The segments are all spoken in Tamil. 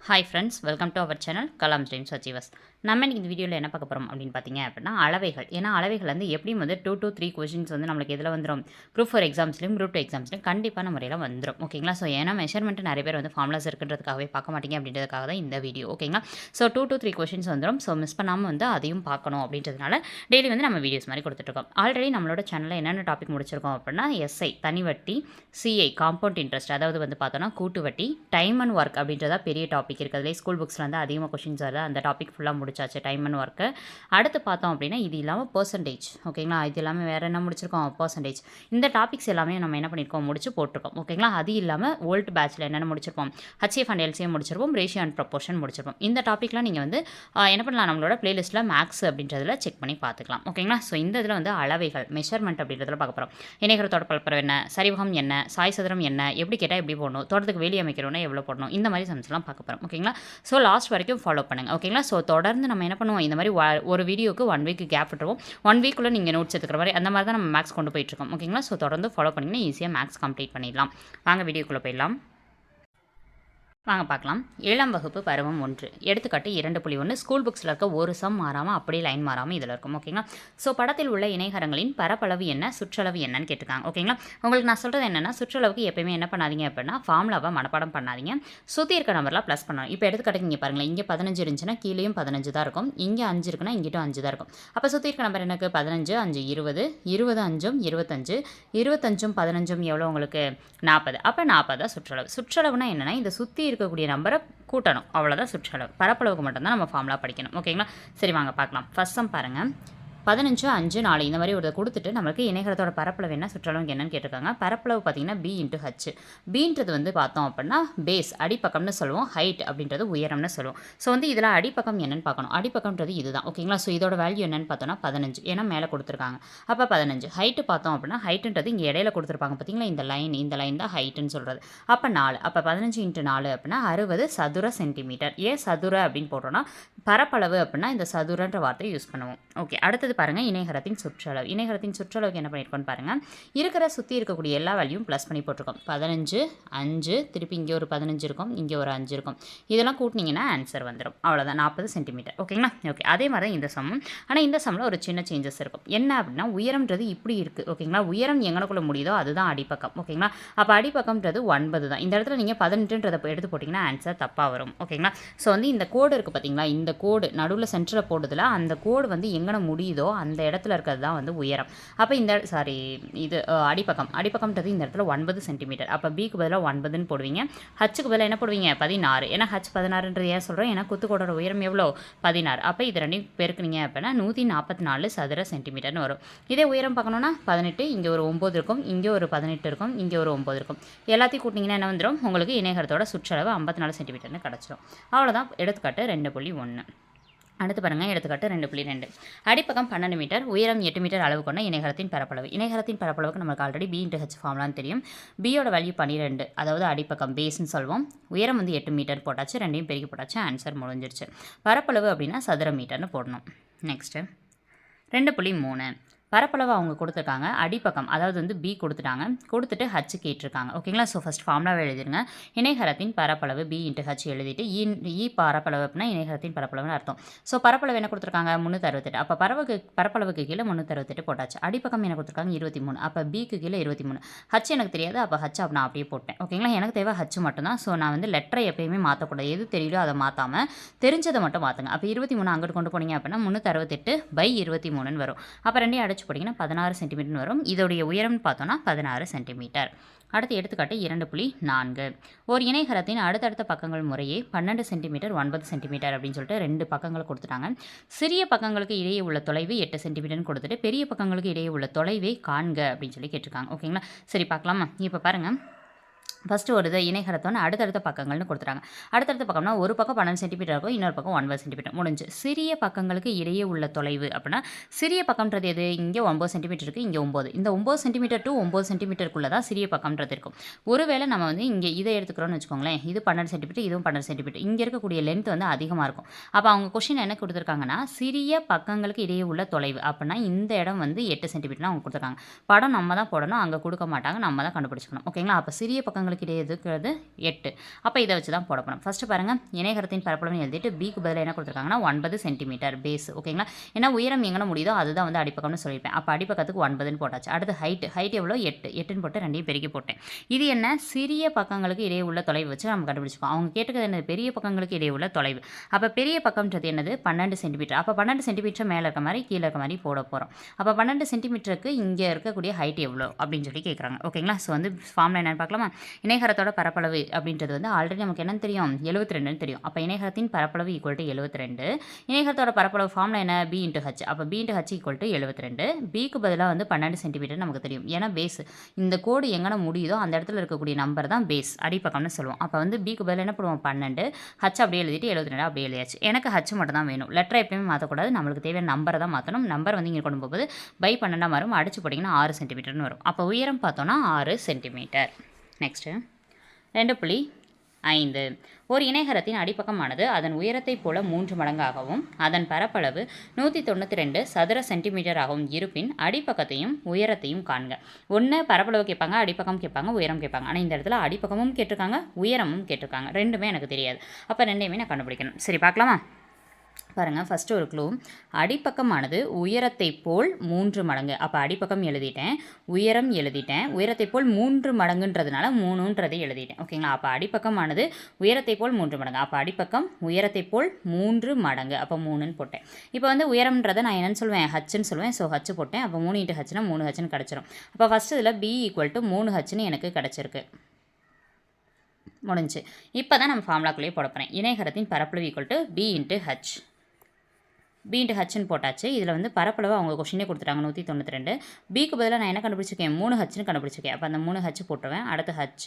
Hi friends, welcome to our channel Kalam dreams achievers. நம்ம இன்றைக்கி இந்த வீடியோவில் என்ன பார்க்க போகிறோம் அப்படின்னு பார்த்தீங்க அப்படின்னா அளவைகள். ஏன்னா அளவைகள் வந்து எப்படியும் வந்து 2 to 3 கொஷின்ஸ் வந்து நம்மளுக்கு எதில் வந்துடும், குரூப் 4 எக்ஸாம்ஸ்லையும் குரூப் 2 எக்ஸாம்ஸ்லையும் கண்டிப்பான முறையில் வந்துடும். ஓகேங்களா? ஸோ ஏன்னா மெஷர்மெண்ட் நிறைய பேர் வந்து ஃபார்முலாஸ் இருக்குன்றதுக்காகவே பார்க்க மாட்டீங்க அப்படின்றதுக்காக தான் இந்த வீடியோ. ஓகேங்களா? ஸோ 2 to 3 கொஷின்ஸ் வந்துடும். ஸோ மிஸ் பண்ணாமல் வந்து அதையும் பார்க்கணும் அப்படின்றதுனால டெய்லி வந்து நம்ம வீடியோஸ் மாதிரி கொடுத்துட்ருக்கோம். ஆல்ரெடி நம்மளோட சேனலில் என்னென்ன டாபிக் முடிச்சிருக்கோம் அப்படின்னா எஸ்ஐ தனி வட்டி, சிஐ காம்பவுண்ட் இன்ட்ரெஸ்ட், அதாவது வந்து பார்த்தோன்னா கூட்டு வட்டி, டைம் அண்ட் ஒர்க் அப்படின்றதா பெரிய டாபிக் இருக்கிறதுலே ஸ்கூல் புக்ஸில் வந்து அதிகமாக கொஷின்ஸ் வருது. அந்த டாபிக் ஃபுல்லாக முடிச்சாச்சு, டைம் அண்ட் ஒர்க்கு. அடுத்து பார்த்தோம் அப்படின்னா இது இல்லாமல் பர்சன்டேஜ். ஓகேங்களா? இது இல்லாமல் வேறு என்ன முடிச்சிருக்கோம், பர்சன்டேஜ். இந்த டாபிக்ஸ் எல்லாமே நம்ம என்ன பண்ணியிருக்கோம், முடிச்சு போட்டிருக்கோம். ஓகேங்களா? அது இல்லாமல் ஓல்ட் பேட்சில் என்னென்ன முடிச்சிருப்போம், ஹச்எஃப் அண்ட் எல்சிஎம் முடிச்சிருப்போம், ரேஷியோ அண்ட் ப்ரொபோர்ஷன் முடிச்சிருப்போம். இந்த டாப்பிக்லாம் நீங்கள் வந்து என்ன பண்ணலாம், நம்மளோட பிளேலிஸ்ட்டில் மேக்ஸ் அப்படின்றதில் செக் பண்ணி பார்த்துக்கலாம். ஓகேங்களா? ஸோ இந்த இதில் வந்து அளவைகள் மெஷர்மெண்ட் அப்படின்றதில் பார்க்க போகிறோம். இணைகரத்தோட பரப்பளவு என்ன, சரிவகம் என்ன, சாய் சதுரம் என்ன, எப்படி கேட்டால் எப்படி போடணும், தோட்டத்துக்கு வெளியே அமைக்கிறோன்னா எவ்வளோ போடணும், இந்த மாதிரி சம்ஸ்லாம் பார்க்க போகிறோம். ஓகேங்களா? ஸோ லாஸ்ட் வரைக்கும் ஃபாலோ பண்ணுங்கள். ஓகேங்களா? ஸோ தொடர்ந்து நம்ம என்ன பண்ணுவோம், இந்த மாதிரி ஒரு வீடியோக்கு 1 வீக் கேப் விட்டுருவோம். 1 வீக்குள்ளே நீங்கள் நோட்ஸ் எடுத்துக்கிற மாதிரி அந்த மாதிரி தான் நம்ம மேக்ஸ் கொண்டு போயிட்டுருக்கோம். ஓகேங்களா? ஸோ தொடர்ந்து ஃபாலோ பண்ணிங்கன்னா ஈஸியாக மேக்ஸ் கம்ப்ளீட் பண்ணிடலாம். வாங்க வீடியோக்குள்ளே போயிடலாம். வாங்க பார்க்கலாம். 7ஆம் வகுப்பு பருவம் 1 எடுத்துக்காட்டு 2.1 ஸ்கூல் புக்ஸில் இருக்க ஒரு சம் மாறாமல் அப்படியே லைன் மாறாமல் இதில் இருக்கும். ஓகேங்களா? ஸோ படத்தில் உள்ள இணைகரங்களின் பரப்பளவு என்ன, சுற்றளவு என்னன்னு கேட்டிருக்காங்க. ஓகேங்களா? உங்களுக்கு நான் சொல்கிறது என்னென்னா, சுற்றளவுக்கு எப்பயுமே என்ன பண்ணாதீங்க அப்படின்னா ஃபார்முலாவை மனப்பாடம் பண்ணாதீங்க, சுற்றி இருக்க நம்பர்லாம் ப்ளஸ் பண்ணணும். இப்போ எடுத்துக்காட்டுக்கு இங்கே பாருங்களேன், இங்கே 15 இருந்துச்சுன்னா கீழேயும் 15 தான் இருக்கும், இங்கே 5 இருக்குன்னா இங்கிட்டும் 5 தான் இருக்கும். அப்போ சுற்றி இருக்க நம்பர் எனக்கு 15 5 20 20 5 25 25 15 எவ்வளோ உங்களுக்கு 40. அப்போ 40 தான் சுற்றளவு. சுற்றளவுனா என்னென்னா இந்த சுற்றி இருக்கக்கூடிய நம்பரை கூட்டணும், அவ்வளோதான் சுற்றளவு. பரப்பளவுக்கு மட்டும்தான் நம்ம ஃபார்முலா படிக்கணும். ஓகேங்களா? சரி வாங்க பார்க்கலாம். ஃபர்ஸ்ட் சம் பாருங்கள். 15 5 4 இந்த மாதிரி ஒரு கொடுத்துட்டு நம்மளுக்கு இணைகரத்தோட பரப்பளவு என்ன, சுற்றளவு என்னன்னு கேட்டிருக்காங்க. பரப்பளவு பார்த்தீங்கன்னா பி இன்ட்டு ஹச். பீன்றது வந்து பார்த்தோம் அப்படின்னா பேஸ் அடிப்பக்கம்னு சொல்லுவோம், ஹைட் அப்படின்றது உயரம்னு சொல்லுவோம். ஸோ வந்து இதில் அடிப்பக்கம் என்னன்னு பார்க்கணும். அடிப்பக்கம்ன்றது இதுதான். ஓகேங்களா? ஸோ இதோட வேல்யூ என்னன்னு பார்த்தோன்னா 15, ஏன்னா மேலே கொடுத்துருக்காங்க. அப்போ 15. ஹைட்டு பார்த்தோம் அப்படின்னா ஹைட்டுன்றது இங்கே இடையில கொடுத்துருப்பாங்க பார்த்தீங்களா, இந்த லைன் தான் ஹைட்டுன்னு சொல்கிறது. அப்போ 4. அப்போ 15 × 4 அப்படின்னா 60 சதுர சென்டிமீட்டர். ஏன் சதுர அப்படின்னு போடுறோன்னா பரப்பளவு அப்படின்னா இந்த சதுரன்ற வார்த்தையை யூஸ் பண்ணுவோம். ஓகே, அடுத்தது பாருங்கள் இணைகரத்தின் சுற்றளவு. இணைகரத்தின் சுற்றளவுக்கு என்ன பண்ணியிருக்கோன்னு பாருங்கள். இருக்கிற சுற்றி இருக்கக்கூடிய எல்லா வேல்யூவும் ப்ளஸ் பண்ணி போட்டிருக்கோம். 15 5 திருப்பி இங்கே ஒரு 15 இருக்கும், இங்கே ஒரு 5 இருக்கும். இதெல்லாம் கூட்டினீங்கன்னா ஆன்சர் வந்துடும். அவ்வளோதான், 40 சென்டிமீட்டர். ஓகேங்களா? ஓகே, அதே மாதிரி தான் இந்த சம்மும். ஆனால் இந்த சம்மில் ஒரு சின்ன சேஞ்சஸ் இருக்கும். என்ன அப்படின்னா உயரம்ன்றது இப்படி இருக்குது. ஓகேங்களா? உயரம் எங்கனக்குள்ளே முடியுதோ அதுதான் அடிப்பக்கம். ஓகேங்களா? அப்போ அடிப்பக்கம்ன்றது 9 தான். இந்த இடத்துல நீங்கள் 18ன்றதை எடுத்து போட்டிங்கன்னா ஆன்சர் தப்பாக வரும். ஓகேங்களா? ஸோ வந்து இந்த கோடு இருக்குது பார்த்தீங்களா, இந்த கோடு நடுவில் சென்டரில் போடுறதுல அந்த கோடு வந்து எங்கே முடியுதோ அந்த இடத்துல இருக்கிறது தான் வந்து உயரம். அப்போ இந்த இது அடிப்பக்கம்ன்றது இந்த இடத்துல 9 சென்டிமீட்டர். அப்போ பிக்கு பதிலாக 9ன்னு போடுவீங்க, ஹச்சுக்கு பதிலாக என்ன போடுவீங்க 16. ஏன்னா ஹச் 16ன்றது ஏன் சொல்கிறோம், ஏன்னா குத்துக்கோடோட உயரம் எவ்வளோ 16. அப்போ இது ரெண்டையும் பெருக்குனீங்க அப்படின்னா 144 சதுர சென்டிமீட்டர்னு வரும். இதே உயரம் பார்க்கணுன்னா 18, இங்கே ஒரு 9 இருக்கும், இங்கே ஒரு 18 இருக்கும், இங்கே ஒரு 9 இருக்கும். எல்லாத்தையும் கூட்டிங்கன்னா என்ன வந்துடும், உங்களுக்கு இணைகரத்தோட சுற்றளவு 54 சென்டிமீட்டர்னு கிடச்சிடும். அவ்வளோதான். எடுத்துக்காட்டு 2.1. அடுத்து பாருங்கள், எடுத்துக்காட்டு 2.2. அடிப்பக்கம் 12 மீட்டர், உயரம் 8 மீட்டர் அளவு கொண்ட இணைகரத்தின் பரப்பளவு. இணைகரத்தின் பரப்பளவுக்கு நமக்கு ஆல்ரெடி பி இன்ட்டு ஹெச் ஃபார்முலான்னு தெரியும். பியோட வேல்யூ 12, அதாவது அடிப்பக்கம் பேஸ்ன்னு சொல்லுவோம். உயரம் வந்து 8 மீட்டர் போட்டாச்சு, ரெண்டையும் பெருக்கி போட்டாச்சு, ஆன்சர் முடிஞ்சிருச்சு. பரப்பளவு அப்படின்னா சதுர மீட்டர்னு போடணும். நெக்ஸ்ட்டு 2.3. பரப்பளவு அவங்க கொடுத்துருக்காங்க, அடிப்பக்கம் அதாவது வந்து பி கொடுத்துட்டாங்க, கொடுத்துட்டு ஹச் கேட்டிருக்காங்க. ஓகேங்களா? ஸோ ஃபஸ்ட் ஃபார்முலாவை எழுதிருங்க. இணைகரத்தின் பரப்பளவு பி இன்ட்டு ஹச் எழுதிட்டு இ பரப்பளவு அப்படின்னா இணைகரத்தின் பரப்பளவுன்னு அர்த்தம். ஸோ பரப்பளவு என்ன கொடுத்துருக்காங்க 368. அப்போ பரப்பளவுக்கு கீழே 368 போட்டாச்சு. அடிப்பக்கம் என்ன கொடுத்துருக்காங்க 23. அப்போ பிக்கு கீழே 23. ஹச் எனக்கு தெரியாது, அப்போ ஹச் நான் அப்படியே போட்டேன். ஓகேங்களா? எனக்கு தேவை ஹச் மட்டும்தான். ஸோ நான் வந்து லெட்டரை எப்பயுமே மாற்றக்கூடாது, எது தெரியலோ அதை மாற்றாமல் தெரிஞ்சதை மட்டும் மாற்றுங்க. அப்போ 23 அங்கிட்டு கொண்டு போனீங்க அப்படின்னா 368/23ன்னு வரும். அப்போ ரெண்டையும் அடிச்சு போட்டிங்கன்னா 16 சென்டிமீட்டர்னு வரும். இதோடைய உயரம்னு பார்த்தோன்னா 16 சென்டிமீட்டர். அடுத்து எடுத்துக்காட்டு 2.4. ஒரு இணைகரத்தின் அடுத்தடுத்த பக்கங்கள் முறையே 12 சென்டிமீட்டர் 9 சென்டிமீட்டர் அப்படின்னு சொல்லிட்டு 2 பக்கங்களை கொடுத்துட்டாங்க. சிறிய பக்கங்களுக்கு இடையே உள்ள தொலைவு 8 சென்டிமீட்டர்னு கொடுத்துட்டு பெரிய பக்கங்களுக்கு இடையே உள்ள தொலைவை காண்க அப்படின்னு சொல்லி கேட்டிருக்காங்க. ஓகேங்களா? சரி பார்க்கலாமா? இப்போ பாருங்கள், ஃபஸ்ட்டு ஒரு இணைகரத்தோன்னு அடுத்தடுத்த பக்கங்கள்னு கொடுத்துறாங்க. அடுத்தடுத்த பக்கம்னா ஒரு பக்கம் 12 சென்டிமீட்டர் இருக்கும், இன்னொரு பக்கம் 9 சென்டிமீட்டர் முடிஞ்சு. சிறிய பக்கங்களுக்கு இடையே உள்ள தொலைவு அப்படின்னா சிறிய பக்கம்ன்றது எது, இங்கே 9 சென்டிமீட்டர் இருக்குது, இங்கே 9. இந்த 9 சென்டிமீட்டர் டு 9 சென்டிமீட்டருக்குள்ளே தான் சிறிய பக்கம்ன்றது இருக்கும். ஒருவேளை நம்ம வந்து இங்கே இதை எடுத்துக்கிறோன்னு வச்சுக்கோங்களேன், இது 12 சென்டிமீட்டர், இதுவும் 12 சென்டிமீட்டர், இங்கே இருக்கக்கூடிய லென்த் வந்து அதிகமாக இருக்கும். அப்போ அவங்க கொஷின் என்ன கொடுத்துருக்காங்கன்னா சிறிய பக்கங்களுக்கு இடையே உள்ள தொலைவு அப்படின்னா இந்த இடம் வந்து 8 சென்டிமீட்டர்னு அவங்க கொடுத்துருக்காங்க. படம் நம்ம தான் போடணும், அங்கே கொடுக்க மாட்டாங்க, நம்ம தான் கண்டுபிடிச்சிக்கணும். ஓகேங்களா? அப்போ சிறிய பக்கங்களுக்கு பக்கங்களுக்கு இடையே இருக்கிறது 8. அப்போ இதை வச்சு தான் போட போகிறோம். ஃபஸ்ட்டு பாருங்கள், இணைகரத்தின் பரப்பளவுன்னு எழுதிட்டு பிக்கு பதிலாக என்ன கொடுத்துருக்காங்கன்னா 9 சென்டிமீட்டர் பேஸ். ஓகேங்களா, ஏன்னா உயரம் எங்கே முடியுதோ அதுதான் வந்து அடிப்பக்கம்னு சொல்லியிருப்பேன். அப்போ அடிப்பக்கத்துக்கு 9ன்னு போட்டாச்சு. அடுத்து ஹைட் எவ்வளோ 8ன்னு போட்டு ரெண்டையும் பெருக்கி போட்டேன். இது என்ன, சிறிய பக்கங்களுக்கு இடையே உள்ள தொலைவு வச்சு நம்ம கண்டுபிடிச்சிக்கோம். அவங்க கேட்டுக்கிறது என்னது, பெரிய பக்கங்களுக்கு இடையே உள்ள தொலைவு. அப்போ பெரிய பக்கம்ன்றது என்னது 12 சென்டிமீட்டர். அப்போ 12 சென்டிமீட்டர் மேலே இருக்க மாதிரி கீழே இருக்க மாதிரி போட போகிறோம். அப்போ 12 சென்டிமீட்டருக்கு இங்கே இருக்கக்கூடிய ஹைட் எவ்வளோ அப்படின்னு சொல்லி கேட்குறாங்க. ஓகேங்களா, ஸோ வந்து ஃபார்முலா என்னென்னு பார்க்கலாமா. இணைகரத்தோட பரப்பளவு அப்படின்றது வந்து ஆல்ரெடி நமக்கு என்னன்னு தெரியும், 72ன்னு தெரியும். அப்போ இணைகரத்தின் பரப்பளவு ஈக்குவல் டு 72. இணைகரத்தோட பரப்பளவு ஃபார்முலா என்ன, பி இன்ட்டு ஹச். அப்போ B into H equal to 72. பிக்கு பதிலாக வந்து 12 சென்டிமீட்டர் நமக்கு தெரியும். ஏன்னா பேஸ் இந்த கோடு எங்கே முடியுதோ அந்த இடத்துல இருக்கக்கூடிய நம்பர் தான் பேஸ், அடிப்பக்கம்னு சொல்லுவோம். அப்போ வந்து பிக்கு பதிலாக என்ன பண்ணுவோம் 12, ஹச் அப்படியே எழுதிட்டு 72 அப்படியே எழுதியாச்சு. எனக்கு ஹச் மட்டும் தான் வேணும். லெட்டரை எப்பயுமே மாற்றக்கூடாது, நம்மளுக்கு தேவையான நம்பரை தான் மாற்றணும். நம்பர் வந்து இங்கே கொண்டு போகும்போது பை 12 வரும், அடிச்சு போட்டிங்கன்னா 6 சென்டிமீட்டர்னு வரும். அப்போ உயரம் பார்த்தோன்னா 6 சென்டிமீட்டர். நெக்ஸ்ட்டு 2.5. ஒரு இணைகரத்தின் அடிப்பக்கமானது அதன் உயரத்தைப் போல 3 மடங்காகவும் அதன் பரப்பளவு 192 சதுர சென்டிமீட்டராகவும் இருப்பின் அடிப்பக்கத்தையும் உயரத்தையும் காண்க. ஒன்று பரப்பளவு கேட்பாங்க, அடிப்பக்கம் கேட்பாங்க, உயரம் கேட்பாங்க. ஆனால் இந்த இடத்துல அடிப்பக்கமும் கேட்டிருக்காங்க, உயரமும் கேட்டிருக்காங்க. ரெண்டுமே எனக்கு தெரியாது. அப்போ ரெண்டையுமே நான் கண்டுபிடிக்கணும். சரி, பார்க்கலாமா. பாருங்கள், ஃபஸ்ட்டு ஒரு க்ளூ. அடிப்பக்கமானது உயரத்தை போல் 3 மடங்கு. அப்போ அடிப்பக்கம் எழுதிட்டேன், உயரம் எழுதிட்டேன். உயரத்தை போல் 3 மடங்குன்றதுனால 3ன்றதை எழுதிட்டேன். ஓகேங்களா, அப்போ அடிப்பக்கமானது உயரத்தை போல் 3 மடங்கு. அப்போ அடிப்பக்கம் உயரத்தை போல் 3 மடங்கு. அப்போ 3ன்னு போட்டேன். இப்போ வந்து உயரம்ன்றதை நான் என்னென்னு சொல்லுவேன், ஹச்சுன்னு சொல்லுவேன். ஸோ ஹச்சு போட்டேன். அப்போ 3 இன்ட்டு ஹச்சுனா 3 ஹச்சுன்னு கிடச்சிரும். அப்போ ஃபஸ்ட்டு இதில் பி ஈக்குவல் டு 3 ஹச்சுன்னு எனக்கு கிடச்சிருக்கு. முடிஞ்சு. இப்போ தான் நம்ம ஃபார்முலாக்குள்ளேயே போட போகிறேன். இணைகரத்தின் பரப்பளவு equal to B into H. B into ஹச்னு போட்டாச்சு. இதில் வந்து பரப்பளவு அவங்க கொஷினே கொடுத்துட்டாங்க 192. பிக்கு பதிலாக நான் என்ன கண்டுபிடிச்சிருக்கேன், 3 ஹச்னு கண்டுபிடிச்சிருக்கேன். அப்போ அந்த 3 ஹச் போட்டுருவேன். அடுத்து ஹச்.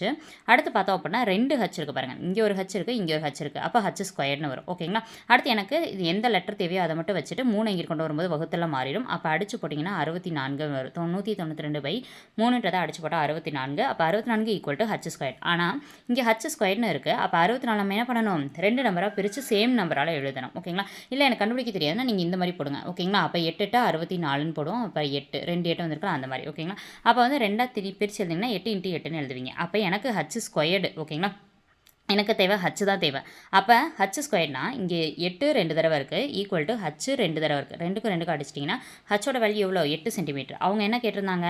அடுத்து பார்த்தோம் அப்படின்னா 2 ஹச் இருக்குது பாருங்கள். இங்கே ஒரு ஹச் இருக்குது, இங்கே ஒரு ஹச் இருக்குது. அப்போ ஹச் ஸ்கொயர்னு வரும். ஓகேங்களா, அடுத்து எனக்கு இது எந்த லெட்டர் தேவையோ அதை மட்டும் வச்சுட்டு 3 இங்கே கொண்டு வரும்போது வகுத்தெல்லாம் மாறிடும். அப்போ அடிச்சு போட்டிங்கன்னா 64 வரும். 192/3ன்றதை அடிச்சு போட்டால் 64. அப்போ 64 ஈக்குவல் டு ஹச் ஸ்கொயர். ஆனால் இங்கே ஹச் ஸ்கொயர்னு இருக்குது. அப்போ 64 நம்ம என்ன பண்ணணும், 2 நம்பராக பிரித்து சேம் நம்பரால் எழுதணும். ஓகேங்களா, இல்லை எனக்கு கண்டுபிடிக்க தெரியாதுன்னா நீங்கள் இந்த மாதிரி போடுங்க. ஓகேங்களா, அப்போ 8 8 64ன்னு போடுவோம். அப்போ 8 2 8 வந்திருக்கலாம் அந்த மாதிரி. ஓகேங்களா, அப்போ வந்து 2 பிரித்து எழுதிங்கன்னா 8 இன்ட்டு 8ன்னு எழுதுவீங்க. அப்போ எனக்கு ஹச் ஸ்கொயர்டு. ஓகேங்களா, எனக்கு தேவை ஹச் தான் தேவை. அப்போ ஹச் ஸ்கொயர்னா இங்கே 8 2 தடவை இருக்குது, ஈக்குவல் டு ஹச் 2 தடவை இருக்குது. 2க்கு அடிச்சிட்டிங்கன்னா ஹச்சோட வேல்யூ எவ்வளோ, 8 சென்டிமீட்டர். அவங்க என்ன கேட்டிருந்தாங்க,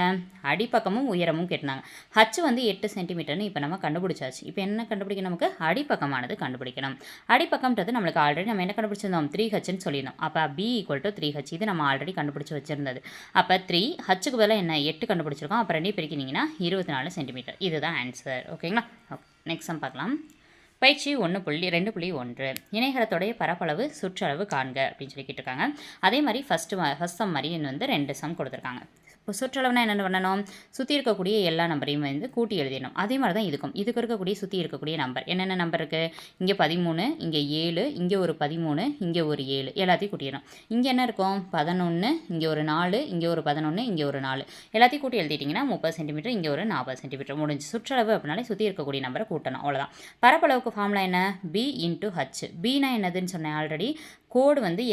அடிப்பக்கமும் உயரமும் கேட்டிருந்தாங்க. ஹச் வந்து 8 சென்டிமீட்டர்னு இப்போ நம்ம கண்டுபிடிச்சாச்சு. இப்போ என்ன கண்டுபிடிக்கணும், நமக்கு அடிப்பக்கமானது கண்டுபிடிக்கணும். அடிப்பக்கம்ன்றது நம்மளுக்கு ஆல்ரெடி நம்ம என்ன கண்டுபிடிச்சிருந்தோம், 3 ஹச்னு சொல்லியிருந்தோம். அப்போ பி ஈக்குவல் டு 3 ஹச். இது நம்ம ஆல்ரெடி கண்டுபிடிச்சி வச்சிருந்தது. அப்போ 3 ஹச்சுக்கு பதிலாக என்ன 8 கண்டுபிடிச்சிருக்கோம். அப்போ 2 பிரிக்கினீங்கன்னா 24 சென்டிமீட்டர். இதுதான் ஆன்சர். ஓகேங்களா, நெக்ஸ்ட் சம் பார்க்கலாம். பயிற்சி 1.2.1 இணைகரத்தோடைய பரப்பளவு சுற்றளவு காண்க அப்படின்னு சொல்லி கேட்டிருக்காங்க. அதே மாதிரி ஃபஸ்ட் சம் மாதிரி வந்து 2 சம் கொடுத்துருக்காங்க. இப்போ சுற்றளவுனா என்னென்ன பண்ணணும், சுற்றி இருக்கக்கூடிய எல்லா நம்பரையும் வந்து கூட்டி எழுதிடணும். அதே மாதிரி தான் இதுக்கு இருக்கக்கூடிய சுற்றி இருக்கக்கூடிய நம்பர் என்னென்ன நம்பர் இருக்குது, இங்கே 13, இங்கே 7, இங்கே ஒரு 13, இங்கே ஒரு 7, எல்லாத்தையும் கூட்டிடணும். இங்கே என்ன இருக்கும் 11, இங்கே ஒரு 4, இங்கே ஒரு 11, இங்கே ஒரு 4, எல்லாத்தையும் கூட்டி எழுதிட்டிங்கன்னா 30 சென்டிமீட்டர், இங்கே ஒரு 40 சென்டிமீட்டர். முடிஞ்சு. சுற்றளவு அப்படின்னாலே சுற்றி இருக்கக்கூடிய நம்பரை கூட்டணும், அவ்வளோதான். பரப்பளவுக்கு ஃபார்முலா என்ன, பி இன்ட்டு ஹச். பினா என்னதுன்னு சொன்னேன் ஆல்ரெடி. கோடு வந்து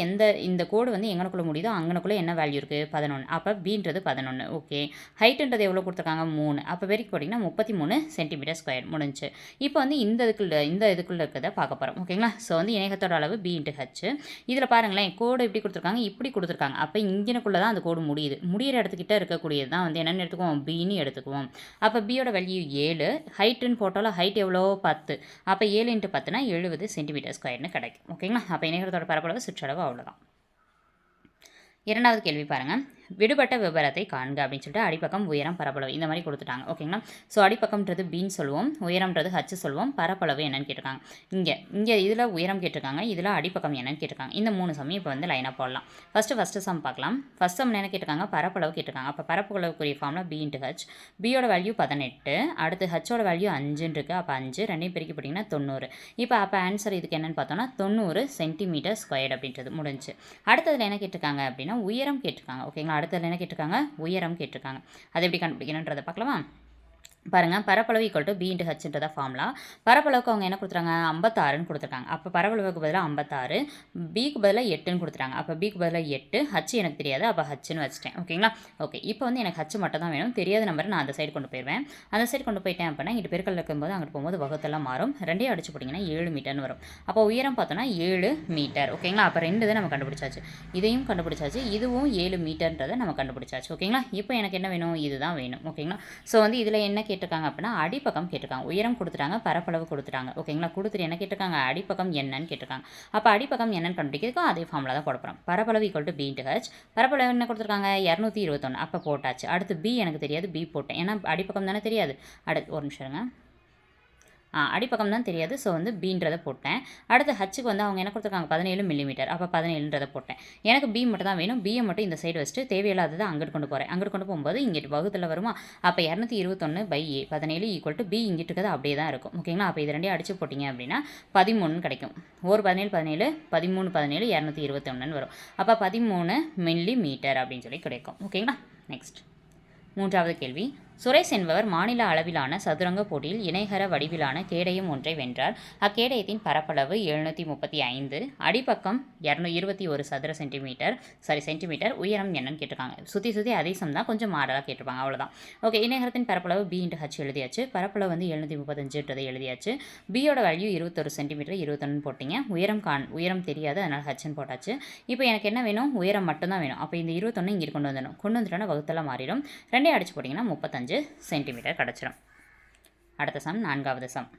இந்த கோடு வந்து எங்கனக்குள்ளே முடியுதோ அங்கனக்குள்ளே என்ன வேல்யூ இருக்குது 11. அப்போ பீன்றது 11. ஓகே, ஹைட்டுன்றது எவ்வளோ கொடுத்துருக்காங்க 3. அப்போ பெருக்கி போட்டிங்கன்னா 33 சென்டிமீட்டர் ஸ்கொயர். முடிஞ்சு. இப்போ வந்து இந்த இதுக்குள்ளே இருக்கிறத பார்க்க போகிறோம். ஓகேங்களா, ஸோ வந்து இணைகத்தோட அளவு பி இன்ட்டு ஹச். இதில் பாருங்களேன், கோடு எப்படி கொடுத்துருக்காங்க, இப்படி கொடுத்துருக்காங்க. அப்போ இங்கனக்குள்ளே தான் அந்த கோடு முடியுது. முடிகிற இடத்துக்கிட்ட இருக்கக்கூடியது தான் வந்து என்னென்னு எடுத்துக்குவோம், பின்னு எடுத்துக்குவோம். அப்போ பியோட வேல்யூ 7, ஹைட்டுன்னு போட்டாலும் ஹைட் எவ்வளோ 10. அப்போ 7 இன்ட்டு 10னா 70 சென்டிமீட்டர் ஸ்கொயர்னு கிடைக்கும். ஓகேங்களா, அப்போ இணைகத்தோட பரப்பளவு சுற்றளவு அவ்வளோதான். இரண்டாவது கேள்வி பாருங்கள். விடுபட்ட விவரத்தை காண்க அப்படின்னு சொல்லிட்டு அடிப்பக்கம் உயரம் பரப்பளவு இந்த மாதிரி கொடுத்துட்டாங்க. ஓகேங்களா, ஸோ அடிப்பக்கம்ன்றது பின்னு சொல்லுவோம், உயரம்ன்றது ஹச் சொல்லுவோம், பரப்பளவு என்னன்னு கேட்டிருக்காங்க. இங்கே இதில் உயரம் கேட்டிருக்காங்க, இதில் அடிப்பக்கம் என்னன்னு கேட்டிருக்காங்க. இந்த 3 சமயம் இப்போ வந்து லைனாக போடலாம். ஃபஸ்ட்டு சம் பார்க்கலாம். ஃபஸ்ட் சம் என்ன கேட்டிருக்காங்க, பரப்பளவு கேட்டிருக்காங்க. அப்போ பரப்பளவுக்குரிய ஃபார்முலா பி இன்ட்டு ஹச். பியோட வேல்யூ 18, அடுத்து ஹச்சோட வேல்யூ 5 இருக்குது. அப்போ 5 ரெண்டையும் பெருக்கி போட்டிங்கன்னா 90. அப்போ ஆன்சர் இதுக்கு என்னென்னு பார்த்தோன்னா 90 சென்டிமீட்டர் ஸ்கொயர் அப்படின்றது. முடிஞ்சு. அடுத்ததில் என்ன கேட்டிருக்காங்க அப்படின்னா உயரம் கேட்டிருக்காங்க. ஓகேங்களா, அடுத்ததில் என்ன கேட்டிருக்காங்க, உயரம் கேட்டிருக்காங்க. அது எப்படி கண்டுபிடிக்கணுன்றதை பார்க்கலாமா. பாருங்கள், பரப்பளவு ஈக்குவல் டு பி இன்ட்டு ஹச்ன்றத ஃபார்முலா. பரப்பளவுக்கு அவங்க என்ன கொடுத்துறாங்க, 56ன்னு கொடுத்துருக்காங்க. அப்போ பரப்பளவுக்கு பதிலாக 56, பிக்கு பதிலாக 8ன்னு கொடுத்துட்டாங்க. அப்போ பிக்கு பதிலாக 8, ஹச் எனக்கு தெரியாது, அப்போ ஹச்ன்னு வச்சுட்டேன். ஓகேங்களா? ஓகே, இப்போ வந்து எனக்கு ஹச் மட்டும் தான் வேணும். தெரியாத நம்பரை நான் அந்த சைடு கொண்டு போயிடுவேன். அந்த சைடு கொண்டு போயிட்டேன் அப்படின்னா இங்கிட்டு பெருக்கல் இருக்கும்போது அங்கிட்டு போகும்போது வகுத்தெல்லாம் மாறும். ரெண்டையும் அடிச்சு போட்டிங்கன்னா 7 மீட்டர்னு வரும். அப்போ உயரம் பார்த்தோன்னா 7 மீட்டர். ஓகேங்களா? அப்போ 2 இதை நம்ம கண்டுபிடிச்சாச்சு. இதையும் கண்டுபிடிச்சாச்சு, இதுவும் 7 மீட்டர்ன்றதை நம்ம கண்டுபிடிச்சாச்சு. ஓகேங்களா? இப்போ எனக்கு என்ன வேணும், இதுதான் வேணும். ஓகேங்களா? ஸோ வந்து இதில் என்ன கேட்டிருக்காங்க அப்படின்னா அடிப்பக்கம் கேட்டிருக்காங்க. உயரம் கொடுத்துட்டாங்க, பரப்பளவு கொடுத்துட்டாங்க. ஓகேங்களா? கொடுத்துட்டு என்ன கேட்டிருக்காங்க, அடிப்பக்கம் என்னன்னு கேட்டிருக்காங்க. அப்போ அடிப்பக்கம் என்னன்னு கண்டுபிடிக்கிறதுக்கும் அதே ஃபார்முலா தான் போட போகிறோம். பரப்பளவு equal to B into H. பரப்பளவு என்ன கொடுத்துருக்காங்க, 221. அப்போ போட்டாச்சு. அடுத்து பி எனக்கு தெரியாது, பி போட்டேன். ஏன்னா அடிப்பக்கம் தானே தெரியாது. அடுத்து ஒரு நிமிஷம் இருங்க. அடிப்பக்கம் தான் தெரியாது. ஸோ வந்து பீன்றதை போட்டேன். அடுத்து ஹச்சுக்கு வந்து அவங்க என்ன கொடுத்துருக்காங்க, 17 மில்லிமீட்டர். அப்போ 17ன்றதை போட்டேன். எனக்கு பி மட்டும் தான் வேணும். பியை மட்டும் இந்த சைடு வச்சுட்டு தேவையில்லாததை அங்கிட்டு கொண்டு போகிறேன். அங்கிட்டு கொண்டு போகும்போது இங்கிட்டு வகுத்தில் வருமா, அப்போ 221/a 17 ஈக்குவல் டு பி இங்கிட்டு இருக்கிறது அப்படியே தான் இருக்கும். ஓகேங்களா? அப்போ இது ரெண்டையும் அடிச்சு போட்டிங்க அப்படின்னா 13 கிடைக்கும். ஒரு 17 17 13 17 221 வரும். அப்போ 13 மில்லிமீட்டர் அப்படின்னு சொல்லி கிடைக்கும். ஓகேங்களா? நெக்ஸ்ட் 3வது கேள்வி. சுரேஷ் என்பவர் மாநில அளவிலான சதுரங்க போட்டியில் இணைகர வடிவிலான கேடயம் ஒன்றை வென்றார். அக்கேடயத்தின் பரப்பளவு 735, அடிப்பக்கம் 221 சதுர சென்டிமீட்டர், உயரம் என்னன்னு கேட்டிருக்காங்க. சுற்றி அதே சம் தான், கொஞ்சம் மாடலாக கேட்டிருப்பாங்க, அவ்வளோதான். ஓகே, இணைகரத்தின் பரப்பளவு பி இன்ட்டு ஹச் எழுதியாச்சு. பரப்பளவு வந்து 735ன்றதை எழுதியாச்சு. பியோட வேல்யூ 21 சென்டிமீட்டர் 21 போட்டிங்க. உயரம் தெரியாது, அதனால் ஹச்ன்னு போட்டாச்சு. இப்போ எனக்கு என்ன வேணும், உயரம் மட்டும்தான் வேணும். அப்போ இந்த 21 இங்கே கொண்டு வந்துட்டோன்னா வகுத்தெல்லாம் மாறிடும். ரெண்டையும் அடிச்சு போட்டிங்கன்னா 35 சென்டிமீட்டர் கிடச்சிடும். அடுத்த சம் 4வது சம்.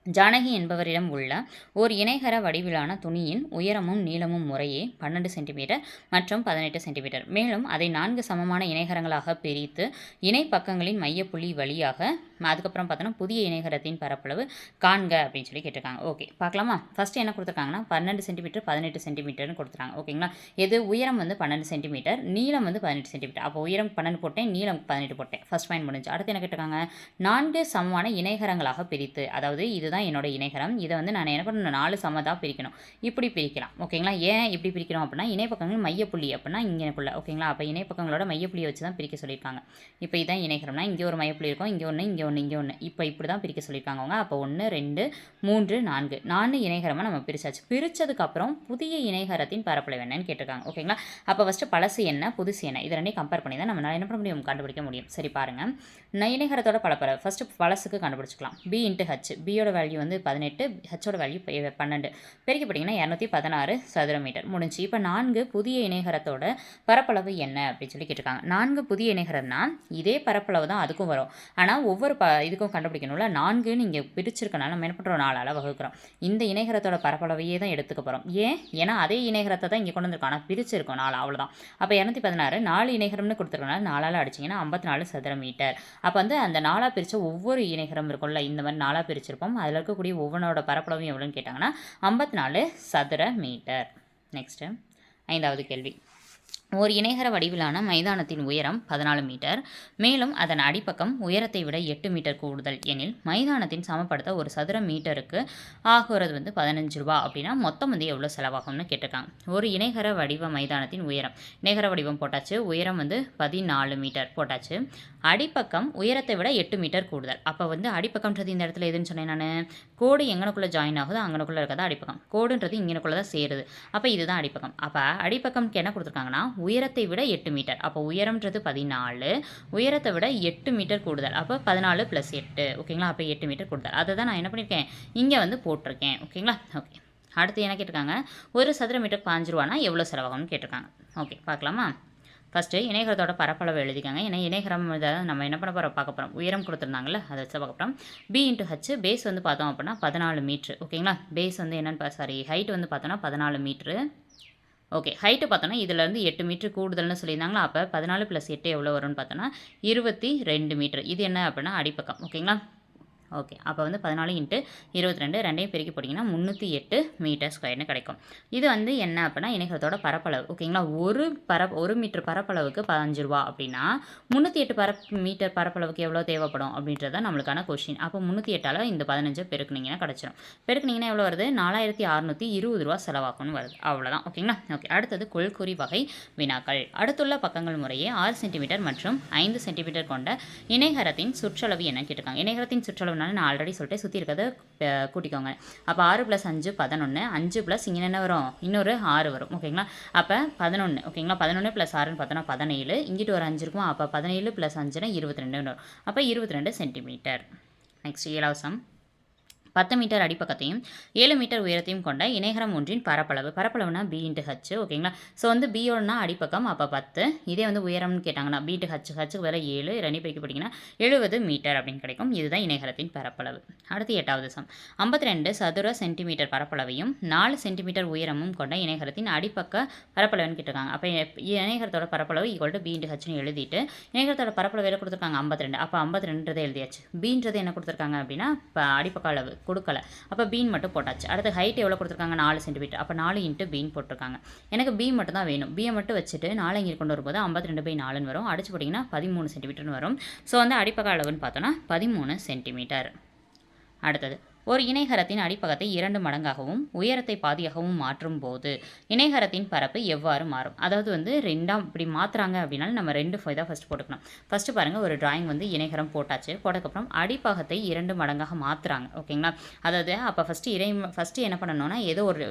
ஜானகி என்பவரிடம் உள்ள ஓர் இணைகர வடிவிலான துணியின் உயரமும் நீளமும் முறையே 12 சென்டிமீட்டர் மற்றும் 18 சென்டிமீட்டர். மேலும் அதை 4 சமமான இணைகரங்களாக பிரித்து இணை பக்கங்களின் மையப்புள்ளி வழியாக அதுக்கப்புறம் பார்த்தோன்னா புதிய இணைகரத்தின் பரப்பளவு காண்க அப்படின்னு சொல்லி கேட்டிருக்காங்க. ஓகே, பார்க்கலாமா? ஃபஸ்ட்டு என்ன கொடுத்துருக்காங்கன்னா 12 சென்டிமீட்டர் 18 சென்டிமீட்டர்னு கொடுத்துருக்காங்க. ஓகேங்களா? எது உயரம் வந்து 12 சென்டிமீட்டர், நீளம் வந்து 18 சென்டிமீட்டர். அப்போ உயரம் 12 போட்டேன், நீளம் 18 போட்டேன். ஃபஸ்ட் பாயிண்ட் முடிஞ்சு. அடுத்து என்ன கேட்டிருக்காங்க, 4 சமமான இணைகரங்களாக பிரித்து, அதாவது இதுதான் என்னோட இணைகரம். இதை வந்து நான் என்ன பண்ணணும், 4 சமதாக பிரிக்கணும். இப்படி பிரிக்கலாம். ஓகேங்களா? ஏன் இப்படி பிரிக்கிறோம் அப்படின்னா இணைப்பக்கங்கள் மையப்புள்ளி அப்படின்னா இங்கேக்குள்ள. ஓகேங்களா? அப்போ இணைப்பக்கங்களோட மையப்புள்ளியை வச்சு தான் பிரிக்க சொல்லியிருக்காங்க. இப்போ இதான் இணைகரம்னா இங்கே ஒரு மையப்புள்ளி இருக்கும், இங்கே ஒன்று, இங்கே ஒன்று, இங்கே ஒன்று. இப்போ இப்படி தான் பிரிக்க சொல்லியிருக்காங்க அவங்க. அப்போ 1 2 3 4 4 இணைகரமாக நம்ம பிரிச்சாச்சு. பிரித்ததுக்கப்புறம் புதிய இணைகரத்தின் பரப்பளவு என்னன்னு கேட்டிருக்காங்க. ஓகேங்களா? அப்போ ஃபஸ்ட்டு பழசு என்ன, புதுசு என்ன, இது ரெண்டையும் கம்பேர் பண்ணி தான் நம்ம என்ன பண்ண முடியும், கண்டுபிடிக்க முடியும். சரி பாருங்கள், இணைகரத்தோட பரப்பளவு ஃபஸ்ட்டு பழசுக்கு கண்டுபிடிச்சிக்கலாம். B into H. பியோட வேல்யூ வந்து 18, ஹச்சோட வேல்யூ 12. பெருக்கி போட்டிங்கன்னா 216 சதுர மீட்டர் முடிஞ்சு. இப்போ 4 புதிய இணைகரத்தோட பரப்பளவு என்ன அப்படின்னு சொல்லி கேட்டிருக்காங்க. 4 புதிய இணைகரம்னா இதே பரப்பளவு தான் அதுக்கும் வரும். ஆனால் ஒவ்வொரு இதுக்கும் கண்டுபிடிக்கணும்ல. 4ன்னு இங்கே பிரிச்சிருக்கனால நம்ம என்ன பண்ணுறோம், 4ஆல் வகுக்கிறோம். இந்த இணைகரத்தோட பரப்பளவையே தான் எடுத்துக்க போகிறோம். ஏன்னா அதே இணைகரத்தை தான் இங்கே கொண்டு வந்திருக்கோம், ஆனால் பிரிச்சிருக்கோம் 4, அவ்வளோதான். அப்போ 216 4 இணைகரம்னு கொடுத்துருக்கனால 4ஆல் அடிச்சிங்கன்னா 54 சதுர மீட்டர். அப்போ வந்து அந்த 4ஆக பிரித்த ஒவ்வொரு இணைகரம் இருக்கும்ல, இந்த மாதிரி 4ஆக பிரிச்சிருப்போம். அதில் இருக்கக்கூடிய ஒவ்வொன்றோட பரப்பளவும் எவ்வளோன்னு கேட்டாங்கன்னா 54 சதுர மீட்டர். நெக்ஸ்ட்டு 5வது கேள்வி. ஒரு இணைகர வடிவிலான மைதானத்தின் உயரம் 14 மீட்டர், மேலும் அதன் அடிப்பக்கம் உயரத்தை விட 8 மீட்டர் கூடுதல் எனில் மைதானத்தின் சமப்படுத்த ஒரு சதுர மீட்டருக்கு ஆகுறது வந்து 15 ரூபா. அப்படின்னா மொத்தம் வந்து எவ்வளோ செலவாகும்னு கேட்டிருக்காங்க. ஒரு இணைகர வடிவ மைதானத்தின் உயரம், இணைகர வடிவம் போட்டாச்சு, உயரம் வந்து 14 மீட்டர் போட்டாச்சு, அடிப்பக்கம் உயரத்தை விட 8 மீட்டர் கூடுதல். அப்போ வந்து அடிப்பக்கம்ன்றது இந்த இடத்துல எதுன்னு சொன்னேன் நான், கோடு எங்கனக்குள்ளே ஜாயின் ஆகுது அங்கனக்குள்ளே இருக்கிறதா அடிப்பக்கம், கோடுன்றது இங்கனக்குள்ளே தான் சேருது. அப்போ இதுதான் அடிப்பக்கம். அப்போ அடிப்பக்கம்க்கு என்ன கொடுத்துருக்காங்கன்னா உயரத்தை விட 8 மீட்டர். அப்போ உயரம்ன்றது 14, உயரத்தை விட 8 மீட்டர் கூடுதல். அப்போ 14 + 8. ஓகேங்களா? அப்போ 8 மீட்டர் கூடுதல். அதை தான் நான் என்ன பண்ணியிருக்கேன், இங்கே வந்து போட்டிருக்கேன். ஓகேங்களா? ஓகே, அடுத்து என்ன கேட்டிருக்காங்க, ஒரு சதுர மீட்டர் 5 ரூபானா எவ்வளோ செலவாகும்னு கேட்டிருக்காங்க. ஓகே, பார்க்கலாமா? ஃபஸ்ட்டு இணைகரத்தோட பரப்பளவு எழுதிக்காங்க. ஏன்னா இணைகரம் நம்ம என்ன பண்ண போகிறோம், பார்க்க போகிறோம். உயரம் கொடுத்துருந்தாங்கல்ல, அதை வச்சு பார்க்க போகிறோம். B into H. பேஸ் வந்து பார்த்தோம் அப்படின்னா 14 மீட்ரு. ஓகேங்களா? பேஸ் வந்து என்னென்னு ஹைட் வந்து பார்த்தோன்னா 14 மீட்ரு. ஓகே, ஹைட்டு பார்த்தோன்னா இதிலேருந்து 8 மீட்டர் கூடுதல்னு சொல்லியிருந்தாங்களா. அப்போ 14 + 8 எவ்வளோ வரும்னு பார்த்தோன்னா 22 மீட்டர். இது என்ன அப்படின்னா அடிப்பக்கம். ஓகேங்களா? ஓகே. அப்போ வந்து 14 இன்ட்டு 22 ரெண்டையும் பெருக்கி போட்டிங்கன்னா 308 மீட்டர் ஸ்கொயர்னு கிடைக்கும். இது வந்து என்ன அப்படின்னா இணைகரத்தோட பரப்பளவு. ஓகேங்களா. ஒரு மீட்டர் பரப்பளவுக்கு ரூ. 15 அப்படின்னா 308 மீட்டர் பரப்பளவுக்கு எவ்வளோ தேவைப்படும் அப்படின்றது தான் நம்மளுக்கான கொஷின். அப்போ 308ஆல் இந்த 15 பெருக்குனீங்கன்னா கிடச்சிடும். பெருக்குனீங்கன்னா எவ்வளோ வருது? 4620 செலவாகும்னு வருது. அவ்வளோதான். ஓகேங்களா. ஓகே. அடுத்தது கொள்குறி வகை வினாக்கள். அடுத்துள்ள பக்கங்கள் முறையே 6 சென்டிமீட்டர் மற்றும் 5 சென்டிமீட்டர் கொண்ட இணைகரத்தின் சுற்றளவு என்ன கேட்டிருக்காங்க. இணைகரத்தின் சுற்றளவுனால நான் ஆல்ரெடி சொல்லிட்டு சுற்றி இருக்கிறத கூட்டிக்கோங்க. அப்போ 6 + 5 11, 5 ப்ளஸ் இங்கே என்ன வரும்? இன்னொரு 6 வரும். ஓகேங்களா. அப்போ 11. ஓகேங்களா. 11 + 6ன்னு பார்த்தோன்னா 17. இங்கிட்டு ஒரு 5 இருக்குமா. அப்போ 17 + 5னா 22 வரும். அப்போ 22 சென்டிமீட்டர். நெக்ஸ்ட் 7வது சம். 10 மீட்டர் அடிப்பக்கத்தையும் 7 மீட்டர் உயரத்தையும் கொண்ட இணைகரம் ஒன்றின் பரப்பளவு. பரப்பளவுனா b × h. ஓகேங்களா. ஸோ வந்து பியோடனா அடிப்பக்கம் அப்போ 10. இதே வந்து உயரம்னு கேட்டாங்கன்னா b × h. ஹச்சுக்கு வேறு 7 ரெண்டு பெருக்கி போட்டிங்கன்னா 70 மீட்டர் அப்படின்னு கிடைக்கும். இதுதான் இணைகரத்தின் பரப்பளவு. அடுத்து 8வது சம். 52 சதுர சென்டிமீட்டர் பரப்பளவையும் 4 சென்டிமீட்டர் உயரமும் கொண்ட இணைகரத்தின் அடிப்பக்க பரப்பளவுன்னு கேட்டிருக்காங்க. அப்போ இணைகரத்தோட பரப்பளவு = b × hன்னு எழுதிட்டு இணைகரத்தோட பரப்பளவு எவ்வளோ கொடுத்துருக்காங்க? 52. அப்போ 52 எழுதியாச்சு. bன்றது என்ன கொடுத்துருக்காங்க அப்படின்னா அடிப்பக்க அளவு கொடுக்கல. அப்போ பீன் மட்டும் போட்டாச்சு. அடுத்து ஹைட் எவ்வளோ கொடுத்துருக்காங்க? 4 சென்டிமீட்டர். அப்போ 4 இன்ட்டு பீன் போட்டிருக்காங்க. எனக்கு பி மட்டும் தான் வேணும். பியை மட்டும் வச்சுட்டு 4 இங்கே கொண்டு வரும்போது 52/4ன்னு வரும். அடிச்சு போட்டிங்கன்னா 13 சென்டிமீட்டர்னு வரும். ஸோ வந்து அடிப்பக்க அளவுன்னு பார்த்தோன்னா 13 சென்டிமீட்டர். அடுத்தது ஒரு இணைகரத்தின் அடிப்பகத்தை 2 மடங்காகவும் உயரத்தை பாதியாகவும் மாற்றும் போது இணைகரத்தின் பரப்பு எவ்வாறு மாறும்? அதாவது வந்து ரெண்டாம் இப்படி மாற்றுறாங்க அப்படின்னாலும் நம்ம 2 தான் ஃபஸ்ட் போட்டுக்கணும். ஃபஸ்ட்டு பாருங்கள், ஒரு டிராயிங் வந்து இணைகரம் போட்டாச்சு. போட்டதுக்கப்புறம் அடிப்பகத்தை 2 மடங்காக மாற்றுறாங்க. ஓகேங்களா. அதாவது அப்போ ஃபஸ்ட்டு என்ன பண்ணணும்னா ஏதோ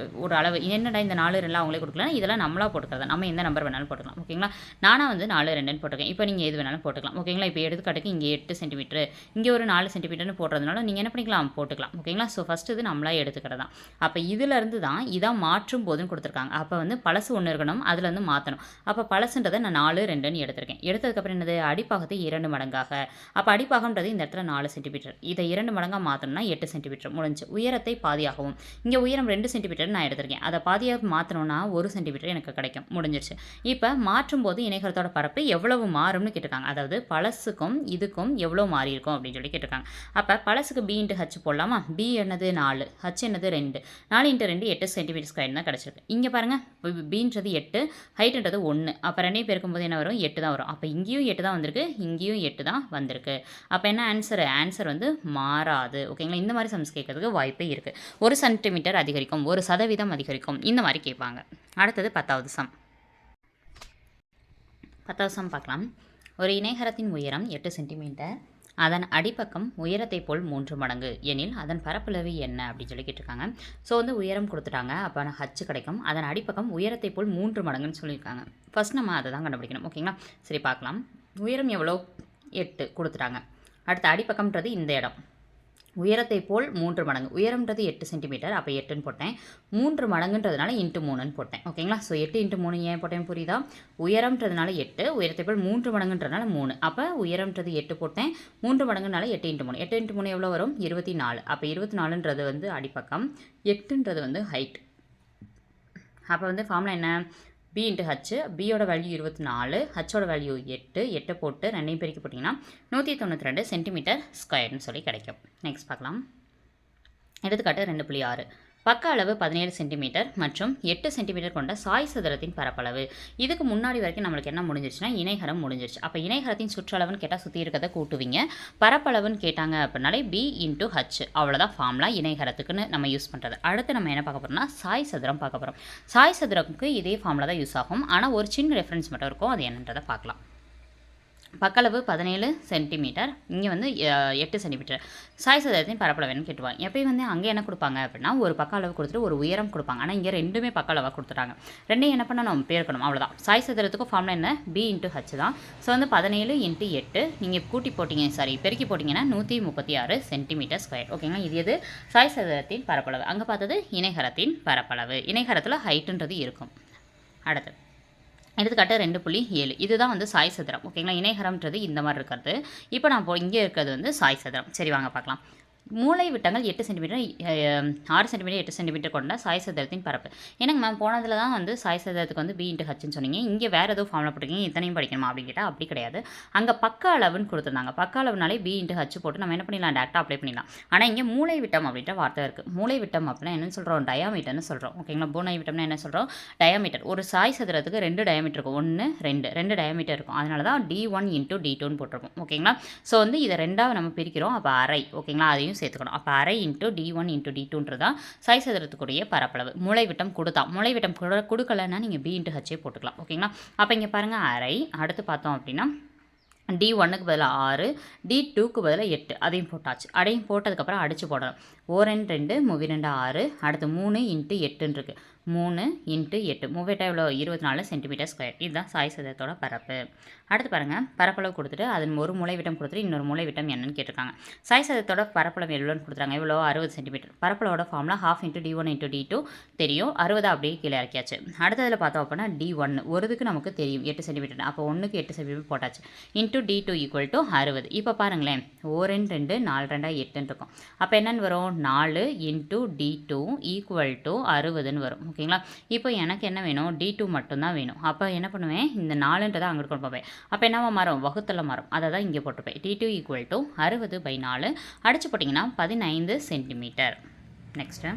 ஒரு அளவு என்னடா இந்த 4 2 அவங்களே கொடுக்கலாம். இதெல்லாம் நம்மளா போட்டுக்கிறதா. நம்ம எந்த நம்பர் வேணாலும் போட்டுக்கலாம். ஓகேங்களா. நானாக வந்து 4 2ன்னு போட்டிருக்கேன். இப்போ நீங்கள் எது வேணாலும் போட்டுக்கலாம். ஓகேங்களா. இப்போ எடுத்துக்காட்டுக்கு இங்கே 8 சென்டிமீட்டர், இங்கே ஒரு 4 சென்டிமீட்டர்னு போடுறதுனால நீங்கள் என்ன பண்ணிக்கலாம்? போட்டுக்கலாம். ஓகேங்களா. ஸோ ஃபஸ்ட்டு இது நம்மளா எடுத்துக்கிறது தான். அப்போ இதிலேருந்து தான் இதான் மாற்றும் போதுன்னு கொடுத்துருக்காங்க. அப்போ வந்து பழசு ஒன்று இருக்கணும், அதுலேருந்து மாற்றணும். அப்போ பழசுன்றதை நான் 4 2ன்னு எடுத்திருக்கேன். எடுத்ததுக்கப்புறம் என்னது? அடிப்பாகத்தை 2 மடங்காக. அப்போ அடிப்பாகன்றது இந்த இடத்துல 4 சென்டிமீட்டர். இதை 2 மடங்காக மாற்றணும்னா 8 சென்டிமீட்டர் முடிஞ்சு. உயரத்தை பாதியாகவும், இங்கே உயரம் 2 சென்டிமீட்டர் நான் எடுத்திருக்கேன். அதை பாதியாக மாற்றணும்னா 1 சென்டிமீட்டர் எனக்கு கிடைக்கும். முடிஞ்சிருச்சு. இப்போ மாற்றும் போது இணைகரத்தோட பரப்பு எவ்வளவு மாறும்னு கேட்டிருக்காங்க. அதாவது பழசுக்கும் இதுக்கும் எவ்வளோ மாறி இருக்கும் அப்படின்னு சொல்லி கேட்டிருக்காங்க. அப்போ பழசுக்கு b × h போடலாமா? b என்னது 4, h என்னது 2, 4 × 2 8 சென்டிமீட்டர் ஸ்கொயர் தான் கிடச்சிருக்கு. இங்கே பாருங்கள், bன்றது 8, ஹைட்ன்றது 1. அப்போ ரெண்டையும் பெருக்கும்போது என்ன வரும்? 8 தான் வரும். அப்போ இங்கேயும் 8 தான் வந்திருக்கு, இங்கேயும் 8 தான் வந்திருக்கு. அப்போ என்ன ஆன்சர் வந்து மாறாது. ஓகேங்களா. இந்த மாதிரி சம்ஸ் கேட்கறதுக்கு வாய்ப்பே இருக்குது. 1 சென்டிமீட்டர் அதிகரிக்கும், 1% அதிகரிக்கும், இந்த மாதிரி கேட்பாங்க. அடுத்தது 10வது சம். 10வது சம் பார்க்கலாம். ஒரு இணைகரத்தின் உயரம் 8 சென்டிமீட்டர், அதன் அடிப்பக்கம் உயரத்தை போல் 3 மடங்கு எனில் அதன் பரப்பளவு என்ன அப்படின்னு சொல்லி கேட்டிருக்காங்க. ஸோ வந்து உயரம் கொடுத்துட்டாங்க. அப்போ ஹச் கிடைக்கும். அதன் அடிப்பக்கம் உயரத்தை போல் 3 மடங்குன்னு சொல்லியிருக்காங்க. ஃபஸ்ட் நம்ம அதை தான் கண்டுபிடிக்கணும். ஓகேங்களா. சரி பார்க்கலாம். உயரம் எவ்வளோ? 8 கொடுத்துட்டாங்க. அடுத்த அடிப்பக்கம்ன்றது இந்த இடம். உயரத்தை போல் 3 மடங்கு. உயரம்ன்றது 8 சென்டிமீட்டர். அப்போ 8ன்னு போட்டேன். 3 மடங்குன்றதுனால × 3ன்னு போட்டேன். ஓகேங்களா. ஸோ 8 × 3 ஏன் போட்டேன் புரியுதா? உயரம்ன்றதுனால 8, உயரத்தை போல் 3 மடங்குன்றதுனால 3. அப்போ உயரம்ன்றது 8 போட்டேன், 3 மடங்குனால 8 × 3. 8 × 3 எவ்வளோ வரும்? 24. அப்போ 24ன்றது வந்து அடிப்பக்கம், 8ன்றது வந்து ஹைட். அப்போ வந்து ஃபார்முலா என்ன? b × h. பியோட வேல்யூ 24, ஹச்சோட வேல்யூ 8 போட்டு ரெண்டையும் பெருக்கி போட்டிங்கன்னா 192 சென்டிமீட்டர் ஸ்கொயர்னு சொல்லி கிடைக்கும். நெக்ஸ்ட் பார்க்கலாம். எடுத்துக்காட்டு 2.6. பக்க அளவு 17 சென்டிமீட்டர் மற்றும் 8 சென்டிமீட்டர் கொண்ட சாய் சதுரத்தின் பரப்பளவு. இதுக்கு முன்னாடி வரைக்கும் நம்மளுக்கு என்ன முடிஞ்சிருச்சுன்னா இணைகரம் முடிஞ்சிருச்சு. அப்போ இணைகரத்தின் சுற்றளவுன்னு கேட்டால் சுற்றி இருக்கிறத கூட்டுவீங்க. பரப்பளவுன்னு கேட்டாங்க அப்படின்னாலே b × h. அவ்வளோதான் ஃபார்முலா இணைகரத்துக்குன்னு நம்ம யூஸ் பண்ணுறது. அடுத்து நம்ம என்ன பார்க்க போகிறோம்னா சாய் சதுரம் பார்க்க போகிறோம். சாய் சதுரத்துக்கு இதே ஃபார்முலா தான் யூஸ் ஆகும். ஆனால் ஒரு சின்ன ரெஃபரன்ஸ் மட்டும் இருக்கும். அது என்னன்றதை பார்க்கலாம். பக்களவு 17 சென்டிமீட்டர், இங்கே வந்து 8 சென்டிமீட்டர். சாய் சதுரத்தின் பரப்பளவுன்னு கேட்டுவாங்க. எப்பயும் வந்து அங்கே என்ன கொடுப்பாங்க அப்படின்னா ஒரு பக்க அளவு கொடுத்துட்டு ஒரு உயரம் கொடுப்பாங்க. ஆனால் இங்கே ரெண்டுமே பக்க அளவாக கொடுத்துட்டாங்க. ரெண்டையும் என்ன பண்ணணும்? பேர்க்கணும். அவ்வளோதான். சாய் சதுரத்துக்கும் ஃபார்முலா என்ன? b × h தான். ஸோ வந்து 17 × 8 நீங்கள் கூட்டி போட்டிங்க, பெருக்கி போட்டிங்கன்னா 136 சென்டிமீட்டர் ஸ்கொயர். ஓகேங்களா. இது எது? சாய் சதுரத்தின் பரப்பளவு. அங்கே பார்த்தது இணைகரத்தின் பரப்பளவு. இணைகரத்தில் ஹைட்டுன்றது இருக்கும். அடுத்து எடுத்துக்காட்டு 2.7. இதுதான் வந்து சாய் சதுரம். ஓகேங்களா. இணைகரம்ன்றது இந்த மாதிரி இருக்கிறது. இப்போ நான் இங்கே இருக்கிறது வந்து சாய் சதுரம். சரி வாங்க பார்க்கலாம். மூலை விட்டங்கள் 8 சென்டிமீட்டர் 6 சென்டிமீட்டர் 8 சென்டிமீட்டர் கொண்ட சாய் சதுரத்தின் பரப்பு. எனக்கு மேம் போனதில் தான் வந்து சாய் சதுரத்துக்கு வந்து பி இன்ட்டு ஹச்ன்னு சொன்னீங்க. இங்கே வேறு ஏதோ ஃபார்முலா போட்டிருக்கீங்க, இத்தனையும் படிக்கணுமா அப்படின்னு கேட்டால் அப்படி கிடையாது. அங்கே பக்க அளவுன்னு கொடுத்துருந்தாங்க. பக்க அளவுனாலே பி இன்ட்டு ஹச் போட்டு நம்ம என்ன பண்ணிடலாம், டேரெக்டாக அப்ளை பண்ணிடலாம். ஆனால் இங்கே மூலை விட்டம் அப்படின்ற வார்த்தை இருக்குது. மூலை விட்டம் அப்படின்னா என்னன்னு சொல்கிறோம், டயாமீட்டர்னு சொல்கிறோம். ஓகேங்களா, மூலை விட்டம்னா என்ன சொல்கிறோம், டயாமீட்டர். ஒரு சாய் சதுரத்துக்கு 2 டயாமீட்டர் இருக்கும், 1 2 டயாமீட்டர் இருக்கும். அதனால தான் D1 இன்ட்டு D2ன்னு போட்டிருக்கோம். ஓகேங்களா, ஸோ வந்து இதை ரெண்டாவது நம்ம பிரிக்கிறோம். அப்போ அரை. ஓகேங்களா, அதையும் சேர்த்துக்கணும். அப்போ அரை இன்ட்டு D1 இன்ட்டு D2ன்றது தான் சாய் சதுரத்துக்குரிய பரப்பளவு. மூலைவிட்டம் கொடுத்தா, மூலைவிட்டம் கொடுக்கலன்னா நீங்கள் பி இன்ட்டு ஹச்சே போட்டுக்கலாம். ஓகேங்களா, அப்போ இங்கே பாருங்கள் அரை. அடுத்து பார்த்தோம் அப்படின்னா D1க்கு பதிலாக 6, D2க்கு பதிலாக 8, அதையும் போட்டாச்சு. அதையும் போட்டதுக்கப்புறம் அடித்து போடணும். 4 2 3 2 6, அடுத்து 3 இன்ட்டு 8ன்னு இருக்குது. 3 இன்ட்டு 8 3 எவ்வளோ, 24 சென்டிமீட்டர் ஸ்கொயர். இதுதான் சாய் சதுரத்தோட பரப்பு. அடுத்து பாருங்கள், பரப்பளவு கொடுத்துட்டு அதன் ஒரு மூலைவிட்டம் கொடுத்துட்டு இன்னொரு மூலைவிட்டம் என்னன்னு கேட்டிருக்காங்க. சாய் சதுரத்தோட பரப்பளவு எவ்வளோன்னு கொடுத்துறாங்க, எவ்வளோ 60 சென்டிமீட்டர். பரப்பளவோட formula ½ into D1 into D2 தெரியும். 60 அப்படியே கீழே இறக்கியாச்சு. அடுத்ததில் பார்த்தோம் அப்படின்னா D1 ஒருதுக்கு நமக்கு தெரியும் 8 சென்டிமீட்டர். அப்போ 1க்கு 8 சென்டிமீட்டர் போட்டாச்சு. Into D2 equal to 60. இப்போ பாருங்களேன், 4 2 4 2 8ன்னு இருக்கும். அப்போ என்னென்னு வரும், 4 இன்ட்டு D2 ஈக்குவல் டு 60ன்னு வரும். ஓகேங்களா, இப்போ எனக்கு என்ன வேணும், D2 மட்டும்தான் வேணும். அப்போ என்ன பண்ணுவேன், இந்த 4ன்றதை அங்கிட்டு கொண்டு போவேன். அப்போ என்னவா மாறும், வகுத்தல மாறும். அதை தான் இங்கே போட்டுப்பேன். D2 ஈக்குவல் டு 60/4 அடிச்சு போட்டிங்கன்னா 15 சென்டிமீட்டர். நெக்ஸ்ட்டு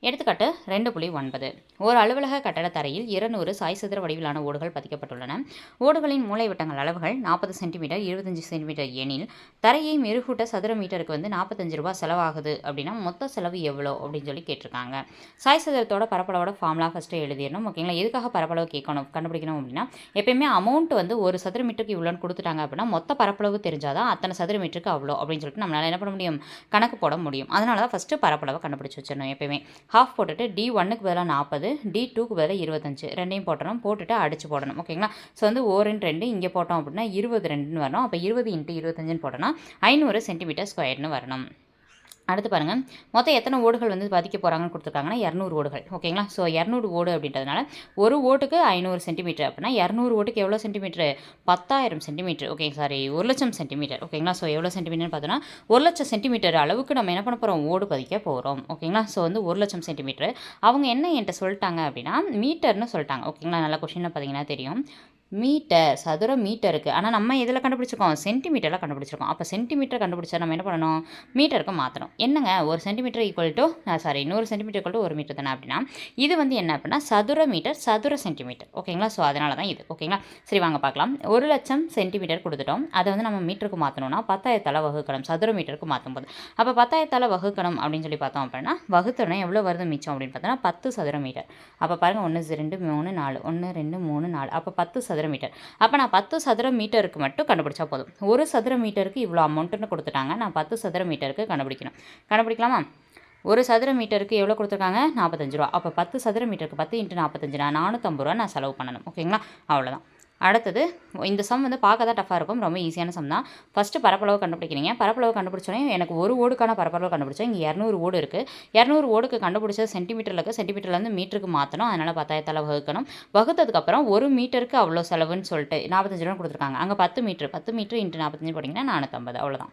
எடுத்துக்காட்டு 2.9. ஒரு அலுவலக கட்டட தரையில் 200 சாய் சதுர வடிவிலான ஓடுகள் பதிக்கப்பட்டுள்ளன. ஓடுகளின் மூலைவிட்டங்கள் அளவுகள் 40 சென்டிமீட்டர் 25 சென்டிமீட்டர் எனில் தரையை மெருகூட்ட சதுர மீட்டருக்கு வந்து 45 ரூபா செலவாகுது அப்படின்னா மொத்த செலவு எவ்வளோ அப்படின்னு சொல்லி கேட்டிருக்காங்க. சாய் சதுரத்தோட பரப்பளவோட ஃபார்முலா ஃபஸ்ட்டு எழுதிடணும். ஓகேங்களா, எதுக்காக பரப்பளவு கேட்கணும் கண்டுபிடிக்கணும் அப்படின்னா, எப்பயுமே அமௌண்ட் வந்து ஒரு சதுர மீட்டருக்கு இவ்வளோன்னு கொடுத்துட்டாங்க அப்படின்னா மொத்த பரப்பளவு தெரிஞ்சாதான் அத்தனை சதுர மீட்டருக்கு அவ்வளோ அப்படின்னு சொல்லிட்டு நம்மளால் என்ன பண்ண முடியும், கணக்கு போட முடியும். அதனால தான் ஃபஸ்ட்டு பரப்பளவை கண்டுபிடிச்சி வச்சிடணும். எப்பயுமே ஹாஃப் போட்டுட்டு D1க்கு பதிலாக 40, D2க்கு பதிலாக 25 ரெண்டையும் போட்டணும். போட்டுட்டு அடிச்சு போடணும். ஓகேங்களா, ஸோ வந்து 4 2 இங்கே போட்டோம் அப்படின்னா 22ன்னு வரணும். அப்போ 20 இன்ட்டு 25ன்னு போட்டோன்னா 500 சென்டிமீட்டர் ஸ்கொயர்னு வரணும். அடுத்து பாருங்கள், மொத்தம் எத்தனை ஓடுகள் வந்து பதிக்க போகிறாங்கன்னு கொடுத்துருக்காங்கன்னா 200 ஓடுகள். ஓகேங்களா, ஸோ 200 ஓடு அப்படின்றதுனால ஒரு ஓட்டுக்கு 500 சென்டிமீட்டர் அப்படின்னா 200 ஓட்டுக்கு எவ்வளோ centimetre, 10,000 centimetre. Okay sorry 1,00,000 centimetre. ஓகேங்களா, ஸோ எவ்வளோ சென்டிமீட்டர்னு பார்த்தோன்னா 1,00,000 சென்டிமீட்டர் அளவுக்கு நம்ம என்ன பண்ண போகிறோம், ஓடு பதிக்க போகிறோம். ஓகேங்களா, ஸோ வந்து 1,00,000 சென்டிமீட்டர். அவங்க என்ன என்கிட்ட சொல்லிட்டாங்க அப்படின்னா மீட்டர்னு சொல்லிட்டாங்க. ஓகேங்களா, நல்லா கொஷினில் பார்த்தீங்கன்னா தெரியும், மீட்டர் சதுர மீட்டருக்கு. ஆனால் நம்ம எதில் கண்டுபிடிச்சிருக்கோம், சென்டிமீட்டரில் கண்டுபிடிச்சிருக்கோம். அப்போ சென்டிமீட்டர் கண்டுபிடிச்சா நம்ம என்ன பண்ணணும், மீட்டருக்கு மாற்றணும். என்னங்க, ஒரு centimetre equal to 100 centimetre equal to 1 metre தானே அப்படின்னா இது வந்து என்ன அப்படின்னா சதுர மீட்டர் சதுர சென்டிமீட்டர். ஓகேங்களா, ஸோ அதனால தான் இது. ஓகேங்களா, சரி வாங்க பார்க்கலாம். 1,00,000 சென்டிமீட்டர் கொடுத்துட்டோம். அதை வந்து நம்ம மீட்டருக்கு மாற்றணும்னா 10,000ஆல் வகுக்கணும். சதுர மீட்டருக்கு மாற்றும் போது அப்போ 10,000ஆல் வகுக்கணும் அப்படின்னு சொல்லி பார்த்தோம் அப்படின்னா வகுத்தோன்னா எவ்வளோ வருது மிச்சம் அப்படின்னு பார்த்தோன்னா 10 சதுர மீட்டர். அப்போ பாருங்கள் 1 2 3 4 1 2 3 4 அப்போ 10 சதுர மீட்டர். அப்போ நான் 10 சதுர மீட்டருக்கு மட்டும் கண்டுபிடிச்சா போதும். ஒரு சதுர மீட்டருக்கு இவ்வளோ அமௌண்ட்டுன்னு கொடுத்துட்டாங்க. நான் 10 சதுர மீட்டருக்கு கண்டுபிடிக்கலாமா? ஒரு சதுர மீட்டருக்கு எவ்வளோ கொடுத்துருக்காங்க, 45 ரூபா. அப்போ 10 சதுர மீட்டருக்கு 10 × 45 450 ரூபா நான் செலவு பண்ணணும். ஓகேங்களா, அவ்வளோதான். அடுத்தது இந்த சம் வந்து பார்க்க தான் டஃபாக இருக்கும், ரொம்ப ஈஸியான சம் தான். ஃபஸ்ட்டு பரப்பளவு கண்டுபிடிக்கிறீங்க. பரப்பளவு கண்டுபிடிச்சோன்னே எனக்கு ஒரு ஓடுக்கான பரப்பளவு கண்டுபிடிச்சோம். இங்கே 200 ஓடு இருக்குது. 200 ஓடுக்கு கண்டுபிடிச்ச சென்டிமீட்டரில் இருக்குது. சென்டிமீட்டர்லேருந்து மீட்டருக்கு மாற்றணும். அதனால் 10,000ஆல் வகுக்கணும். வகுத்ததுக்கப்புறம் ஒரு மீட்டருக்கு அவ்வளோ செலவுன்னு சொல்லிட்டு 45 ரூபா கொடுத்துருக்காங்க. அங்கே 10 மீட்டர் × 45 போட்டிங்கன்னா 450. அவ்வளோதான்.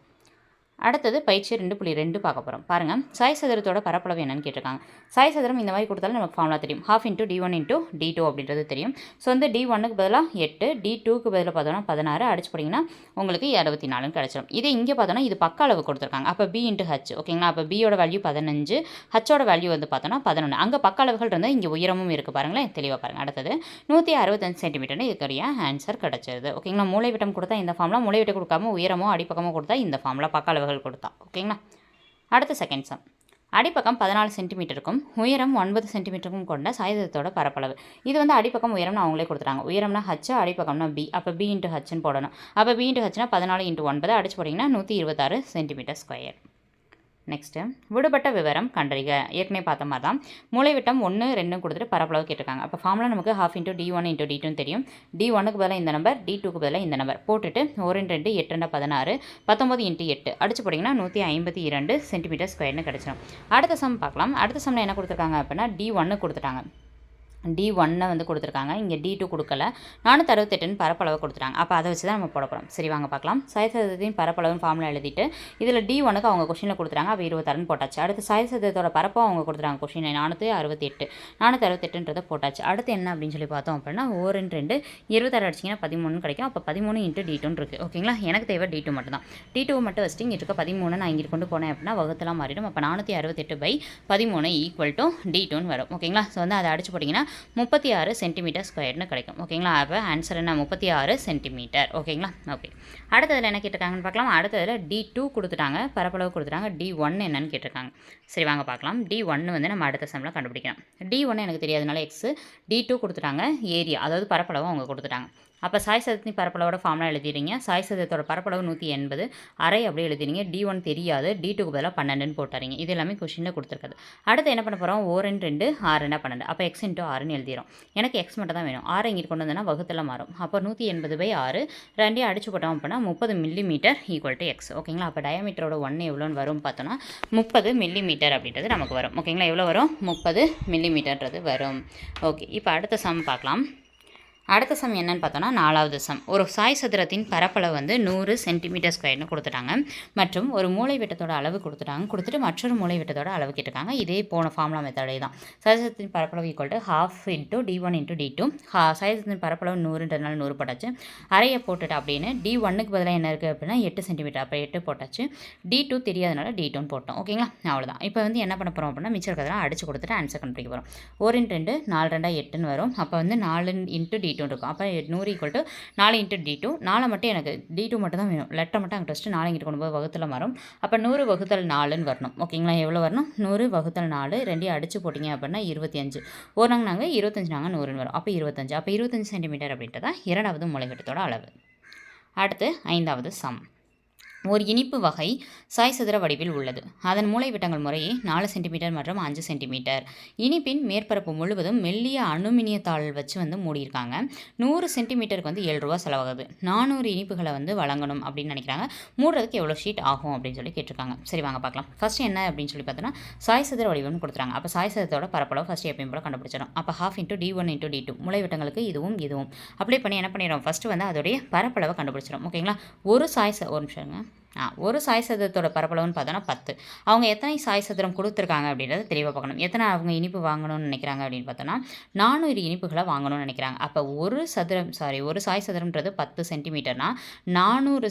அடுத்தது பயிற்சி 2.2 பார்க்க போகிறோம். பாருங்கள், சாய் சதுரத்தோட பரப்பளவு என்னன்னு கேட்டிருக்காங்க. சாய் சதுரம் இந்த மாதிரி கொடுத்தாலும் நமக்கு ஃபார்முலா தெரியும். ½ இன்ட்டு D1 இன்ட்டு D2 அப்படின்றது தெரியும். ஸோ வந்து D1க்கு பதிலாக 8, D2க்கு பதிலாக பார்த்தோன்னா 16 அடிச்சு போட்டிங்கன்னா உங்களுக்கு 24ன்னு கிடச்சிடும். இதே இங்கே பார்த்தோன்னா இது பக்க அளவு கொடுத்துருக்காங்க. அப்போ B இன்ட்டு H. ஓகேங்களா, அப்போ Bயோட வேல்யூ 15, Hோட வேல்யூ வந்து பார்த்தோன்னா 11. அங்கே பக்க அளவுகள் இருந்தால் இங்கே உயரமும் இருக்குது. பாருங்களேன், தெளிவாக பாருங்கள். அடுத்தது 165 சென்டிமீட்டர்னு இதுக்குரிய ஆன்சர் கிடச்சிருது. ஓகேங்களா, மூலைவிட்டம் கொடுத்தா இந்த ஃபார்முலா, மூலைவிட்டம் கொடுக்காம உயரமோ அடிப்பக்கமோ கொடுத்தா இந்த ஃபார்முலா பக்க அளவுகள் கொடுத்தா. ஓகேங்களா, அடுத்த செகண்ட் சம். அடிப்பக்கம் 14 சென்டிமீட்டருக்கும் உயரம் 9 சென்டிமீட்டருக்கும் கொண்ட சாய்தளத்தோட பரப்பளவு. இது வந்து அடிப்பக்கம் உயரம்னு அவங்களே கொடுத்துறாங்க. உயரம்னா H, அடிப்பக்கம்னா B. அப்போ B இன்ட்டு Hன்னு போடணும். அப்போ B இன்ட்டு Hனா 14 × 9 அடிச்சு போட்டிங்கன்னா 126 சென்டிமீட்டர் ஸ்கொயர். நெக்ஸ்ட்டு விடுபட்ட விவரம் கண்டறிக. ஏற்கனவே பார்த்த மாதிரி தான் மூலைவிட்டம் 1 2 கொடுத்துட்டு பரப்பளவு கேட்டிருக்காங்க. அப்போ ஃபார்முலா நமக்கு ½ இன்ட்டு D1 இன்ட்டு D2 தெரியும். D1க்கு பதிலாக இந்த நம்பர், D2க்கு பதிலாக இந்த நம்பர் போட்டுட்டு 1 2 8 2 16 19 இன்ட்டு 8 அடிச்சு போட்டிங்கன்னா 152 சென்டிமீட்டர் ஸ்கொயர்னு கிடச்சிடும். அடுத்த சம் பார்க்கலாம். அடுத்த சம்மில் என்ன கொடுத்துருக்காங்க அப்படின்னா D1 கொடுத்துட்டாங்க. D1 வந்து கொடுத்துருக்காங்க. இங்கே D2 கொடுக்கல. 468ன்னு பரப்பளவு கொடுத்துட்டாங்க. அப்போ அதை வச்சு தான் நம்ம போட போகிறோம். சரி வாங்க பார்க்கலாம். சாய் சதுரத்தின் பரப்பளவுன்னு ஃபார்முலா எழுதிட்டு இதில் D1க்கு அவங்க கொஷினில் கொடுத்துறாங்க. அப்போ 26ன்னு போட்டாச்சு. அடுத்து சாய் சதுரத்தோட பரப்பும் அவங்க கொடுத்துறாங்க கொஷின் 468. 468ன்றதை போட்டாச்சு. அடுத்து என்ன அப்படின்னு சொல்லி பார்த்தோம் அப்படின்னா 2 26 அடிச்சிங்கன்னா 13 கிடைக்கும். அப்போ 13 × D2 இருக்குது. ஓகேங்களா, எனக்கு தேவை D2 மட்டும் தான். D2 மட்டும் வச்சுட்டு இங்கே இருக்க 13 நான் இங்கே கொண்டு போனேன் அப்படின்னா வகுத்தலாம் மாறிடும். அப்போ 468/13 = D2 வரும். ஓகேங்களா, ஸோ வந்து அதை அடிச்சு போட்டிங்கன்னா 36 சென்டிமீட்டர் ஸ்கொயர்னு கிடைக்கும். ஓகேங்களா, அப்போ ஆன்சர் என்ன 36 சென்டிமீட்டர். ஓகேங்களா, ஓகே. அடுத்ததில் என்ன கேட்டிருக்காங்கன்னு பார்க்கலாம். அடுத்ததில் D2 கொடுத்துட்டாங்க, பரப்பளவு கொடுத்துட்டாங்க. D1 என்னன்னு கேட்டிருக்காங்க. சரி வாங்க பார்க்கலாம். D1 வந்து நம்ம அடுத்த சம்மில் கண்டுபிடிக்கலாம். D1 எனக்கு தெரியாதனால X, D2 கொடுத்துட்டாங்க ஏரியா, அதாவது பரப்பளவு அவங்க கொடுத்துட்டாங்க. அப்போ சாய் சதுரத்தின் பரப்பளவோட ஃபார்முலா எழுதிடுறீங்க. சாய் சதுரத்தோட பரப்பளவு 180 அரை அப்படியே எழுதிடுங்க. D1 தெரியாது, D2க்கு பதிலாக 12ன்னு போட்டாரிங்க. இது எல்லாமே கொஷினில் கொடுத்துருக்குது. அடுத்து என்ன பண்ண போகிறோம், 2 6 12. அப்போ X × 6ன்னு எழுதிடும். எனக்கு X மட்டும் தான் வேணும். 6 இங்கே கொண்டு வந்தோன்னா வகுத்தில் மாறும். அப்போ 180/6 ரெண்டையும் அடிச்சு போட்டோம் அப்படின்னா 30 மில்லிமீட்டர் = X. ஓகேங்களா, அப்போ டயாமீட்டரோட 1 எவ்வளோன்னு வரும் பார்த்தோன்னா 30 மில்லிமீட்டர் அப்படின்றது நமக்கு வரும். ஓகேங்களா, எவ்வளோ வரும், 30 மில்லிமீட்டர்ன்றது வரும். ஓகே, இப்போ அடுத்த சம் பார்க்கலாம். அடுத்த சம் என்னன்னு பார்த்தோன்னா 4வது சம். ஒரு சாய் சதுரத்தின் பரப்பளவு வந்து 100 சென்டிமீட்டர் ஸ்கொயர்னு கொடுத்துட்டாங்க. மற்றும் ஒரு மூலை விட்டத்தோட அளவு கொடுத்துட்டு மற்றொரு மூலை விட்டத்தோட அளவு கேட்டிருக்காங்க. இதே போன ஃபார்முலா மெத்தடே தான். சாய் சதுரத்தின் பரப்பளவு = ½ × D1 × D2. சாய் சதுரத்தின் பரப்பளவு 100ன்றதுனால 100 போட்டாச்சு. அரையை போட்டுட்டு அப்படின்னு D1க்கு பதிலாக என்ன இருக்குது அப்படின்னா 8 சென்டிமீட்டர். அப்போ 8 போட்டாச்சு. D2 தெரியாதனால D2ன்னு போட்டோம். ஓகேங்களா, அவ்வளோதான். இப்போ வந்து என்ன பண்ண போகிறோம் அப்படின்னா மிச்சம் இருக்கிறதெல்லாம் அடிச்சு கொடுத்துட்டு ஆன்சர் கண்டுபிடிக்க போகிறோம். 1 × 2 4 2 8ன்னு வரும். அப்போ வந்து 4 × D2 இருக்கும். அப்போ 100 = 4 × D2. 4 மட்டும் எனக்கு D2 மட்டும் தான் வேணும். லெட்டர் மட்டும் அங்கே டெஸ்ட்டு 4 இங்கிட்டு கொண்டு போய் வகுத்தில் மாறும். அப்போ 100/4ன்னு வரணும். ஓகேங்களா, எவ்வளோ வரணும், 100/4 ரெண்டையும் அடிச்சு போட்டிங்க அப்படின்னா 25. நாங்கள் 25 நாங்கள் 100ன்னு வரும். அப்போ 25. அப்போ 25 சென்டிமீட்டர் அப்படின்றதான் 2வது மூலைவிட்டத்தோட அளவு. அடுத்து 5வது சம். ஒரு இனிப்பு வகை சாய் சதுர வடிவில் உள்ளது. அதன் மூலைவிட்டங்கள் முறையே 4 சென்டிமீட்டர் மற்றும் 5 சென்டிமீட்டர். இனிப்பின் மேற்பரப்பு முழுவதும் மெல்லிய அலுமினிய தாள் வச்சு வந்து மூடியிருக்காங்க. 100 சென்டிமீட்டருக்கு வந்து 7 ரூபா செலவாகுது. 400 இனிப்புகளை வந்து வழங்கணும் அப்படின்னு நினைக்கிறாங்க. மூடுறதுக்கு எவ்வளோ ஷீட் ஆகும் அப்படின்னு சொல்லி கேட்டிருக்காங்க. சரி வாங்க பார்க்கலாம். ஃபஸ்ட்டு என்ன அப்படின்னு சொல்லி பார்த்தோன்னா சாய் சதுர வடிவம்னு கொடுத்துறாங்க. அப்போ சாய் சதுரத்தோட பரப்பளவு ஃபஸ்ட்டு எப்பயும் போல கண்டுபிடிச்சிடும். அப்போ ½ × D1 × D2 மூலைவிட்டங்களுக்கு இதுவும் அப்ளை பண்ணி என்ன பண்ணிடுறோம், ஃபஸ்ட்டு வந்து அதோடைய பரப்பளவை கண்டுபிடிச்சிடும். ஓகேங்களா, ஒரு நிமிஷங்க. ஒரு சாய் சதுரத்தோட பரப்பளவுன்னு பார்த்தோன்னா 10. அவங்க எத்தனை சாய் சதுரம் கொடுத்துருக்காங்க அப்படின்றத தெளிவாக பார்க்கணும். எத்தனை அவங்க இனிப்பு வாங்கணும்னு நினைக்கிறாங்க அப்படின்னு பார்த்தோன்னா 400 இனிப்புகளை வாங்கணும்னு நினைக்கிறாங்க. அப்போ ஒரு சாய் சதுரம்ன்றது 10 சென்டிமீட்டர்னா 400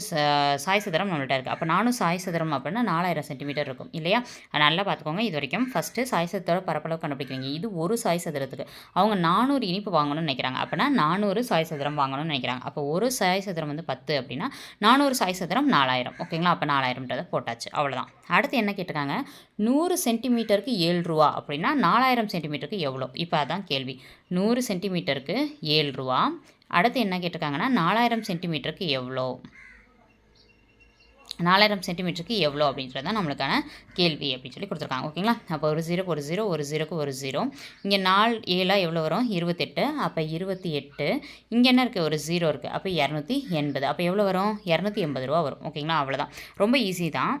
சாய் சதுரம் நம்மள்ட்ட இருக்குது. அப்போ 400 சாய் சதுரம் அப்படின்னா 4000 சென்டிமீட்டர் இருக்கும் இல்லையா. நல்லா பார்த்துக்கோங்க. இது வரைக்கும் ஃபஸ்ட்டு சாய் சதுரத்தோட பரப்பளவு கண்டுபிடிக்கிறீங்க. இது ஒரு சாய் சதுரத்துக்கு அவங்க 400 இனிப்பு வாங்கணும்னு நினைக்கிறாங்க. அப்படின்னா 400 சாய் சதுரம் வாங்கணும்னு நினைக்கிறாங்க. அப்போ ஒரு சாய் சதுரம் வந்து 10 அப்படின்னா 400 சாய் சதுரம் 4000. ஓகேங்களா, அப்போ 4000ன்றதை போட்டாச்சு. அவ்வளோதான். அடுத்து என்ன கேட்டிருக்காங்க, 100 சென்டிமீட்டருக்கு 7 ரூபா அப்படின்னா 4000 சென்டிமீட்டருக்கு எவ்வளோ. இப்போ அதான் கேள்வி. 100 சென்டிமீட்டருக்கு 7 ரூபா. அடுத்து என்ன கேட்டிருக்காங்கன்னா 4000 சென்டிமீட்டருக்கு எவ்வளோ, 4000 சென்டிமீட்டருக்கு எவ்வளோ அப்படின்றது தான் நம்மளுக்கான கேள்வி அப்படின்னு சொல்லி கொடுத்துருக்காங்க. ஓகேங்களா, அப்போ ஒரு 0க்கு ஒரு 0, ஒரு 0க்கு ஒரு 0. இங்கே 4 7 எவ்வளோ வரும், 28. அப்போ 28. இங்கே என்ன இருக்குது, ஒரு 0 இருக்குது. அப்போ 280. அப்போ எவ்வளோ வரும், 280 ரூபா வரும். ஓகேங்களா, அவ்வளோதான். ரொம்ப ஈஸி தான்.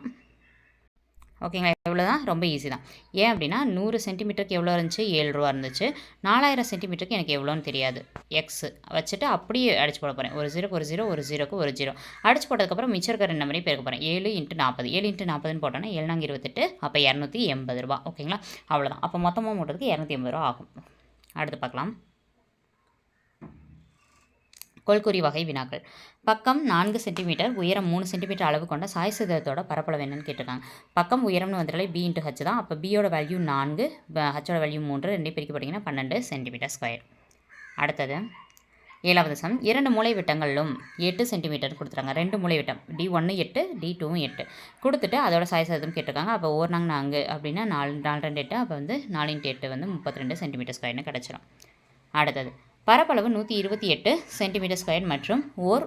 ஓகேங்களா, எவ்வளோ தான், ரொம்ப ஈஸி தான். ஏன் அப்படின்னா 100 சென்டிமீட்டருக்கு எவ்வளோ இருந்துச்சு, 7 ரூபா இருந்துச்சு. 4000 சென்டிமீட்டருக்கு எனக்கு எவ்வளோன்னு தெரியாது. எக்ஸ் வச்சுட்டு அப்படியே அடிச்சு போட போகிறேன். ஒரு 0க்கு ஒரு 0, ஒரு 0க்கு ஒரு 0. அடிச்சு போட்டதுக்கப்புறம் மிச்சம் இருக்கிற நம்பரையும் பெருக்க போகிறேன். 7 × 40. 7 × 40ன்னு போட்டோன்னா 7 × 28. அப்போ 280 ரூபா. ஓகேங்களா, அவ்வளோதான். அப்போ மொத்தமாக மூட்டுறதுக்கு 280 ரூபா ஆகும். அடுத்து பார்க்கலாம். கோல்குறி வகை வினாக்கள். பக்கம் 4 சென்டிமீட்டர், உயரம் 3 சென்டிமீட்டர் அளவு கொண்ட சாய் சதுரத்தோட பரப்பளவு என்னன்னு கேட்டிருக்காங்க. பக்கம் உயரம்னு வந்துட்டாலே B × H தான். அப்போ பியோட வேல்யூ 4, ஹச்சோட வேல்யூ 3, ரெண்டையும் பிரிக்க போட்டிங்கன்னா 12 சென்டிமீட்டர் ஸ்கொயர். அடுத்தது 7வது சம். 2 மூலை விட்டங்களிலும் 8 சென்டிமீட்டர் கொடுத்துருக்காங்க. 2 மூலை விட்டம் D1 8, D2 8 கொடுத்துட்டு அதோட சாய் சதுரம் கேட்டிருக்காங்க. அப்போ 4 அப்படின்னா 4 2 8. அப்போ வந்து 4 × 8 வந்து 32 சென்டிமீட்டர் ஸ்கொயர்னு கிடச்சிரும். அடுத்தது பரப்பளவு 128 சென்டிமீட்டர் ஸ்கொயர் மற்றும் ஓர்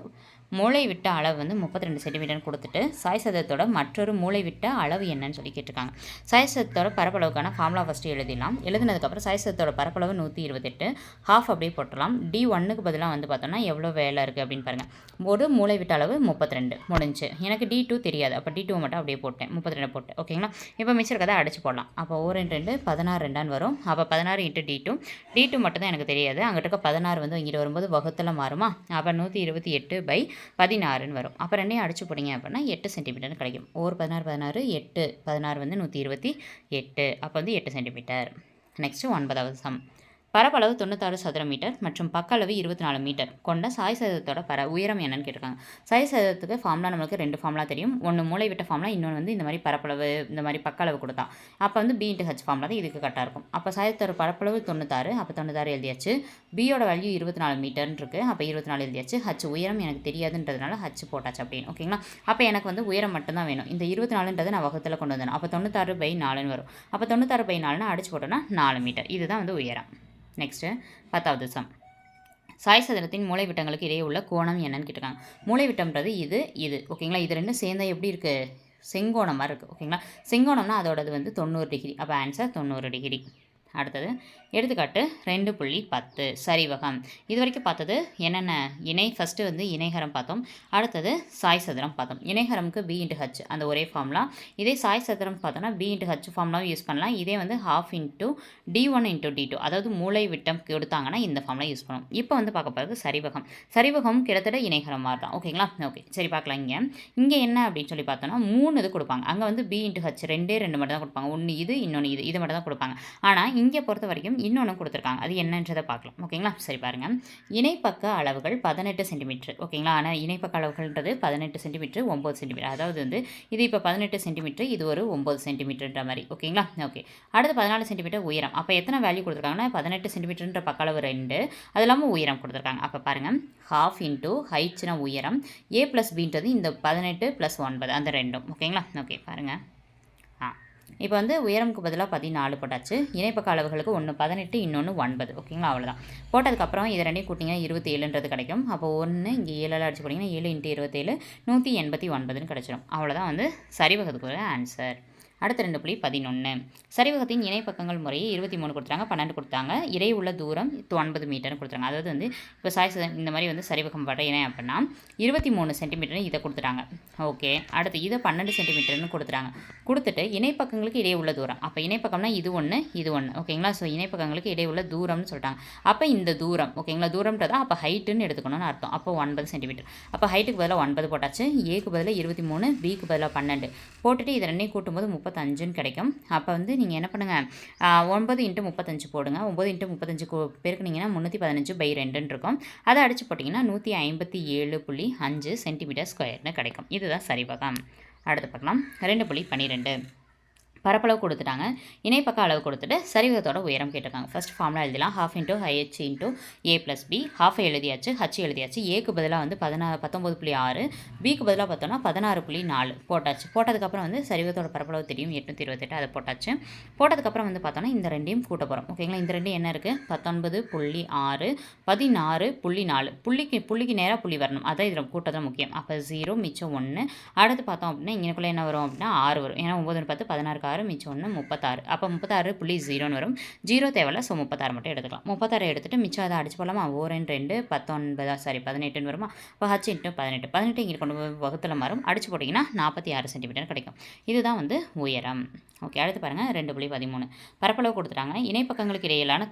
மூலைவிட்ட அளவு வந்து 32 சென்டிமீட்டர்னு கொடுத்துட்டு சாய் சதுரத்தோட மற்றொரு மூலைவிட்ட அளவு என்னன்னு சொல்லி கேட்டிருக்காங்க. சாய் சதுரத்தோட பரப்பளவுக்கான ஃபார்முலா ஃபஸ்ட்டு எழுதிடலாம். எழுதினதுக்கப்புறம் சாய் சதுரத்தோட பரப்பளவு 128 ஹாஃப் அப்படியே போட்டுடலாம். D1க்கு பதிலாக வந்து பார்த்தோம்னா எவ்வளோ வேலை இருக்குது அப்படின்னு பாருங்கள். ஒரு மூலைவிட்ட அளவு 32 முடிஞ்சு. எனக்கு D2 தெரியாது, அப்போ D2 மட்டும் அப்படியே போட்டேன், 32 போட்டேன். ஓகேங்களா? இப்போ மிச்சம் இருக்கதை அடிச்சு போடலாம். அப்போ 2 16 ரெண்டான்னு வரும். அப்போ 16 × D2 மட்டும் தான் எனக்கு தெரியாது. அங்கிட்ட இருக்க 16 வந்து இங்கிட்ட வரும்போது வகுத்தில் மாறுமா? அப்போ 128/16ன்னு வரும். அப்போ ரெண்டையும் அடிச்சு போட்டிங்க அப்படின்னா 8 சென்டிமீட்டர்னு கிடைக்கும். 16 8 16 வந்து 128, அப்போ வந்து 8 சென்டிமீட்டர். நெக்ஸ்ட்டு 9வது சம். பரப்பளவு 96 சதுர மீட்டர் மற்றும் பக்க அளவு 24 மீட்டர் கொண்ட சாய் சதுரத்தோட உயரம் என்னன்னு கேட்டிருக்காங்க. சாய் சதுரத்துக்கு ஃபார்முலா நம்மளுக்கு 2 ஃபார்முலா தெரியும். ஒன்று மூளை விட்ட ஃபார்முலா, இன்னொன்று வந்து இந்த மாதிரி பரப்பளவு இந்த மாதிரி பக்க அளவு கொடுத்தா அப்போ வந்து B × H ஃபார்முலா தான் இதுக்கு கரெக்டாக இருக்கும். அப்போ சாயத்தோட பரப்பளவு 96, அப்போ 96 எழுதியாச்சு. பியோட வேல்யூ 24 மீட்டர்னு இருக்குது, அப்போ 24 எழுதியாச்சு. H உயரம் எனக்கு தெரியாதுன்றதுனால H போட்டாச்சு அப்படின்னு. ஓகேங்களா? அப்போ எனக்கு வந்து உயரம் மட்டும்தான் வேணும். இந்த 24ன்றது நான் வகுத்தில் கொண்டு வந்தேன். அப்போ 96/4ன்னு வரும். அப்போ 96/4ன்னு அடிச்சு போட்டோன்னா 4 மீட்டர். இதுதான் வந்து உயரம். நெக்ஸ்ட்டு 10வது சம். சாய் சதுரத்தின் மூலைவிட்டங்களுக்கு இடையே உள்ள கோணம் என்னன்னு கேட்டிருக்காங்க. மூலைவிட்டம்ன்றது இது ஓகேங்களா? இது ரெண்டும் சேர்ந்தா எப்படி இருக்குது? செங்கோணம் மாதிரி இருக்குது. ஓகேங்களா? செங்கோணம்னா அதோடது வந்து 90 டிகிரி. அப்போ ஆன்சர் 90 டிகிரி. அடுத்தது எடுத்துக்காட்டு 2.10 சரிவகம். இது வரைக்கும் பார்த்தது என்னென்ன ஃபஸ்ட்டு வந்து இணைகரம் பார்த்தோம். அடுத்தது சாய் சதுரம் பார்த்தோம். இணைகரமுக்கு B × H அந்த ஒரே ஃபார்முலா. இதே சாய் சதுரம் பார்த்தோன்னா B × H ஃபார்முலாவும் யூஸ் பண்ணலாம். இதே வந்து ½ × D1 × D2 அதாவது மூலை விட்டம் கொடுத்தாங்கன்னா இந்த ஃபார்முலா யூஸ் பண்ணணும். இப்போ வந்து பார்க்க போகிறது சரிவகம். சரிவகம் கிட்டத்தட்ட இணைகரம் மாதிரி தான். ஓகேங்களா? ஓகே, சரி பார்க்கலாம். இங்கே என்ன அப்படின்னு சொல்லி பார்த்தோன்னா 3 இது கொடுப்பாங்க. அங்கே வந்து B × H 2 மட்டும் தான் கொடுப்பாங்க. ஒன்று இது, இன்னொன்று இது மட்டும் தான் கொடுப்பாங்க. ஆனால் இங்கே பொறுத்த வரைக்கும் இன்னொன்று கொடுத்துருக்காங்க. அது என்னன்றதை பார்க்கலாம். ஓகேங்களா? சரி பாருங்கள். இணைப்பக்க அளவுகள் 18 சென்டிமீட்டர். ஓகேங்களா? ஆனால் இணைப்பக்க அளவுகள்ன்றது 18 சென்டிமீட்டர் 9 சென்டிமீட்டர். அதாவது வந்து இது இப்போ 18 சென்டிமீட்டர், இது ஒரு 9 சென்டிமீட்டர்ன்ற மாதிரி. ஓகேங்களா? ஓகே. அடுத்து 14 சென்டிமீட்டர் உயரம். அப்போ எத்தனை வேல்யூ கொடுத்துருக்காங்கன்னா 18 சென்டிமீட்டர்ன்ற பக்க அளவு 2, அது இல்லாமல் உயரம் கொடுத்துருக்காங்க. அப்போ பாருங்கள், ½ × ஹைட்னா உயரம், A + Bன்றது இந்த 18 + 9 அந்த ரெண்டும். ஓகேங்களா? ஓகே பாருங்கள். இப்போ வந்து உயரமுக்கு பதிலாக 14 போட்டாச்சு. இணைப்பக்க அளவுகளுக்கு ஒன்று 18, இன்னொன்று 9. ஓகேங்களா? அவ்வளோதான். போட்டதுக்கப்புறம் இதை ரெண்டையும் கூட்டிங்கன்னா 27ன்றது கிடைக்கும். அப்போ 1 இங்கே 7 அடிச்சு போட்டிங்கன்னா 7 × 27 189ன்னு கிடச்சிடும். அவ்வளோதான் வந்து சரிவகத்துக்கு ஆன்சர். அடுத்த 2.11 சரிவகத்தின் இணைப்பக்கங்கள் முறையே 23 கொடுத்தாங்க, 12 கொடுத்தாங்க. இடையே உள்ள தூரம் 9 மீட்டர்னு கொடுத்துருங்க. அதாவது வந்து இப்போ சாய் இந்த மாதிரி வந்து சரிவகம் பட்ட இணை அப்படின்னா 23 சென்டிமீட்டர்னு இதை கொடுத்துட்டாங்க. ஓகே. அடுத்து இதை 12 சென்டிமீட்டர்னு கொடுத்துட்டாங்க. கொடுத்துட்டு இணைப்பக்கங்களுக்கு இடையே உள்ள தூரம். அப்போ இணைப்பக்கம்னா இது ஒன்று, இது ஒன்று. ஓகேங்களா? ஸோ இணைப்பக்கங்களுக்கு இடையே உள்ள தூரம்னு சொல்லிட்டாங்க. அப்போ இந்த தூரம் ஓகேங்களா? தூரம்ன்றதா அப்போ ஹைட்டுன்னு எடுத்துக்கணும்னு அர்த்தம். அப்போ 9 சென்டிமீட்டர். அப்போ ஹைட்டுக்கு பதிலாக 9 போட்டாச்சு. ஏக்கு பதிலாக 23, பிக்கு பதிலாக 12 போட்டுட்டு இதை ரெண்டையும் கூட்டும்போது 35ன்னு கிடைக்கும். அப்போ வந்து நீங்கள் என்ன பண்ணுங்கள், 9 × 35 போடுங்க. 9 × 35 பெருக்குனிங்கன்னா 315/2ன்னு இருக்கும். அதை அடித்து போட்டிங்கன்னா 157.5 சென்டிமீட்டர் ஸ்கொயர்னு கிடைக்கும். இதுதான் சரிவகம். அடுத்து பார்க்கலாம். 2.12 பரப்பளவு கொடுத்துட்டாங்க. இணைப்பக்க அளவு கொடுத்துட்டு சரிவகத்தோட உயரம் கேட்டிருக்காங்க. ஃபர்ஸ்ட் ஃபார்முலா எழுதலாம். ½ × H × A + B. ½ எழுதியாச்சு, H எழுதியாச்சு. ஏக்கு பதிலாக வந்து 19.6, பிக்கு பதிலாக பார்த்தோன்னா 16.4 போட்டாச்சு. போட்டதுக்கப்புறம் வந்து சரிவகத்தோட பரப்பளவு தெரியும் 828, அதை போட்டாச்சு. போட்டதுக்கப்புறம் வந்து பார்த்தோன்னா இந்த ரெண்டையும் கூட்ட போகிறோம். ஓகேங்களா? இந்த ரெண்டும் என்ன இருக்குது? 19.6 16.4 புள்ளிக்கு நேராக புள்ளி வரணும். அதான் இதில் கூட்டதான் முக்கியம். அப்போ 0 மிச்சம் 1. அடுத்து பார்த்தோம் அப்படின்னா இங்கேக்குள்ளே என்ன வரும் அப்படின்னா 6 வரும். ஏன்னா 9 10 16 மிச்சம் 1 36. அப்போ 36.0ன்னு வரும். 0 தேவையில்ல. ஸோ 36 மட்டும் எடுத்துக்கலாம். 36 எடுத்துகிட்டு மிச்சம் அதை அடிச்சு போகலாமா? 2 18ன்னு வருமா? இப்போ H × 18 18 இங்கே கொண்டு போய் வகுத்தில் மாறும். அடிச்சு போட்டிங்கன்னா 46 சென்டிமீட்டர் கிடைக்கும். இதுதான் வந்து உயரம். ஓகே. அடுத்து பாருங்கள். 2.13 பரப்பளவு கொடுத்துட்டாங்க. இணைப்பக்கங்களுக்கு இடையிலான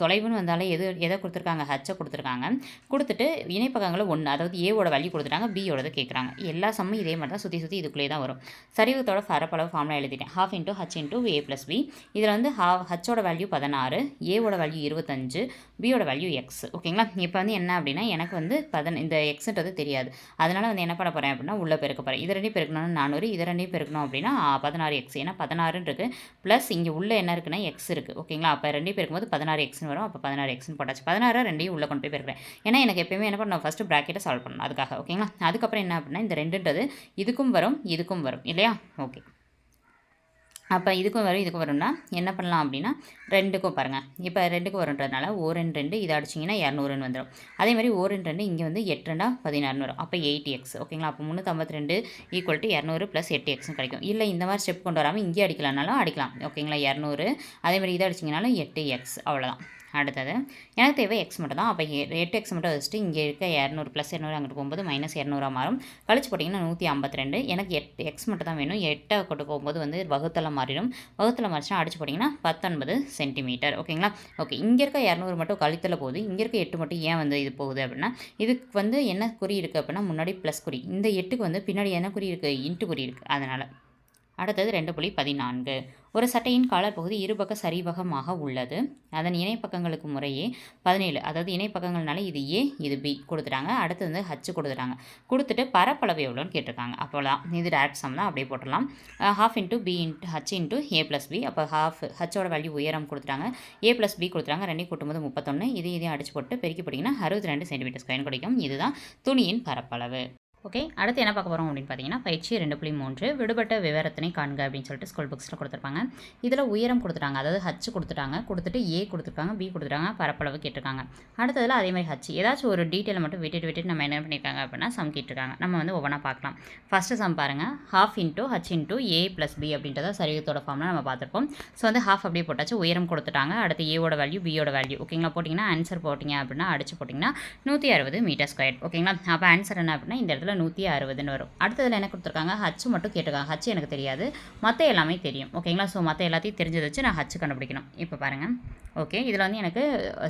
தொலைவுன்னு வந்தாலே எதை கொடுத்துருக்காங்க? H கொடுத்துருக்காங்க. கொடுத்துட்டு இணைப்பக்கங்களை 1, அதாவது ஏவோட வேல்யூ கொடுத்துட்டாங்க, பியோடது கேட்குறாங்க. எல்லா சம்மும் இதே மாதிரி தான் சுற்றி இதுக்குள்ளே தான் வரும். சரிவகத்தோட பரப்பளவு ஃபார்முலா எழுதிட்டேன். ½ × H × A + B. இதில் வந்து ஹச்சோட வேல்யூ 16, ஏவோட வேல்யூ 25, பியோட வேல்யூ எக்ஸ். ஓகேங்களா? இப்போ வந்து என்ன அப்படின்னா எனக்கு வந்து இந்த எக்ஸ்ன்றது தெரியாது. அதனால் வந்து என்ன பண்ண போகிறேன் அப்படின்னா உள்ளே பெருக்க போகிறேன். இது ரெண்டையும் பெருக்கணும்னா 400, இது ரெண்டையும் பெருக்கணும் அப்படின்னா 16x. ஏன்னா 16 இருக்குது ப்ளஸ் இங்கே உள்ளே என்ன இருக்குன்னா எக்ஸ் இருக்குது. ஓகேங்களா? அப்போ ரெண்டையும் பெருக்கும்போது 16xன்னு வரும். அப்போ 16xன்னு போட்டாச்சு. 16 ரெண்டையும் உள்ளே கொண்டு போய் பெருக்கிறேன். ஏன்னா எனக்கு எப்பயுமே என்ன பண்ணணும், ஃபஸ்ட்டு ப்ராக்கெட்டை சால்வ் பண்ணணும் அதுக்காக. ஓகேங்களா? அதுக்கப்புறம் என்ன அப்படின்னா இந்த ரெண்டுன்றது இதுக்கும் வரும், இதுக்கும் வரும் இல்லையா? ஓகே. அப்போ இதுக்கும் வரும் இதுக்கும் வரும்னா என்ன பண்ணலாம் அப்படின்னா 2க்கும் பாருங்கள். இப்போ 2க்கு வரும்ன்றதுனால 2 இதை அடிச்சிங்கன்னா 200ன்னு வந்துடும். அதே மாதிரி 2 இங்கே வந்து 8 16 வரும். அப்போ 8x ஓகேங்களா. அப்போ 352 = 200 + 8xன்னு கிடைக்கும். இல்லை இந்த மாதிரி ஸ்டெப் கொண்டு வராமல் இங்கே அடிக்கலாம்னாலும் அடிக்கலாம் ஓகேங்களா. 200 அதே மாதிரி இதை அடிச்சிங்கனாலும் 8x அவ்வளோதான். அடுத்தது எனக்கு தேவை எக்ஸ் மட்டும் தான். அப்போ 8x மட்டும் வச்சுட்டு இங்கே இருக்க 200 + 200 அங்கிட்டு போகும்போது -200 மாறும். கழிச்சு போட்டிங்கன்னா 152. எனக்கு 8x மட்டும் தான் வேணும். 8 கொண்டு போகும்போது வந்து வகுத்தலாம் மாறிடும். வகுத்தல மாறிச்சுன்னா அடிச்சு போட்டிங்கன்னா 19 சென்டிமீட்டர் ஓகேங்களா. ஓகே, இங்கே இருக்க 200 மட்டும் கழித்தல போகுது. இங்கே இருக்க 8 மட்டும் ஏன் வந்து இது போகுது அப்படின்னா இதுக்கு வந்து என்ன குறி இருக்குது அப்படின்னா முன்னாடி ப்ளஸ் குறி. இந்த 8க்கு வந்து பின்னாடி என்ன குறி இருக்குது? இன்ட்டு குறி இருக்குது. அதனால் அடுத்தது 2.14 ஒரு சட்டையின் காலர் பகுதி இருபக்க சரிவகமாக உள்ளது. அதன் இணைப்பக்கங்களுக்கு முறையே 17. அதாவது இணைப்பக்கங்கள்னால இது ஏ இது பி கொடுத்துட்டாங்க. அடுத்து வந்து ஹச் கொடுத்துட்டாங்க. கொடுத்துட்டு பரப்பளவு எவ்வளோன்னு கேட்டிருக்காங்க. அப்போலாம் இது டேரக்ட் சம் தான், அப்படியே போட்டுடலாம். ½ × b × h × a + b. அப்போ ½ ஹச்சோட வேல்யூ உயரம் கொடுத்துட்டாங்க, a + b கொடுத்துட்டாங்க. ரெண்டையும் கூட்டும்போது 31. இதையும் அடிச்சு போட்டு பெருக்கி போட்டிங்கன்னா 62 சென்டிமீட்டர் கிடைக்கும். இதுதான் துணியின் பரப்பளவு. ஓகே, அடுத்து என்ன பார்க்க போகிறோம் அப்படின்னு பார்த்தீங்கன்னா பயிற்சி 2.3 விடுபட்ட விவரத்தினை காண்க அப்படின்னு சொல்லிட்டு ஸ்கூல் புக்ஸில் கொடுத்துருப்பாங்க. இதில் உயரம் கொடுத்துட்டாங்க, அதாவது ஹச் கொடுத்துட்டாங்க, கொடுத்துட்டு ஏ கொடுத்துருக்காங்க, பி கொடுத்துருக்காங்க, பரப்பளவு கேட்டிருக்காங்க. அடுத்ததில் அதே மாதிரி ஹச் ஏதாச்சும் ஒரு டீட்டெயிலை மட்டும் விட்டுட்டு நம்ம என்ன பண்ணியிருக்காங்க அப்படின்னா சம் கேட்டிருக்காங்க. நம்ம வந்து ஒவ்வொன்றா பார்க்கலாம். ஃபஸ்ட்டு சம் பாருங்கள். ½ × h × a + b அப்படின்றத சரிவத்தோட ஃபார்மில் நம்ம பார்த்துருப்போம். ஸோ வந்து ½ அப்படியே போட்டாச்சு. உயரம் கொடுத்துட்டாங்க, அடுத்து ஏவோட வேல்யூ பியோட வேல்யூ ஓகேங்களா. போட்டிங்கன்னா ஆன்சர் போட்டிங்க அப்படின்னா அடிச்சு போட்டிங்கன்னா 160 m² ஓகேங்களா. அப்போ ஆன்சர் என்ன அப்படின்னா இந்த இடத்துல 160ன்னு வரும். அடுத்ததில் என்ன கொடுத்துருக்காங்க? ஹச் மட்டும் கேட்டிருக்காங்க. ஹச் எனக்கு தெரியாது, மற்ற எல்லாமே தெரியும் ஓகேங்களா. ஸோ மற்ற எல்லாத்தையும் தெரிஞ்சதை வச்சு நான் ஹச் கண்டுபிடிக்கணும். இப்போ பாருங்கள். ஓகே, இதில் வந்து எனக்கு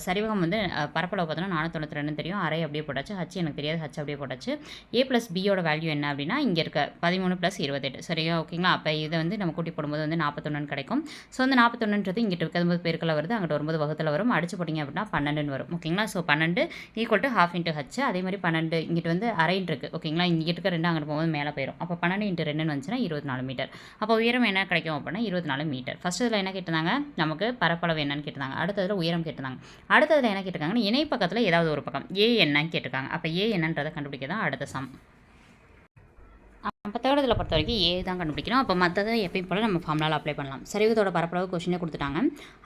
சரிவகம் வந்து பரப்பளவு பார்த்தோன்னா 492 தெரியும். அரை அப்படியே போட்டாச்சு. ஹச் எனக்கு தெரியாது, ஹச் அப்படியே போட்டாச்சு. a + பியோட வேல்யூ என்ன அப்படின்னா இங்கே இருக்க 13 + 28 சரியா ஓகேங்களா. அப்போ இதை வந்து நம்ம கூட்டி போடும்போது வந்து 41 கிடைக்கும். ஸோ வந்து 41ன்றது இங்கிட்ட இருக்கும்போது பெருக்கல வருது, அங்கிட்ட வரும்போது வகுத்தில் வரும். அடிச்சு போட்டிங்க அப்படின்னா 12ன்னு வரும் ஓகேங்களா. So 12 = ½ × h. அதே மாதிரி 12 இங்கிட்ட வந்து அரைன்னு இருக்குது ஓகேங்களா. இங்கே இருக்க 2 அங்கிட்டு போகும்போது மேலே போயிடும். அப்போ 12 × 2ன்னு வந்துச்சுன்னா 24 மீட்டர். அப்போ உயரம் என்ன கிடைக்கும் அப்படின்னா 24 மீட்டர். ஃபஸ்ட்டு இதில் என்ன கேட்டிருந்தாங்க? நமக்கு பரப்பளவு என்னன்னு கேட்டிருந்தாங்க. அடுத்ததில் உயரம் கேட்டிருந்தாங்க. அடுத்ததில் என்ன கேட்டிருக்காங்கன்னா இணை பக்கத்தில் ஏதாவது ஒரு பக்கம் ஏ என்னன்னு கேட்டிருக்காங்க. அப்போ ஏ என்னன்றதை கண்டுபிடிக்க தான் அடுத்த சம். அப்போ தேர்ட் இதில் பொறுத்த வரைக்கும் ஏ தான் கண்டுபிடிக்கணும். அப்போ மற்றதை எப்பயும் போல் நம்ம ஃபார்முலாவில் அப்ளை பண்ணலாம். சரிவத்தோட பரப்பளவு கொஷினே கொடுத்துட்டாங்க.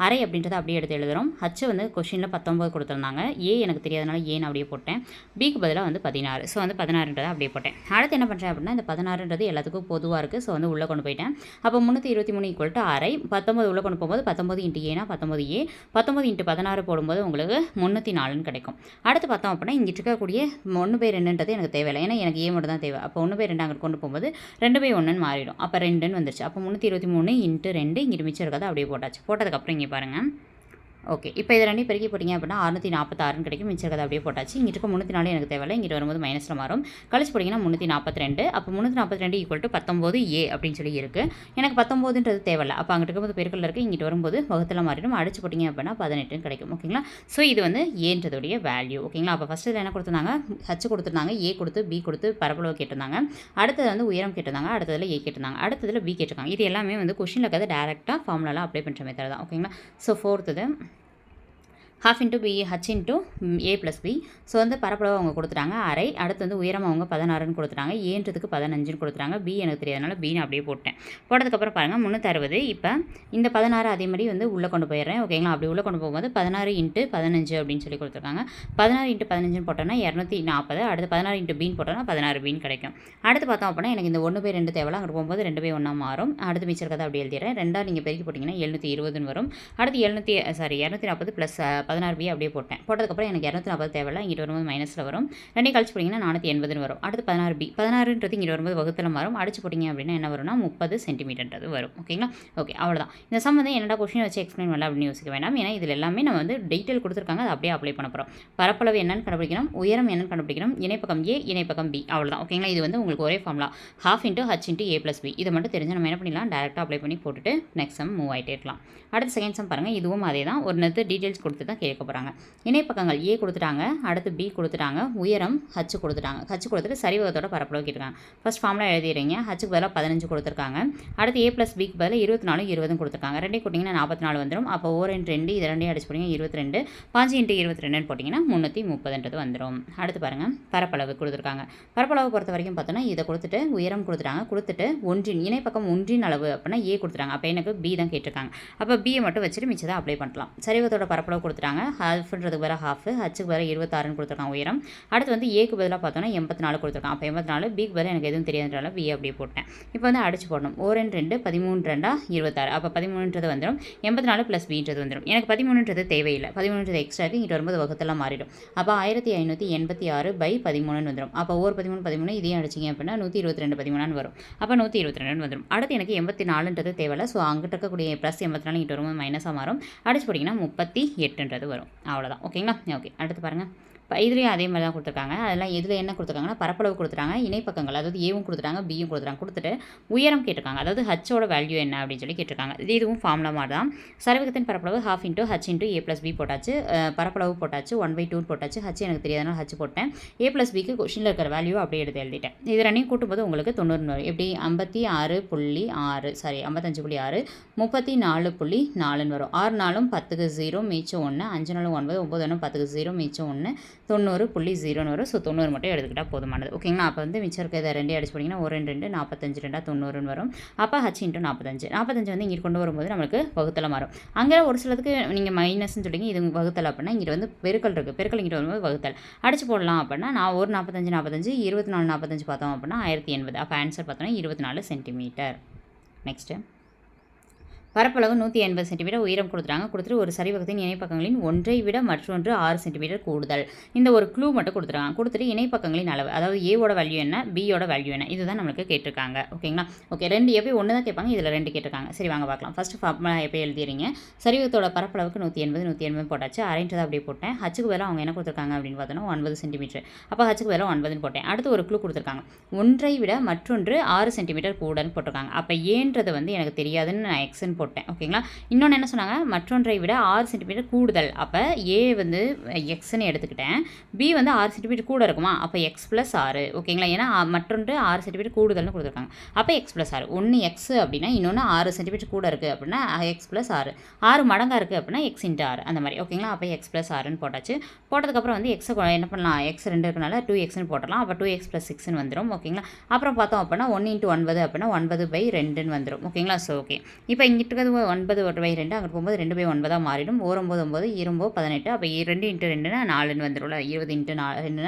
அரை அப்படின்றத அப்படியே எடுத்து எழுதுகிறோம். ஹச் வந்து கொஷினில் 19 கொடுத்துருந்தாங்க. ஏ எனக்கு தெரியாதனால ஏன்னு அப்படியே போட்டேன். பிக்கு பதிலாக வந்து 16. ஸோ வந்து 16ன்றதை அப்படியே போட்டேன். அடுத்து என்ன பண்ணுறேன் அப்படின்னா இந்த 16ன்றது எல்லாத்துக்கும் பொதுவாக இருக்குது. ஸோ வந்து உள்ளே கொண்டு போயிட்டேன். அப்போ 323 = அரை. 19 உள்ளே கொண்டு போகும்போது 19 × ஏனா 19a. 19 × 16 போடும்போது உங்களுக்கு 304ன்னு கிடைக்கும். அடுத்து பார்த்தோம் அப்படின்னா இங்கே இருக்கக்கூடிய 1/2ன்றது எனக்கு தேவையில்லை, ஏன்னா எனக்கு ஏ மட்டும் தான் தேவை. அப்போ 1/2 அங்கே கொண்டு போகும்போது 2/1ன்னு மாறிடும். அப்போ 2ன்னு வந்துருச்சு. அப்போ 323 × 2 இங்கிட்டு மிச்சம் இருக்காது அப்படியே போட்டாச்சு. போட்டதுக்கப்புறம் இங்கே பாருங்கள். ஓகே, இப்போ இது ரெண்டையும் பெருக்கி போட்டிங்க அப்படின்னா 646ன்னு கிடைக்கும். மிச்சம் இருக்கிறது அப்படியே போட்டாச்சு. இங்கிட்டு இருக்க 304 எனக்கு தேவையில்லை, இங்கிட்டு வரும்போது மைனஸில் மாறும். கழிச்சு போட்டிங்கன்னா 342. அப்போ 342 = 19a அப்படின்னு சொல்லி இருக்குது. எனக்கு 19ன்றது தேவையில்லை. அப்போ அங்கிட்டு இருக்கும்போது பெருக்கல் இருக்குது, இங்கிட்டு வரும்போது வகுத்தில் மாறிடும். அடிச்சு போட்டிங்க அப்படின்னா 18ன்னு கிடைக்கும் ஓகேங்களா. ஸோ இது வந்து ஏன்றதுடைய வேல்யூ ஓகேங்களா. அப்போ ஃபஸ்ட்டு இதில் என்ன கொடுத்துருந்தாங்க? ஹச் கொடுத்துருந்தாங்க, ஏ கொடுத்து பி கொடுத்து பரப்பளவு கேட்டிருந்தாங்க. அடுத்தது வந்து உயரம் கேட்டிருந்தாங்க. அடுத்ததில் ஏ கேட்டிருந்தாங்க. அடுத்ததில் பி கேட்டிருக்காங்க. இது எல்லாமே வந்து கொஷினில் இருக்கிறது டேரெக்டாக ஃபார்முலாவில் அப்ளை பண்ணுற மெத்தட் தான் ஓகேங்களா. So fourth ½ × b h × a + b. So வந்து பரப்பளவு அவங்க கொடுத்துட்டாங்க அரை. அடுத்து வந்து உயரம் அவங்க 16ன்னு கொடுத்துட்டாங்க. ஏன்றதுக்கு 15ன்னு கொடுத்துட்டாங்க. பி எனக்கு தெரியாதனால பின்னு அப்படியே போட்டேன். போட்டதுக்கப்புறம் பாருங்கள் 360. இப்போ இந்த 16 அதே மாதிரி வந்து உள்ளே கொண்டு போயிடுறேன் ஓகேங்களா. அப்படி உள்ளே கொண்டு போகும்போது 16 × 15 அப்படின்னு சொல்லி கொடுத்துருக்காங்க. 16 × 15ன்னு போட்டோன்னா 240. அடுத்து 16 × பின்னு போட்டோன்னா 16 பின்னு கிடைக்கும். அடுத்து பார்த்தோம் அப்படின்னா எனக்கு இந்த 1/2 தேவையில்ல, அங்கே போகும்போது 2/1 மாறும். அடுத்து மிச்சம் இருக்கிறத அப்படி எழுதிடுறேன். 2 நீங்கள் பெருக்கி போட்டிங்கன்னா 720ன்னு வரும். அடுத்து 240 + 16b அப்படியே போட்டேன். போட்டதுக்கப்புறம் எனக்கு 240 தேவையில்லை, இங்கிட்டு வரும்போது மைனஸில் வரும். ரெண்டையும் கழிச்சு போட்டிங்கன்னா 480ன்னு வரும். அடுத்து 16b 16ன்றது இங்கிட்டு வரும்போது வகுத்தில் மாறும். அடிச்சு போட்டிங்க அப்படின்னா என்ன வரும்னா 30 சென்டிமீட்டர்ன்றது வரும் ஓகேங்களா. ஓகே, அவ்வளோதான். இந்த சம் வந்து என்னடா கொஷின் வச்சு எக்ஸ்பிளைன் பண்ணல அப்படின்னு யோசிக்க வேண்டாம். ஏன்னா இதில் எல்லாமே நம்ம வந்து டீட்டெயில் கொடுத்துருக்காங்க, அதை அப்படியே அப்ளை பண்ண போகிறோம். பரப்பளவு என்னன்னு கண்டுபிடிக்கணும், உயரம் என்னன்னு கண்டுபிடிக்கணும், இணைப்பக்கம் ஏ இணைப்பக்கம் பி, அவ்வளோதான் ஓகேங்களா. இது வந்து உங்களுக்கு ஒரே ஃபார்முலா ½ × h × a + b. இதை மட்டும் தெரிஞ்சு நம்ம என்ன பண்ணிடலாம், டேரெக்டாக அப்ளை பண்ணி போட்டுட்டு நெக்ஸ்ட் சம் மூவ் ஆகிட்டே இருக்கலாம். அடுத்து செகண்ட் சம் பாருங்கள். இதுவும் அதே தான், ஒரு நெத்து டீட்டெயில்ஸ் கொடுத்து தான் தான் கேட்க போகிறாங்க. இணைப்பக்கங்கள் ஏ கொடுத்துட்டாங்க, அடுத்து பி கொடுத்துட்டாங்க, உயரம் ஹச் கொடுத்துட்டாங்க. ஹச் கொடுத்துட்டு சரிவகத்தோட பரப்பளவு கேட்டிருக்காங்க. First formula எழுதிடுறீங்க. ஹச்சுக்கு பதிலாக 15 கொடுத்துருக்காங்க. அடுத்து ஏ + பிக்கு பதிலாக 24 20 கொடுத்துருக்காங்க. ரெண்டையும் போட்டிங்கன்னா 44 வந்துடும். அப்போ 2 இது ரெண்டையும் அடிச்சு போட்டிங்க 22, 5 × 22 போட்டிங்கன்னா 330 வந்துடும். அடுத்து பாருங்கள், பரப்பளவு கொடுத்துருக்காங்க. பரப்பளவு பொறுத்த வரைக்கும் பார்த்தோன்னா இதை கொடுத்துட்டு உயரம் கொடுத்துட்டாங்க. கொடுத்துட்டு ஒன்றின் இணைப்பக்கம் ஒன்றின் அளவு அப்படின்னா ஏ கொடுத்துட்டாங்க. அப்போ எனக்கு பி தான் கேட்டிருக்காங்க. அப்போ பியை மட்டும் வச்சுட்டு மிச்சத்தை அப்ளை பண்ணலாம். சரிவகத்தோட பரப்பளவு கொடுத்துட்டாங்க. ஹாஃப்ன்றதுக்கு பதிலாக ஹாஃப், ஹச்சுக்கு பதிலாக 26 கொடுத்துருக்காங்க உயரம். அடுத்து வந்து ஏக்கு பதிலாக பார்த்தோன்னா 84 கொடுத்துருக்காங்க. அப்போ 84, பிக்கு பதிலாக எனக்கு எதுவும் தெரியாதுனால பி அப்படியே போட்டேன். இப்போ வந்து அடிச்சு போடணும். 2 13 2 26. அப்போ 13ன்றது வந்துடும். 84 + பின்றது வந்துடும். எனக்கு 13ன்றது தேவையில்லை. 13ன்றது எக்ஸ்ட்ரா இருக்குது. இங்கிட்ட வரும்போது வகுத்தெல்லாம் மாறிடும். அப்போ 1586/13 வந்துடும். அப்போ 13 இதையும் அடிச்சிங்க அப்படின்னா 122 13 வரும். அப்போ 122 வந்துடும். அடுத்து எனக்கு 84ன்றது தேவையில்லை. ஸோ அங்கிட்ட இருக்கக்கூடிய +84 இங்கிட்ட வரும்போது மைனஸாக மாறும். அடிச்சு போட்டிங்கன்னா 38ன்றது வரும். அவ்வளோதான். ஓகேங்களா? ஓகே, அடுத்து பாருங்கள். இதுலேயும் அதே மாதிரி தான் கொடுத்துருக்காங்க. அதெல்லாம் இதில் என்ன கொடுத்துருக்காங்கன்னா பரப்பளவு கொடுத்துட்டாங்க, இணைப்பக்கங்கள் அதாவது ஏவும் கொடுத்துட்டாங்க, பியும் கொடுத்துட்டாங்க. கொடுத்துட்டு உயரம் கேட்டிருக்காங்க. அதாவது ஹச்சோட வேல்யூ என்ன அப்படின்னு சொல்லி கேட்டிருக்காங்க. இதுவும் ஃபார்முலா மாதிரி தான். சரிவகத்தின் பரப்பளவு ½ × h × a + b போட்டாச்சு. பரப்பளவு போட்டாச்சு. 1/2 போட்டாச்சு. ஹச் எனக்கு தெரியாதனால ஹச் போட்டேன். a + பிக்கு கொஷினில் இருக்கிற வேல்யூ அப்படியே எழுதிட்டேன். இது ரெண்டையும் கூட்டும்போது உங்களுக்கு 90 வரும். எப்படி 56.6 சாரி 55.6 34.4 வரும். 6 நாளும் 10க்கு 0 மீச்சம் 1, 5 நாளும் 9, 9 நாளும் 10க்கு 0 மீச்சம் 1, 90.0 வரும். ஸோ 90 மட்டும் எடுத்துக்கிட்டால் போதுமானது. ஓகேங்களா? அப்போ வந்து மிச்சம் இருக்க இதை ரெண்டே அடிச்சு போட்டிங்கன்னா 2 2 45 2 90 வரும். அப்போ h × 45 45 வந்து இங்கே கொண்டு வரும்போது நம்மளுக்கு வகுத்தலை மாறும். அங்கே ஒரு சிலதுக்கு நீங்கள் மைனஸ்ன்னு சொல்லிங்க, இது வகுத்தல் அப்படின்னா இங்கே வந்து பெருக்கல் இருக்குது. பெருக்கல் இங்கிட்ட வரும்போது வகுத்தல் அடிச்சு போடலாம் அப்படின்னா நான் ஒரு 45 45 24 45 பார்த்தோம் அப்படின்னா 1080. அப்போ ஆன்சர் பார்த்தோன்னா 24 சென்டிமீட்டர். நெக்ஸ்ட்டு பரப்பளவு 180 சென்டிமீட்டர் உயரம் கொடுத்துட்டாங்க. கொடுத்துட்டு ஒரு சரிவகத்தின் இணைப்பக்கங்களின் ஒன்றை விட மற்றொன்று 6 சென்டிமீட்டர் கூடுதல். இந்த ஒரு க்ளூ மட்டும் கொடுத்துருக்காங்க. கொடுத்துட்டு இணைப்பக்கங்களின் அளவு அதாவது ஏவோட வேல்யூ என்ன, பியோட வேல்யூ என்ன, இதுதான் நம்மளுக்கு கேட்டிருக்காங்க. ஓகேங்களா? ஓகே, ரெண்டு எப்போ ஒன்று தான் கேட்பாங்க, இதில் 2 கேட்டிருக்காங்க. சரி, வாங்க பார்க்கலாம். ஃபஸ்ட்டு ஃபார்முலா எப்போ எழுதிறீங்க. சரிவகத்தோட பரப்பளவுக்கு 180 போட்டாச்சு. அரைன்றது அப்படியே போட்டேன். ஹச்சுக்கு பதிலாக அவங்க என்ன கொடுத்துருக்காங்க அப்படின்னு பார்த்தோன்னா 9 சென்டிமீட்டர். அப்போ ஹச்சுக்கு பதிலாக 9 போட்டேன். அடுத்து ஒரு க்ளூ கொடுத்துருக்காங்க. ஒன்றை விட மற்றொன்று 6 சென்டிமீட்டர் கூடன்னு போட்டிருக்காங்க. அப்போ ஏன்றது வந்து எனக்கு தெரியாதுன்னு நான் எக்ஸ்ன்னு போட்டேன். ஓகேங்களா? இன்னொன்று என்ன சொன்னாங்க, மற்றொன்றை விட 6 சென்டிமீட்டர் கூடுதல். அப்போ ஏ வந்து எக்ஸ்ன்னு எடுத்துக்கிட்டேன். பி வந்து 6 சென்டிமீட்டர் கூட இருக்குமா, அப்போ எக்ஸ் + 6. ஓகேங்களா? ஏன்னா மற்றொன்று 6 சென்டிமீட்டர் கூடுதல்னு கொடுத்துருக்காங்க. அப்போ எக்ஸ் + 6. ஒன்று எக்ஸ் அப்படின்னா இன்னொன்று 6 சென்டிமீட்டர் கூட இருக்குது அப்படின்னா எக்ஸ் + 6. 6 மடங்காக இருக்குது அப்படின்னா எக்ஸ் × 6 அந்த மாதிரி. ஓகேங்களா? அப்போ எக்ஸ் + 6ன்னு போட்டாச்சு. போட்டதுக்கப்புறம் வந்து எக்ஸை என்ன பண்ணலாம், எக்ஸ் 2 இருக்கனால 2xன்னு போட்டலாம். அப்போ 2x + 6ன்னு வந்துடும். ஓகேங்களா? அப்புறம் பார்த்தோம் அப்படின்னா 1 × 9 அப்படின்னா 9/2ன்னு வந்துடும். ஓகேங்களா? ஸோ ஓகே, இப்போ இங்கே இருக்கிறது 9/2, அங்கே போகும்போது 2/9 மாறிடும். 9 9 20 18. அப்போ 2 × 2னா 4ன்னு வந்துடும். 20 × 2னா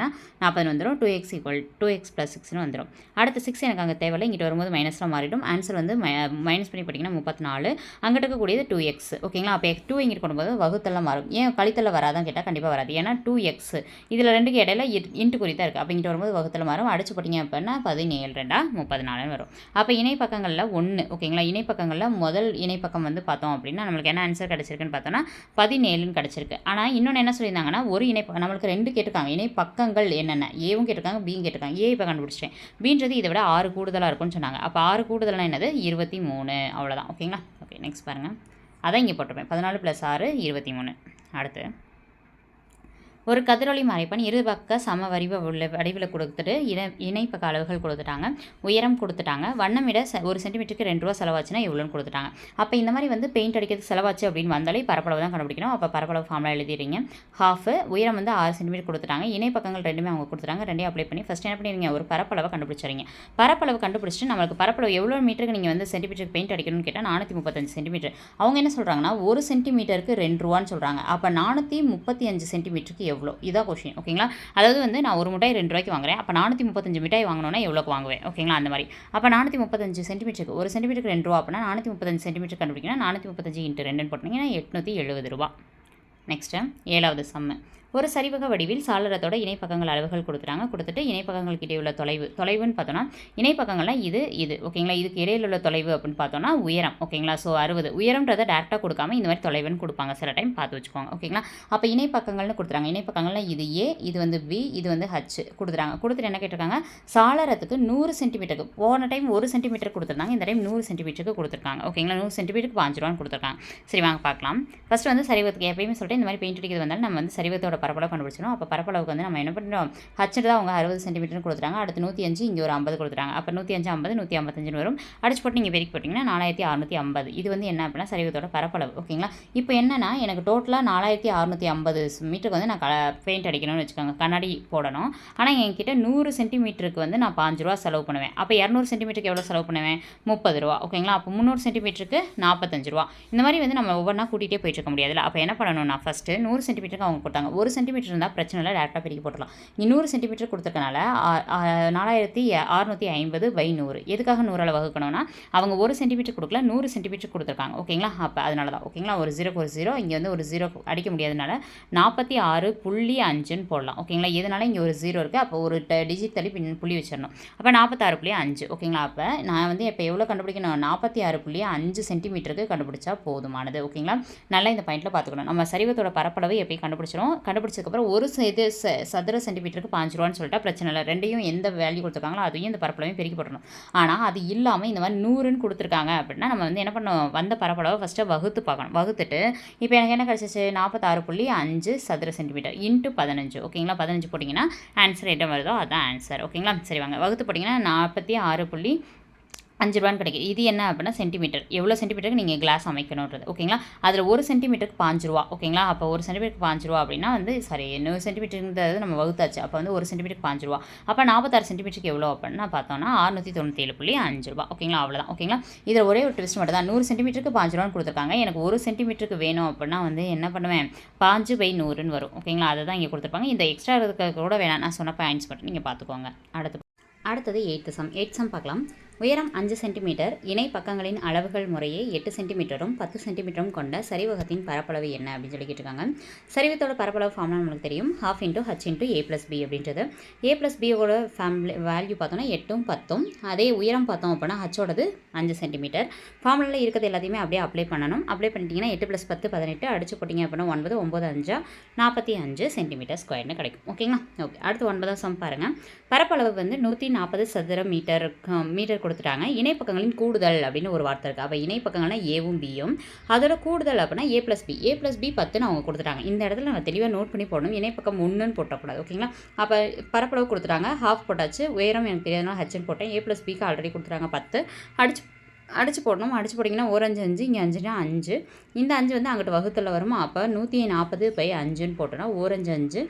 40 வந்துடும். 2x + 6ன்னு வந்துடும். அடுத்து 6 எனக்கு அங்கே தேவையில்லை. இங்கிட்ட வரும்போது மைனஸில் மாறிடும். ஆன்சர் வந்து மைனஸ் பண்ணி போட்டிங்கன்னா 34. அங்கிட்ட இருக்கக்கூடியது 2x. ஓகேங்களா? அப்போ 2 இங்கிட்டு கொண்டும்போது வகுத்தெல்லாம் மாறும். ஏன் கழித்தல வராதான் கேட்டால் கண்டிப்பாக வராது. ஏன்னா 2x இதில் 2க்கு இடையில இன்ட்டு குறி தான் இருக்குது. அப்போ இங்கிட்ட வரும்போது வகுத்தல மாறும். அடிச்சு போட்டிங்க அப்படின்னா 17 2 34 வரும். அப்போ இணைப்பக்கங்களில் 1. ஓகேங்களா? இணைப்பக்கங்களில் முதல் இணைப்பக்கம் வந்து பார்த்தோம் அப்படின்னா நம்மளுக்கு என்ன ஆன்சர் கிடச்சிருக்குன்னு பார்த்தோன்னா 17ன்னு கிடச்சிருக்கு. ஆனால் இன்னொன்று என்ன சொல்லியிருந்தாங்கன்னா ஒரு நம்மளுக்கு 2 கேட்டிருக்காங்க. இணைப்பக்கங்கள் என்னென்ன, ஏவும் கேட்டிருக்காங்க, பியும் கேட்டிருக்காங்க. ஏ இப்போ கண்டுபிடிச்சிட்டேன். பின்றது இதை விட 6 கூடுதலாக இருக்கும்னு சொன்னாங்க. அப்போ 6 கூடுதலாக என்னது 23. அவ்வளோதான். ஓகேங்களா? ஓகே, நெக்ஸ்ட் பாருங்கள். அதான் இங்கே போட்டிருப்பேன். 14 + 6 23. அடுத்து ஒரு கதிரொலி மறைப்பன் இருபக்க சம வடிவில் கொடுத்துட்டு இணைப்பக்க அளவுகள் கொடுத்துட்டாங்க. உயரம் கொடுத்துட்டாங்க. வண்ணமிட 1 சென்டிமீட்டருக்கு 2 ரூபா செலவாச்சுன்னா எவ்வளோன்னு கொடுத்துட்டாங்க. அப்போ இந்த மாதிரி வந்து பெயிண்ட் அடிக்கிறது செலவாச்சு அப்படின்னு வந்தாலே பரப்பளவு தான் கண்டுபிடிக்கணும். அப்போ பரப்பளவு ஃபார்முலா எழுதிடுறீங்க. ½ உயரம் வந்து 6 சென்டிமீட்டர் கொடுத்துட்டாங்க. இணைப்பக்கங்கள் ரெண்டுமே அவங்க கொடுத்துட்டாங்க. ரெண்டையும் அப்ளை பண்ணி ஃபஸ்ட் என்ன பண்ணிடுங்க, ஒரு பரப்பளவை கண்டுபிடிச்சிடுங்க. பரப்பளவு கண்டுபிடிச்சிட்டு நம்மளுக்கு பரப்பளவு எவ்வளோ மீட்டருக்கு நீங்கள் வந்து சென்டிமீட்டருக்கு பெயிண்ட் அடிக்கணும்னு கேட்டால் 435 சென்டிமீட்டர். அவங்க என்ன சொல்கிறாங்கன்னா 1 சென்டிமீட்டருக்கு 2 ரூபான்னு சொல்கிறாங்க. அப்போ 435 சென்டிமீட்டருக்கு எவ்வளோ, இதான் கொஷின். ஓகேங்களா? அதாவது வந்து நான் ஒரு மிட்டாய் 2 ரூபாய்க்கு வாங்குறேன். அப்போ 435 மிட்டாய் வாங்கணும்னா எவ்வளோக்கு வாங்குவேன். ஓகேங்களா? அந்த மாதிரி. அப்போ 435 சென்டிமீட்டருக்கு 1 சென்டிமீட்டருக்கு 2 ரூபா அப்படின்னா 435 சென்டிமீட்டர் கண்டுபிடிக்கணும். 435 × 2ன்னு போட்டிங்கன்னா 870 ரூபா. நெக்ஸ்ட்டு 7வது சம்மு. ஒரு சரிவக வடிவில் சாளரத்தோட இணைப்பக்கங்கள் அளவுகள் கொடுத்துட்டாங்க. கொடுத்துட்டு இணைப்பக்கங்களுக்கு இடையே உள்ள தொலைவுன்னு பார்த்தோன்னா இணைப்பக்கங்கள்லாம் இது ஓகேங்களா. இதுக்கு இடையில் உள்ள தொலைவு அப்படின்னு பார்த்தோன்னா உயரம் ஓகேங்களா. ஸோ 60 உயரம்ன்றதை டேரெக்டாக கொடுக்காம இந்த மாதிரி தொலைவுன்னு கொடுப்பாங்க, சில டைம் பார்த்து வச்சுக்கோங்க ஓகேங்களா. அப்போ இணைப்பக்கங்கள்னு கொடுத்துறாங்க. இணைப்பக்கங்கள்லாம் இது ஏ, இது வந்து பி, இது வந்து ஹச் கொடுத்துறாங்க. கொடுத்துட்டு என்ன கேட்டிருக்காங்க, சாளரத்துக்கு 100 சென்டிமீட்டருக்கு போன டைம் 1 சென்டிமீட்டர் கொடுத்துருந்தாங்க, இந்த டைம் 100 சென்டிமீட்டருக்கு கொடுத்துருக்காங்க ஓகேங்களா. 100 சென்டிமீட்டருக்கு 5 ரூபான்னு கொடுத்துருக்காங்க. சரி வாங்க பார்க்கலாம். ஃபஸ்ட்டு வந்து சரிவத்துக்கு எப்பயுமே சொல்லிட்டு இந்த மாதிரி பெயிண்ட் அடிக்கிறது வந்தாலும் நம்ம வந்து சரிவத்தோட பரப்பளவு கண்டுபிடிச்சிடும். அப்போ பரப்பளவுக்கு வந்து நம்ம என்ன பண்ணுறோம், ஹச்சு தான் அவங்க 60 சென்டிமீட்டர் கொடுத்துறாங்க. அடுத்து 105, இங்கே ஒரு 50 கொடுத்துறாங்க. அப்போ 105 50 155 வரும். அடிச்சு போட்டு நீங்கள் பெருக்கி போட்டிங்கன்னா 4650. இது வந்து என்ன அப்படின்னா சரிவத்தோட பரப்பளவு ஓகேங்களா. இப்போ என்னன்னா எனக்கு டோட்டலாக 4650 மீட்டருக்கு வந்து நான் பெயிண்ட் அடிக்கணும்னு வச்சுக்கோங்க, கண்ணாடி போடணும். ஆனால் என்கிட்ட 100 சென்டிமீட்டருக்கு வந்து நான் 5 ரூபா செலவு பண்ணுவேன். அப்போ 200 சென்டிமீட்டருக்கு எவ்வளோ செலவு பண்ணுவேன், 30 ரூபா ஓகேங்களா. அப்போ 300 சென்டிமீட்டருக்கு 45 ரூபா. இந்த மாதிரி வந்து நம்ம ஒவ்வொன்றா கூட்டிகிட்டே போயிட்டு இருக்க முடியாதுல்ல. அப்போ என்ன பண்ணணும்னா ஃபஸ்ட்டு 100 சென்டிமீட்டருக்கு அவங்க கொடுத்தாங்க. 1 சென்டிமீட்டர் இருந்தால் பிரச்சனை இல்லை, டேரெக்டாக பெருக்கி போட்டுடலாம். 200 சென்டிமீட்டர் கொடுத்துருக்கனால 4650/100. எதுக்காக 100 வகுக்கணும்னா அவங்க 1 சென்டிமீட்டர் கொடுக்கல, 100 சென்டிமீட்டர் கொடுத்துருக்காங்க ஓகேங்களா. அப்போ அதனால தான் ஓகேங்களா. ஒரு 0 இங்கே வந்து ஒரு 0 அடிக்க முடியாதனால 46.5ன்னு போடலாம் ஓகேங்களா. எதனால இங்கே ஒரு 0 இருக்குது, அப்போ ஒரு டிஜிட் தள்ளி புள்ளி வச்சிடணும். அப்போ 46.5 ஓகேங்களா. அப்போ நான் வந்து இப்போ எவ்வளோ கண்டுபிடிக்கணும், 46.5 சென்டிமீட்டருக்கு கண்டுபிடிச்சா போதுமானது ஓகேங்களா. நல்லா இந்த பாயிண்ட்டில் பார்த்துக்கணும். நம்ம சரிவத்தோட பரப்பளவு எப்பயும் கண்டுபிடிச்சிடும். கண்டுபிடிச்சதுக்கப்புறம் ஒரு சதுர சென்டிமீட்டருக்கு 5 ரூபான்னு சொல்லிட்டா பிரச்சனை இல்லை. ரெண்டையும் எந்த வேல்யூ கொடுத்துருக்காங்களோ அதையும் இந்த பரப்பளவையும் பெருக்கி போடணும். ஆனால் அது இல்லாமல் இந்த மாதிரி 100ன்னு கொடுத்துருக்காங்க அப்படின்னா நம்ம வந்து என்ன பண்ணணும், வந்த பரப்பளவை ஃபஸ்ட்டு வகுத்து பார்க்கணும். வகுத்துட்டு இப்போ எனக்கு என்ன கிடச்சிச்சு, 46.5 சதுர சென்டிமீட்டர் இன்ட்டு 15 ஓகேங்களா. 15 போட்டிங்கன்னா ஆன்சர் என்ன வருதோ அதுதான் ஆன்சர் ஓகேங்களா. சரி வாங்க, வகுத்து போட்டிங்கன்னா 46.5 ரூபான்னு கிடைக்கும். இது என்ன அப்படின்னா சென்டிமீட்டர், எவ்வளோ சென்டிமீட்டருக்கு நீங்கள் கிளாஸ் அமைக்கணுன்றது ஓகேங்களா. அதில் 1 சென்டிமீட்டருக்கு 5 ரூபா ஓகேங்களா. அப்போ 1 சென்டிமீட்டருக்கு 5 ரூபா அப்படின்னா வந்து 100 சென்டிமீட்டருங்கிறது நம்ம வகுத்தாச்சு. அப்போ வந்து 1 சென்டிமீட்டருக்கு 5 ரூபா. அப்போ 46 சென்டிமீட்டருக்கு எவ்வளோ அப்படின்னா பார்த்தோன்னா 697.5 ரூபா ஓகேங்களா. அவ்வளோதான் ஓகேங்களா. இதில் ஒரே ஒரு ட்விஸ்ட் மட்டும் தான், 100 சென்டிமீட்டருக்கு 5 ரூபான்னு கொடுத்துருக்காங்க. எனக்கு 1 சென்டிமீட்டருக்கு வேணும் அப்படின்னா வந்து என்ன பண்ணுவேன், 5/100ன்னு வரும் ஓகேங்களா. அதை தான் இங்கே கொடுத்துருப்பாங்க. இந்த எக்ஸ்ட்ரா இருக்க கூட வேணாம், நான் சொன்ன பாயிண்ட்ஸ் மட்டும் நீங்கள் பார்த்துக்கோங்க. அடுத்தது 8th சம் பார்க்கலாம். உயரம் 5 சென்டிமீட்டர், இணை பக்கங்களின் அளவுகள் முறையே 8 சென்டிமீட்டரும் 10 சென்டிமீட்டரும் கொண்ட சரிவகத்தின் பரப்பளவு என்ன அப்படின்னு சொல்லி கேட்டிருக்காங்க. சரிவத்தோட பரப்பளவு ஃபார்ம்னா நம்மளுக்கு தெரியும், 12 × h × a+b அப்படின்றது. a+b-யோட ஃபேமிலி வேல்யூ பார்த்தோன்னா 8ம் 10ம். அதே உயரம் பார்த்தோம் அப்படின்னா ஹச்சோடது 5 சென்டிமீட்டர். ஃபார்முலாவில் இருக்கிறது எல்லாத்தையுமே அப்படியே அப்ளை பண்ணணும். அப்ளை பண்ணிட்டீங்கன்னா 8 + 10 18, அடிச்சு போட்டிங்க அப்படின்னா 9 9 5 45 சென்டிமீட்டர் ஸ்கொயர்னு கிடைக்கும் ஓகேங்களா. ஓகே, அடுத்து 9th சம் பாருங்கள். பரப்பளவு வந்து 140 சதுர மீட்டர் கொடுத்துட்டாங்க. இணைப்பக்கங்களின் கூடுதல் அப்படின்னு ஒரு வார்த்தை இருக்குது. அப்போ இணைப்பக்கங்கள்னா ஏவும் பியும், அதோட கூடுதல் அப்படின்னா a+b 10ன்னு அவங்க கொடுத்துட்டாங்க. இந்த இடத்துல நம்ம தெளிவாக நோட் பண்ணி போடணும். இணைப்பக்கம் 1ன்னு போட்டக்கூடாது ஓகேங்களா. அப்போ பரப்பளவு கொடுத்துட்டாங்க, ஹாஃப் போட்டாச்சு. உயரம் எனக்கு தெரியாதனால ஹச்ன்னு போட்டேன். a+bக்கு ஆல்ரெடி கொடுத்துட்டாங்க 10. அடிச்சு போடணும். அடிச்சு போட்டிங்கன்னா 1 5 5, இங்கே 5னா 5. இந்த 5 வந்து அங்கிட்ட வகுத்தில் வருமா, அப்போ 140/5ன்னு போட்டோன்னா 1 5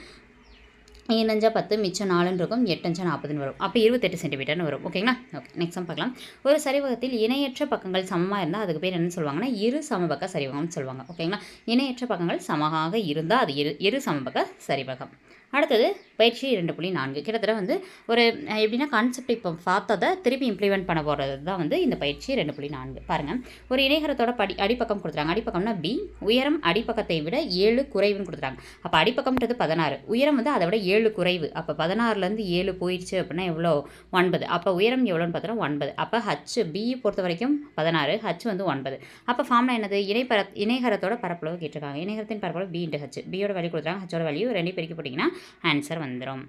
5 5 10 மிச்சம் 4ன்னு இருக்கும், 8 5 40ன்னு வரும். அப்போ 28 சென்டிமீட்டர்னு வரும் ஓகேங்களா. ஓகே, நெக்ஸ்ட் சம் பார்க்கலாம். ஒரு சரிவகத்தில் இணையற்ற பக்கங்கள் சமமாக இருந்தால் அதுக்கு பேர் என்ன சொல்லுவாங்கன்னா இரு சமபக்க சரிவகம்னு சொல்லுவாங்க ஓகேங்களா. இணையற்ற பக்கங்கள் சமமாக இருந்தால் அது இரு சமபக்க சரிவகம். அடுத்தது பயிற்சி 2.4. கிட்டத்தட்ட வந்து ஒரு எப்படின்னா கான்செப்ட் இப்போ பார்த்ததை திருப்பி இம்ப்ளிமெண்ட் பண்ண போகிறது தான் வந்து இந்த பயிற்சி 2.4. பாருங்கள், ஒரு இணைகரத்தோட அடிப்பக்கம் கொடுத்துறாங்க. அடிப்பக்கம்னா பி, உயரம் அடிப்பக்கத்தை விட 7 குறைவுன்னு கொடுத்துறாங்க. அப்போ அடிப்பக்கம்ன்றது 16, உயரம் வந்து அதை விட 7 குறைவு. அப்போ 16லேருந்து 7 போயிடுச்சு அப்படின்னா எவ்வளோ, 9. அப்போ உயரம் எவ்வளோன்னு பார்த்தோன்னா 9. அப்போ ஹச் பி பொறுத்த வரைக்கும் 16, ஹச் வந்து 9. அப்போ ஃபார்ம்னா என்னது, இணைகரத்தோட பரப்பளவு கேட்டிருக்காங்க. இணைகரத்தின் பரப்பளவு பி × ஹச். பியோட வேல்யூ கொடுத்துறாங்க, ஹச்சோட வேல்யூ 2 பெருக்கி போட்டிங்கன்னா ஆன்சர் வந்துடும்.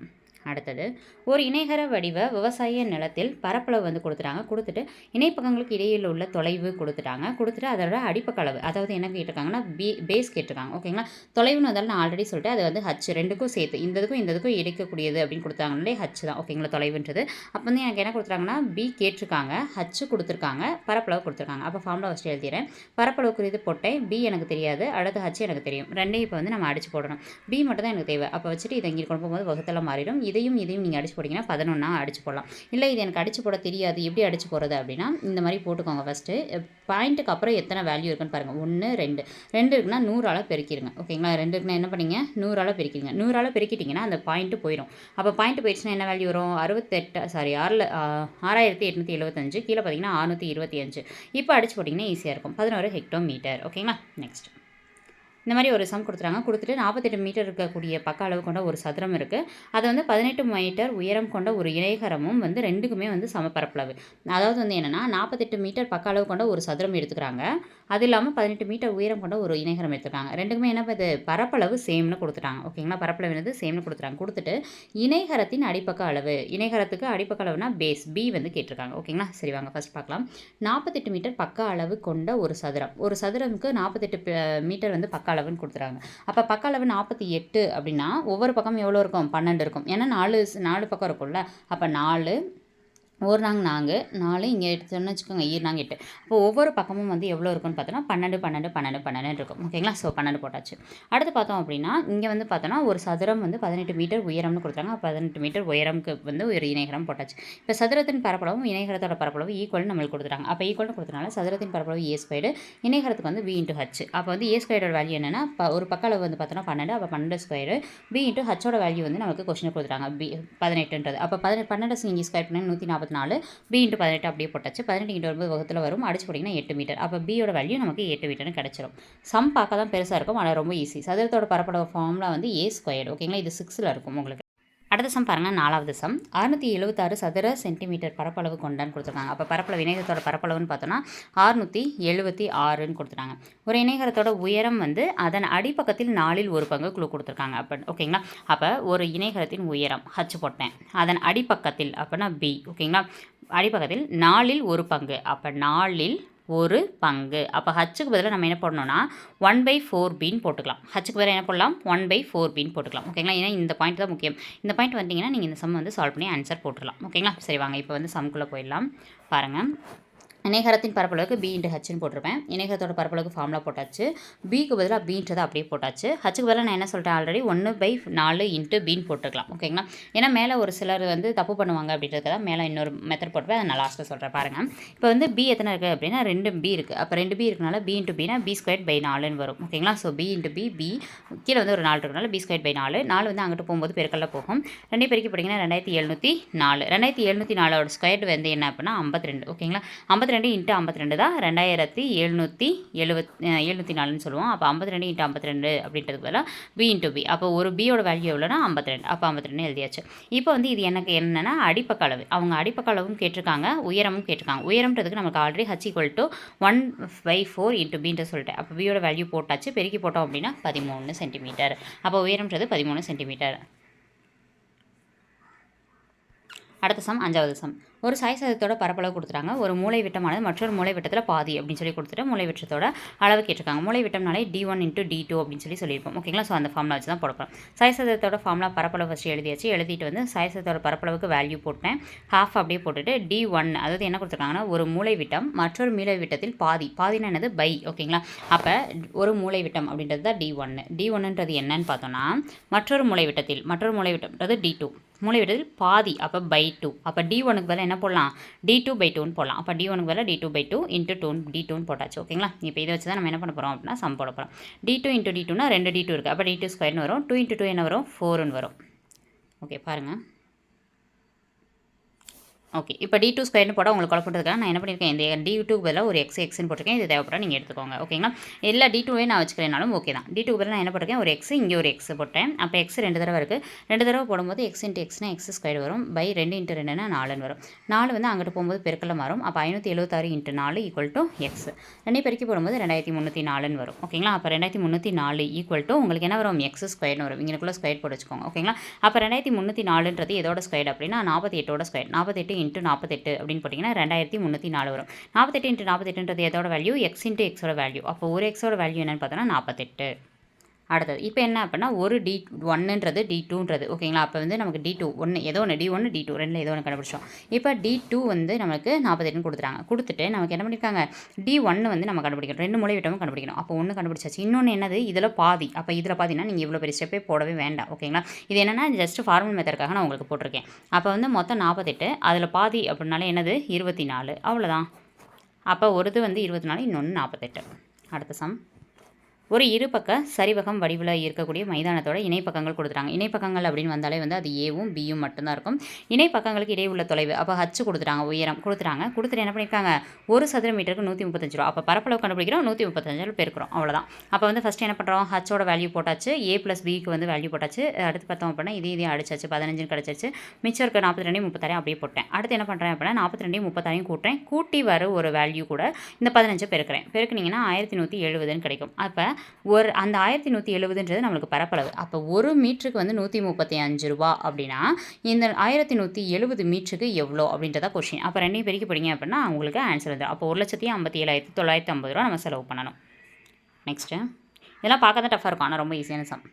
அடுத்தது ஒரு இணைகர வடிவ விவசாய நிலத்தில் பரப்பளவு வந்து கொடுத்துட்டாங்க. கொடுத்துட்டு இணைப்பக்கங்களுக்கு இடையில் உள்ள தொலைவு கொடுத்துட்டு அதோட அடிப்பக்க அளவு, அதாவது என்ன கேட்டிருக்காங்கன்னா பேஸ் கேட்டிருக்காங்க ஓகேங்களா. தொலைவுன்னு வந்தாலும் நான் ஆல்ரெடி சொல்லிட்டு அது வந்து ஹச், ரெண்டுக்கும் சேர்த்து இந்ததுக்கும் இடைக்கக்கூடியது அப்படின்னு கொடுத்தாங்கனாலே ஹச் தான் ஓகேங்களா தொலைவுன்றது. அப்போ வந்து எனக்கு என்ன கொடுத்துருக்காங்கன்னா பி கேட்டிருக்காங்க, ஹச் கொடுத்துருக்காங்க, பரப்பளவு கொடுத்துருக்காங்க. அப்போ ஃபார்முலா ஃபஸ்ட்டு எழுதிடுறேன். பரப்பளவுக்குரியது போட்டேன், பி எனக்கு தெரியாது, அடுத்து ஹச் எனக்கு தெரியும். ரெண்டையும் இப்போ வந்து நம்ம அடிச்சு போடணும். பி மட்டும் தான் எனக்கு தேவை. அப்போ வச்சுட்டு இதை இங்கே கொண்டு போகும்போது வகுத்தெல்லாம் மாறிடும். இதையும் நீங்கள் அடிச்சு போட்டிங்கன்னா 11 அடிச்சு போடலாம். இல்லை இது எனக்கு அடிச்சு போட தெரியாது, எப்படி அடிச்சு போடுறது அப்படின்னா இந்த மாதிரி போட்டுக்கோங்க. ஃபஸ்ட்டு பாயிண்ட்டுக்கு அப்புறம் எத்தனை வேல்யூ இருக்குன்னு பாருங்கள். 1 2 இருக்குன்னா 100ஆல் பெருக்கிடுங்க ஓகேங்களா. 2 இருக்குன்னா என்ன பண்ணிங்க, 100ஆல் பெருக்கிடுங்க. 100ஆல் பெருக்கிட்டிங்கன்னா அந்த பாயிண்ட்டு போயிடும். அப்போ பாயிண்ட்டு போயிடுச்சுன்னா என்ன வேல்யூ வரும், 6875. கீழே பார்த்தீங்கன்னா 625. இப்போ அடிச்சு போட்டிங்கன்னா ஈஸியாக இருக்கும். 11 ஹெக்டோமீட்டர் ஓகேங்களா. நெக்ஸ்ட் இந்த மாதிரி ஒரு சம் கொடுத்துறாங்க. கொடுத்துட்டு 48 மீட்டர் இருக்கக்கூடிய பக்க அளவு கொண்ட ஒரு சதுரம் இருக்குது. அது வந்து 18 மீட்டர் உயரம் கொண்ட ஒரு இணைகரமும் வந்து ரெண்டுக்குமே வந்து சம பரப்பளவு. அதாவது வந்து என்னென்னா 48 மீட்டர் பக்க அளவு கொண்ட ஒரு சதுரம் எடுத்துக்கிறாங்க. அது இல்லாமல் 18 மீட்டர் உயரம் கொண்ட ஒரு இணைகரம் எடுத்துக்கிறாங்க. ரெண்டுக்குமே என்ன இது பரப்பளவு சேம்னு கொடுத்துட்டாங்க. ஓகேங்களா, பரப்பளவு என்னது சேம்னு கொடுத்துட்டாங்க. கொடுத்துட்டு இணைகரத்தின் அடிப்பக்க அளவு, இணைகரத்துக்கு அடிப்பக்க அளவுனா பேஸ் பி வந்து கேட்டிருக்காங்க. ஓகேங்களா, சரி வாங்க ஃபர்ஸ்ட் பார்க்கலாம். 48 மீட்டர் பக்க அளவு கொண்ட ஒரு சதுரம், ஒரு சதுரமுக்கு 48 மீட்டர் வந்து பக்க அளவுன்னு கொடுத்துறாங்க. அப்போ பக்க அளவு 48 அப்படின்னா ஒவ்வொரு பக்கம் எவ்வளோ இருக்கும்? 12 இருக்கும். ஏன்னா 4 பக்கம் இருக்கும்ல. அப்போ 4 ஒரு நாங்க 4 இங்கே எடுத்தோன்னு வச்சுக்கோங்க, நாங்க 8. இப்போ ஒவ்வொரு பக்கமும் வந்து எவ்வளோ இருக்குன்னு பார்த்தோன்னா 12 இருக்கும். ஓகேங்களா, ஸோ 12 போட்டாச்சு. அடுத்து பார்த்தோம் அப்படின்னா இங்கே வந்து பார்த்தோன்னா ஒரு சதுரம் வந்து 18 மீட்டர் உயரம்னு கொடுத்தாங்க. 18 மீட்டர் உயரம்க்கு வந்து ஒரு இணைகரம் போட்டாச்சு. இப்போ சதுரத்தின் பரப்பளவும் இணைகரத்தோட பரப்பளவு ஈக்குவல் நம்மளுக்கு கொடுத்துட்டாங்க. அப்போ ஈக்குவல்னு கொடுத்தனால சதுரத்தின் பரப்பளவு ஏ ஸ்கொயர்டு, இணைகரத்துக்கு வந்து பி இன்ட்டு ஹச். அப்போ வந்து ஏ ஸ்கொயரோட வேல்யூ என்னென்னா ஒரு பக்க அளவு வந்து பார்த்தோன்னா 12, அப்போ 12 ஸ்கொயரு, பி இன்ட்டு ஹச்சோட வேல்யூ வந்து நமக்கு கொஸ்டின் கொடுத்துட்டாங்க. பி 18ன்றது. அப்போ 12 இங்கே ஸ்கொயர் பண்ணி 144, பி இன்ட்டு 18 அப்படியே போட்டாச்சு. 18 இன்ட்டு 9 வகுத்தில் வரும். அடிச்சு போட்டிங்கன்னா 8 மீட்டர். அப்போ பியோட வேல்யூ நமக்கு 8 மீட்டர்னு கிடச்சிரும். சம் பார்க்க தான் பெருசாக இருக்கும், ஆனால் ரொம்ப ஈஸி. சதுரத்தோட பரப்பளவு ஃபார்முலா வந்து ஏ ஸ்கொயர்டு. ஓகேங்களா, இது 6ல் இருக்கும் உங்களுக்கு. அடுத்த சம் பாருங்கள், 4வது சம். 676 சதுர சென்டிமீட்டர் பரப்பளவு கொண்டான்னு கொடுத்துருக்காங்க. அப்போ பரப்பளவு இணைகரத்தோட பரப்பளவுன்னு பார்த்தோன்னா 676ன்னு கொடுத்துட்டாங்க. ஒரு இணைகரத்தோட உயரம் வந்து அதன் அடிப்பக்கத்தில் 4ல் ஒரு பங்கு குழு கொடுத்துருக்காங்க. அப்போ ஓகேங்களா, அப்போ ஒரு இணைகரத்தின் உயரம் ஹச் போட்டேன், அதன் அடிப்பக்கத்தில் அப்போனா பி. ஓகேங்களா, அடிப்பக்கத்தில் 4ல் ஒரு பங்கு, அப்போ 4ல் ஒரு பங்கு. அப்போ ஹச்சுக்கு பதிலாக நம்ம என்ன போடணும்னா 1/4bன்னு போட்டுக்கலாம். ஹச்சுக்கு பதிலாக என்ன போடலாம்? 1/4bன்னு போட்டுக்கலாம். ஓகேங்களா, ஏன்னா இந்த பாயிண்ட் தான் முக்கியம். இந்த பாயிண்ட் வந்தீங்கன்னா நீங்கள் இந்த சம் வந்து சால்வ் பண்ணி ஆன்சர் போட்டுடலாம். ஓகேங்களா, சரி வாங்க இப்போ வந்து சம்குள்ளே போயிடலாம். பாருங்கள், இணைகரத்தின் பரப்பளவுக்கு பி இன்ட்டு ஹச்னு போட்டிருப்பேன். இணைகரத்தோட பரப்பளவுக்கு ஃபார்முலா போட்டாச்சு. பிக்கு பதிலாக பின்றதை அப்படியே போட்டாச்சு. ஹச்சுக்கு பதிலாக நான் என்ன சொல்லிட்டேன் ஆல்ரெடி 1/4 இன்ட்டு பின்னு போட்டுருக்கலாம். ஓகேங்களா, ஏன்னா மேலே ஒரு சிலர் வந்து தப்பு பண்ணுவாங்க அப்படின்றதுக்காக மேலே இன்னொரு மெத்தட் போட்டுப்பேன். அதை நான் லாஸ்ட்டில் சொல்கிறேன். பாருங்கள், இப்போ வந்து பி எத்தனை இருக்குது அப்படின்னா 2b இருக்குது. அப்போ 2b இருக்கனால b இன்ட்டு பின்னா b²/4ன்னு வரும். ஓகேங்களா, ஸோ b இன்ட்டு பி கீழே வந்து ஒரு 4 இருக்கனால b²/4. 4 வந்து அங்கிட்டு போகும்போது பெருக்கல்ல போகும். 2 பெருக்கி போட்டிங்கன்னா 2704. 2704 ஸ்கொயர் வந்து என்ன அப்படின்னா 52. ஓகேங்களா, 52 இன்ட்டு 52 தான் 2774ன்னு சொல்லுவோம். அப்போ 52 இன்ட்டு 52 அப்படின்றதுக்கு பதிலாக பி இன்ட்டு பி. அப்போ ஒரு பியோட வேல்யூ எவ்வளோனா 52. அப்போ 52 எழுதியாச்சு. இப்போ வந்து இது எனக்கு என்னென்னா அடிப்பக்க அளவு. அவங்க அடிப்பக்க அளவும் கேட்டிருக்காங்க, உயரமும் கேட்டிருக்காங்க. உயரம்ன்றதுக்கு நமக்கு already H equal to 1/4 into B into சொல்லிட்டேன். அப்போ பியோட வேல்யூ போட்டாச்சு. பெருக்கி போட்டோம் அப்படின்னா 13 சென்டிமீட்டர். அப்போ உயரம்ன்றது 13 சென்டிமீட்டர். அடுத்த சம், 5வது சம். ஒரு சாய் சதுரத்தோட பரப்பளவு கொடுத்துட்டாங்க. ஒரு மூலை விட்டமானது மற்றொரு மூலை விட்டத்தில் பாதி அப்படின்னு சொல்லி கொடுத்துட்டு மூலை விட்டத்தோட அளவு கேட்டிருக்காங்க. மூலை விட்டம்னாலே d1 இன்ட்டு d2 அப்படின்னு சொல்லியிருப்போம். ஓகேங்களா, ஸோ அந்த ஃபார்முலா வச்சு தான் போடப்போம். சாய் சதுரத்தோட ஃபார்முலா பரப்பளவு ஃபஸ்ட்டு எழுதியாச்சு. எழுதிட்டு வந்து சாய் சதுரத்தோட பரப்பளவுக்கு வேல்யூ போட்டேன். ஹாஃப் அப்படியே போட்டுட்டு d1, அதாவது என்ன கொடுத்துருக்காங்கன்னா ஒரு மூலை விட்டம் மற்றொரு மூலை விட்டத்தில் பாதினா என்னது பை. ஓகேங்களா, அப்போ ஒரு மூலை விட்டம் அப்படின்றது தான் d1. d1ன்றது என்னன்னு பார்த்தோன்னா மற்றொரு மூலை விட்டம்ன்றது d2. மூலை விட்டத்தில் பாதி, அப்போ /2. அப்போ d1க்கு பதிலாக என்ன போடலாம்? d2/2ன்னு போடலாம். அப்போ d1க்கு பதிலாக d2/2 இன்ட்டு d2ன்னு போட்டாச்சு. ஓகேங்களா, இப்போ இதை வச்சு தான் நம்ம என்ன பண்ண போகிறோம் அப்படின்னா சம் போட போகிறோம். d2 இன்ட்டு d2னா 2 d2 இருக்குது. அப்போ d2 ஸ்கொயர்னு வரும். 2 இன்ட்டு 2 என்ன வரும்? 4ன்னு வரும். ஓகே, பாருங்கள். ஓகே, இப்போ d2 ஸ்கொயர்னு போட உங்களுக்கு குழப்பத்துக்காக நான் என்ன பண்ணியிருக்கேன், இந்த d2க்கு பதிலாக ஒரு எக்ஸ்ன்னு போட்டிருக்கேன். இது தேவைப்பட நீங்கள் எடுத்துக்கோங்க. ஓகேங்களா, எல்லா d2வே நான் வச்சுக்கிறேனாலும் ஓகே தான். d2க்கு பதிலாக நான் என்ன போட்டிருக்கேன், ஒரு எக்ஸ், இங்கே ஒரு எக்ஸ் போட்டேன். அப்போ எக்ஸ் 2 தடவை இருக்குது. 2 தடவை போடும்போது எக்ஸ் இன்ட்டு எக்ஸ்னா எக்ஸ் ஸ்கொயர் வரும். பை 2 இன்ட்டு 2னா 4ன்னு வரும். 4 வந்து அங்கிட்டு போகும்போது பெருக்கல்ல மாறும். அப்போ 576 இன்ட்டு 4 ஈக்குவல் டு எக்ஸ். 2 பெருக்கி போடும்போது 2304ன்னு வரும். ஓகேங்களா, அப்போ 2304 ஈக்குவல் டு உங்களுக்கு என்ன வரும்? எக்ஸ் ஸ்கொயர்னு வரும். இங்கேக்குள்ளே ஸ்கொயர் போட்டு வச்சுக்கோங்க. ஓகேங்களா, அப்போ 2304ன்றது எதோட ஸ்கொயர் அப்படின்னா 48ஓட ஸ்கொயர். 48 இன்ட்டு 48 அப்படின்னு போட்டிங்கன்னா 2304 வரும். 48 இன்ட்டு 48ன்றது எதோட வேல்யூ? எக்ஸ் இன்ட்டு எக்ஸோட வேல்யூ. அப்போ ஒரு எக்ஸோட வேல்யூ என்னென்னு பார்த்தோன்னா 48. அடுத்தது இப்போ என்ன அப்படின்னா ஒரு d1ன்றது d2ன்றது. ஓகேங்களா, அப்போ வந்து நமக்கு d2 ஒன்று ஏதோ ஒன்று d1 d2 ரெண்டில் ஏதோ ஒன்று கண்டுபிடிச்சோம். இப்போ d2 வந்து நமக்கு 48ன்னு கொடுத்துட்டாங்க. கொடுத்துட்டு நமக்கு என்ன பண்ணியிருக்காங்க, d1 வந்து நம்ம கண்டுபிடிக்கணும். 2 மூலை விட்டமும் கண்டுபிடிக்கணும். அப்போ ஒன்று கண்டுபிடிச்சாச்சு. இன்னொன்று என்னது, இதில் பாதி. அப்போ இதில் பாதினா நீங்கள் இவ்வளோ பெரிய ஸ்டெப்பே போடவே வேண்டாம். ஓகேங்களா, இது என்னென்னா ஜஸ்ட் ஃபார்மல் மெத்தடுக்காக நான் உங்களுக்கு போட்டிருக்கேன். அப்போ வந்து மொத்தம் 48, அதில் பாதி அப்படின்னால என்னது 24. அவ்வளோதான். அப்போ ஒரு இது வந்து 24, இன்னொன்று 48. அடுத்த சம். ஒரு இருபக்க சரிவகம் வடிவில் இருக்கக்கூடிய மைதானத்தோட இணைப்பக்கங்கள் கொடுத்துட்டாங்க. இணைப்பக்கங்கள் அப்படின்னு வந்தாலே வந்து அது ஏவும் பியும் மட்டும்தான் இருக்கும். இணைப்பக்கங்களுக்கு இடையே உள்ள தொலைவு அப்போ ஹச் கொடுத்துட்டாங்க, உயரம் கொடுத்துட்டாங்க. கொடுத்துட்டு என்ன பண்ணியிருக்காங்க, ஒரு சதுர மீட்டருக்கு 135 ரூபா. அப்போ பரப்பளவு கண்டுபிடிக்கிறோம், 135 பெருக்கிறோம், அவ்வளோதான். அப்போ வந்து ஃபஸ்ட்டு என்ன பண்ணுறோம், ஹச்சோட வேல்யூ போட்டாச்சு, ஏ ப்ளஸ் பிக்கு வந்து வேல்யூ போட்டாச்சு. அடுத்து பார்த்தோம் அப்படின்னா இதையும் அடிச்சாச்சு, 15 கிடச்சிச்சு. மிச்சம் இருக்க 42 36 அப்படியே போட்டேன். அடுத்து என்ன பண்ணுறேன் அப்படின்னா 42 36 கூட்டுறேன். கூட்டி வர ஒரு வேல்யூ கூட இந்த 15 பெருக்கிறேன். பெருக்குனீங்கன்னா 1170 கிடைக்கும். அப்போ அந்த 1170ன்றது நம்மளுக்கு பரப்பளவு. அப்போ ஒரு மீட்டருக்கு வந்து 135 ரூபா அப்படின்னா இந்த 1170 மீட்டருக்கு எவ்வளோ அப்படின்றத கொஸ்டின். அப்போ ரெண்டையும் பெருக்கி போடிங்க அப்படின்னா உங்களுக்கு ஆன்சர் வந்துடும். அப்போ 1,57,950 ரூபா நம்ம செலவு பண்ணணும். நெக்ஸ்ட்டு இதெல்லாம் பார்க்க தான் டஃபாக இருக்கும், ஆனால் ரொம்ப ஈஸியான சம்.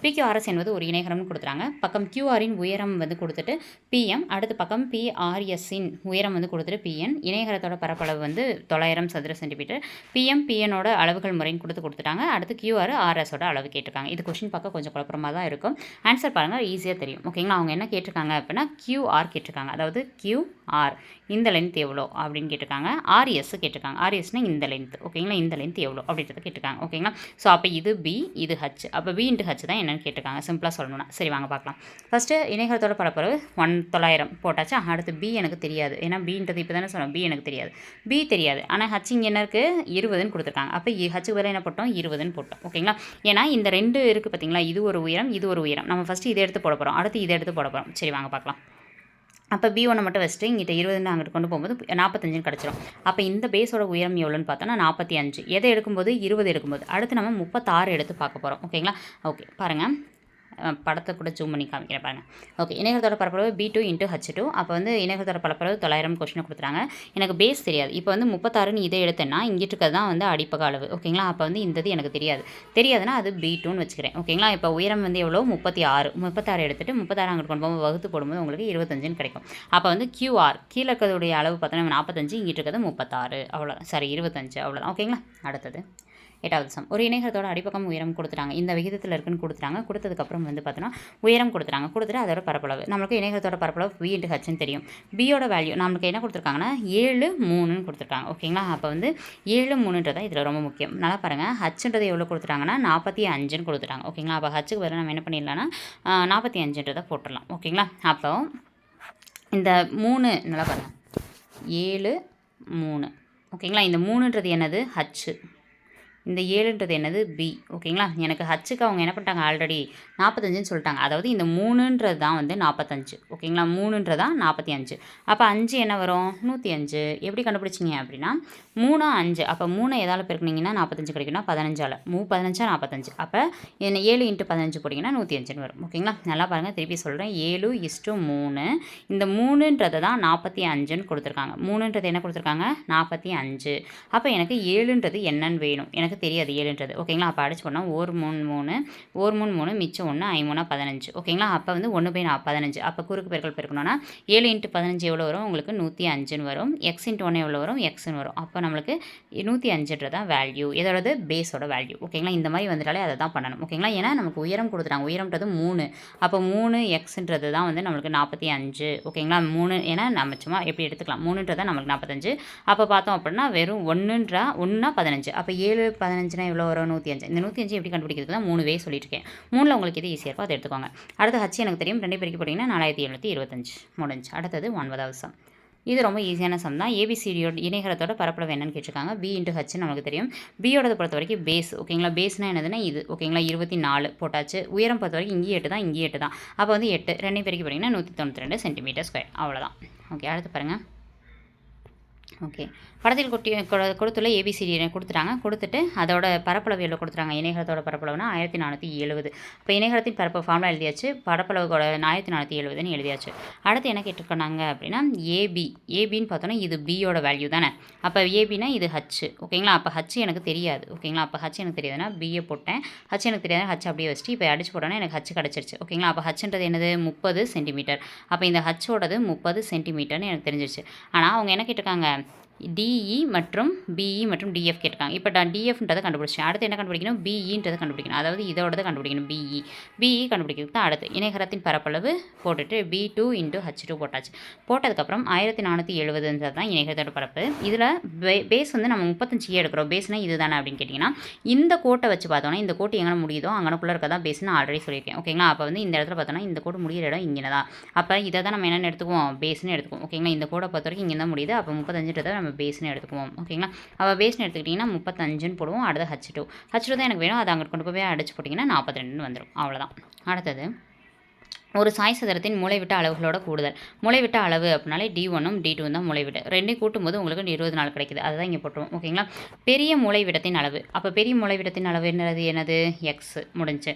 PQRS என்பது ஒரு இணைகரம்னு கொடுத்துறாங்க. பக்கம் QRின் உயரம் வந்து கொடுத்துட்டு PM, அடுத்த பக்கம் PRSின் உயரம் வந்து கொடுத்துட்டு PN. இணைகரத்தோட பரப்பளவு வந்து 900 சதுர சென்டிமீட்டர். PM PNோட அளவுகள் முறைன்னு கொடுத்துட்டாங்க. அடுத்து QR RSோட அளவு கேட்டிருக்காங்க. இது கொஸ்டின் பார்க்க கொஞ்சம் குழப்பமாக தான் இருக்கும். ஆன்சர் பாருங்கள், ஈஸியாக தெரியும். ஓகேங்களா, அவங்க என்ன கேட்டிருக்காங்க அப்படின்னா QR கேட்டிருக்காங்க. அதாவது QR இந்த லென்த் எவ்வளோ அப்படின்னு கேட்டிருக்காங்க. RS கேட்டிருக்காங்க. RSனா இந்த லென்த். ஓகேங்களா, இந்த லென்த் எவ்வளோ அப்படின்றத கேட்டிருக்காங்க. ஓகேங்களா, ஸோ அப்போ இது B, இது H. அப்போ B × H தான் என்னன்னு கேட்டிருக்காங்க, சிம்பிளாக சொல்லணும்னா. சரி வாங்க பார்க்கலாம். ஃபஸ்ட்டு இணைகரத்தோட பரப்பளவு 900 போட்டாச்சு. அடுத்து B எனக்கு தெரியாது, ஏன்னா Bன்றது இப்போ தானே சொன்னோம், B எனக்கு தெரியாது. B தெரியாது, ஆனால் H இங்கே என்ன இருக்குது, 20ன்னு கொடுத்துருக்காங்க. அப்போ Hக்கு வேலை என்ன போட்டோம், 20ன்னு போட்டோம். ஓகேங்களா, ஏன்னா இந்த ரெண்டு இருக்குது பார்த்தீங்களா, இது ஒரு உயரம், இது ஒரு உயரம். நம்ம ஃபஸ்ட்டு இதை எடுத்து போட போகிறோம், அடுத்து இதை எடுத்து போட போகிறோம். சரி வாங்க பார்க்கலாம். அப்போ B1 மட்டும் வச்சுட்டு இங்கிட்ட 20 அங்கிட்டு கொண்டு போகும்போது 45 கிடச்சிரும். அப்போ இந்த பேஸோட உயரம் எவ்வளோன்னு பார்த்தோன்னா 45. எதை எடுக்கும்போது 20 எடுக்கும்போது. அடுத்து நம்ம 36 எடுத்து பார்க்க போகிறோம். ஓகேங்களா, ஓகே பாருங்கள், படத்தை கூட ஜூம் பண்ணி காமிக்கிறேன் பாருங்கள். ஓகே, இணைகரத்தோட பரப்பளவு B2 × H2. அப்போ வந்து இணைகரத்தோட பரப்பளவு 900 கொஸ்டின் கொடுத்துறாங்க. எனக்கு பேஸ் தெரியாது. இப்போ வந்து 36ன்னு இதை எடுத்தேன்னா இங்கிட்டு இருக்கிறது தான் வந்து அடிப்பக அளவு. ஓகேங்களா, அப்போ வந்து இந்த எனக்கு தெரியாதுன்னா அது B2ன்னு வச்சுக்கிறேன். ஓகேங்களா, இப்போ உயரம் வந்து எவ்வளோ, 36 எடுத்துகிட்டு 36 அங்கிட்டு கொண்டு போகும்போது வகுத்து போடும்போது உங்களுக்கு 25ன்னு கிடைக்கும். அப்போ வந்து QR கீழே இருக்கிறதுடைய அளவு பார்த்தோன்னா 45, இங்கிட்டு இருக்கிறது 36, அவ்வளோதான். சரி 25, அவ்வளோதான். ஓகேங்களா, அடுத்தது 8வது சம். ஒரு இணைகரத்தோட அடிப்பக்கம் உயரம் கொடுத்துட்டாங்க, இந்த விகிதத்தில் இருக்குன்னு கொடுத்துட்டாங்க. கொடுத்ததுக்கப்புறம் வந்து பார்த்தோன்னா உயரம் கொடுத்துட்டு அதோட பரப்பளவு நம்மளுக்கு இணைகரத்தோட பரப்பளவு B × Hன்னு தெரியும். Bயோட வேல்யூ நம்மளுக்கு என்ன கொடுத்துருக்காங்கன்னா 7,3ன்னு கொடுத்துருக்காங்க. ஓகேங்களா, அப்போ வந்து 7,3ன்றதான் இதில் ரொம்ப முக்கியம். நல்லா பாருங்கள், Hன்றது எவ்வளோ கொடுத்துட்டாங்கன்னா 45ன்னு கொடுத்துட்டாங்க. ஓகேங்களா, அப்போ Hக்கு வேறு நம்ம என்ன பண்ணிடலாம்னா 45ன்றதை போட்டுடலாம். ஓகேங்களா, அப்போ இந்த 3 நல்லா பாருங்கள், 7 3. ஓகேங்களா, இந்த 3ன்றது என்னது, H. இந்த 7ன்றது என்னது, B. ஓகேங்களா, எனக்கு Hக்கு அவங்க என்ன பண்ணிட்டாங்க, ஆல்ரெடி 45ன்னு சொல்லிட்டாங்க. அதாவது இந்த 3ன்றது தான் வந்து 45. ஓகேங்களா, 3ன்றது தான் 45. அப்போ 5 என்ன வரும், 105. எப்படி கண்டுபிடிச்சிங்க அப்படின்னா 3 5. அப்போ 3 எதால் பெருக்குனீங்கன்னா 45 கிடைக்கும்னா 15ஆல் 15 45. அப்போ என்ன 7 × 15 போட்டிங்கன்னா 105ன்னு வரும். ஓகேங்களா, நல்லா பாருங்கள், திருப்பி சொல்கிறேன், 7:3. இந்த 3ன்றது தான் 45ன்னு கொடுத்துருக்காங்க. 3ன்றது என்ன கொடுத்துருக்காங்க, 45. அப்போ எனக்கு 7ன்றது என்னன்னு வேணும், எனக்கு தெரியாது 7ன்றது. ஓகேங்களா, அப்போ அடிச்சு போனால் 1 3 3 3 மிச்சம் 1 5 15. ஓகேங்களா, அப்போ வந்து 1/15. அப்போ குறுக்கு பெருக்கல் பெருக்கணும்னா 7 × 15 எவ்வளோ வரும், உங்களுக்கு 105ன்னு வரும். X × 1 எவ்வளோ வரும், Xன்னு வரும். அப்போ நம்மளுக்கு 105ன்றதான் வேல்யூ, இதோட பேஸோட வேல்யூ. ஓகேங்களா, இந்த மாதிரி வந்துட்டாலே அதை தான் பண்ணணும். ஓகேங்களா, ஏன்னா நமக்கு உயரம் கொடுத்துட்டாங்க, உயரம்ன்றது 3. அப்போ 3Xன்றது தான் வந்து நம்மளுக்கு 45. ஓகேங்களா, 3 ஏன்னா நம்ம சும்மா எப்படி எடுத்துக்கலாம், 3ன்றது தான் நம்மளுக்கு 45. அப்போ பார்த்தோம் அப்படின்னா வெறும் 1ன்றா 15. அப்போ 7 15னா எவ்வளோ வரும், 105. இந்த 105 எப்படி கண்டுபிடிக்கிறது தான் 3 வே சொல்லியிருக்கேன். 3ல் உங்களுக்கு இது ஈஸியாக இருக்கும், அதை எடுத்துக்கோங்க. அடுத்து H எனக்கு தெரியும், 2 பெருக்கி போட்டிங்கன்னா 4725 முடிஞ்சு. அடுத்தது 9வது சம். இது ரொம்ப ஈஸியான சம் தான். ABCடியோட இணைகரத்தோட பரப்பளவு என்னன்னு கேட்டிருக்காங்க. B × H நமக்கு தெரியும். Bயோட பொறுத்த வரைக்கும் பேஸ். ஓகேங்களா, பேஸ்னால் என்னதுன்னா இது. ஓகேங்களா, 24 போட்டாச்சு. உயரம் பொறுத்த வரைக்கும் இங்கே 8 தான், இங்கே 8 தான். அப்போ வந்து 8 2 பெருக்கி போட்டிங்கன்னா 192 cm². அவ்வளோதான். ஓகே, அடுத்து பாருங்கள். ஓகே, படத்தில் கொடுத்துள்ள ABCD கொடுத்துட்டாங்க. கொடுத்துட்டு அதோட பரப்பளவு எவ்வளோ கொடுத்துட்டாங்க, இணைகரத்தோட பரப்பளவுனா 1470. இப்போ இணைகரத்தின் பரப்பு ஃபார்முலா எழுதியாச்சு, பரப்பளவுக்கோட 1470ன்னு எழுதியாச்சு. அடுத்து என்ன கேட்டிருக்காங்க அப்படின்னா ஏபின்னு பார்த்தோன்னா இது Bயோட வேல்யூ தானே. அப்போ ஏபினா இது H. ஓகேங்களா, அப்போ H எனக்கு தெரியாது. ஓகேங்களா, அப்போ H எனக்கு தெரியாதுன்னா Bயை போட்டேன். H எனக்கு தெரியாது, H அப்படியே வச்சுட்டு இப்போ அடிச்சு போட்டோன்னா எனக்கு H கிடச்சிருச்சு. ஓகேங்களா, அப்போ Hன்றது என்னது, 30 cm. அப்போ இந்த Hோடது 30 cmன்னு எனக்கு தெரிஞ்சிருச்சு. ஆனால் அவங்க என்ன கேட்டிருக்காங்க, டிஇ மற்றும் பிஇ மற்றும் டிஎஃப் கேட்டிருக்காங்க. இப்போ நான் டிஎஃப்ன்றதை கண்டுபிடிச்சேன். அடுத்து என்ன கண்டுபிடிக்கணும்? பிஇன்றதை கண்டுபிடிக்கணும். அதாவது இதோட கண்டுபிடிக்கணும் பிஇ. பிஇ கண்டுபிடிக்கிறது தான் அடுத்து. இணைகரத்தின் பரப்பளவு போட்டுட்டு B2 × H2 போட்டாச்சு. போட்டதுக்கப்புறம் 1470 தான் இணைகரத்தோட பரப்பு. இதில் பேஸ் வந்து நம்ம 35 எடுக்கிறோம். பேஸ்னால் இது தானே அப்படின்னு கேட்டிங்கன்னா, இந்த கோட்டை வச்சு பார்த்தோன்னா இந்த கோட்டு எங்கே முடியுதோ அங்கனக்குள்ளே இருக்க தான் பேஸ்னு ஆல்ரெடி சொல்லியிருக்கேன். ஓகேங்களா? அப்போ வந்து இந்த இடத்துல பார்த்தோன்னா இந்த கோடு முடிகிற இடம் இங்கே தான். அப்போ இதை தான் நம்ம என்னென்னு எடுத்துக்குவோம்? பேஸ்னு எடுத்துக்குவோம். ஓகேங்களா? இந்த கோடை பொறுத்த வரைக்கும் இங்கே தான் முடியுது. அப்போ 35ன்றதை நம்ம பேஸ்னு எடுத்துக்குவோம். ஓகேங்களா? அப்போ பேஸ்னு எடுத்துக்கிட்டிங்கன்னா 35ன்னு போடுவோம். அடுத்து H2 தான் எனக்கு வேணும். அதை அங்கே கொண்டு போய் அடிச்சு போட்டிங்கன்னா 42ன்னு வந்துடும். அவ்வளோதான். அடுத்தது ஒரு சாய் சதுரத்தின் மூலைவிட்ட அளவுகளோட கூடுதல். மூலைவிட்ட அளவு அப்படின்னாலே D1ம் D2ம் தான் மூலைவிட்ட. ரெண்டையும் கூட்டும்போது உங்களுக்கு 24 கிடைக்குது. அதை தான் இங்கே போட்டுருவோம். ஓகேங்களா? பெரிய மூலைவிட்டத்தின் அளவு. அப்போ பெரிய மூலைவிட்டத்தின் அளவு என்னது எக்ஸ் முடிஞ்சு.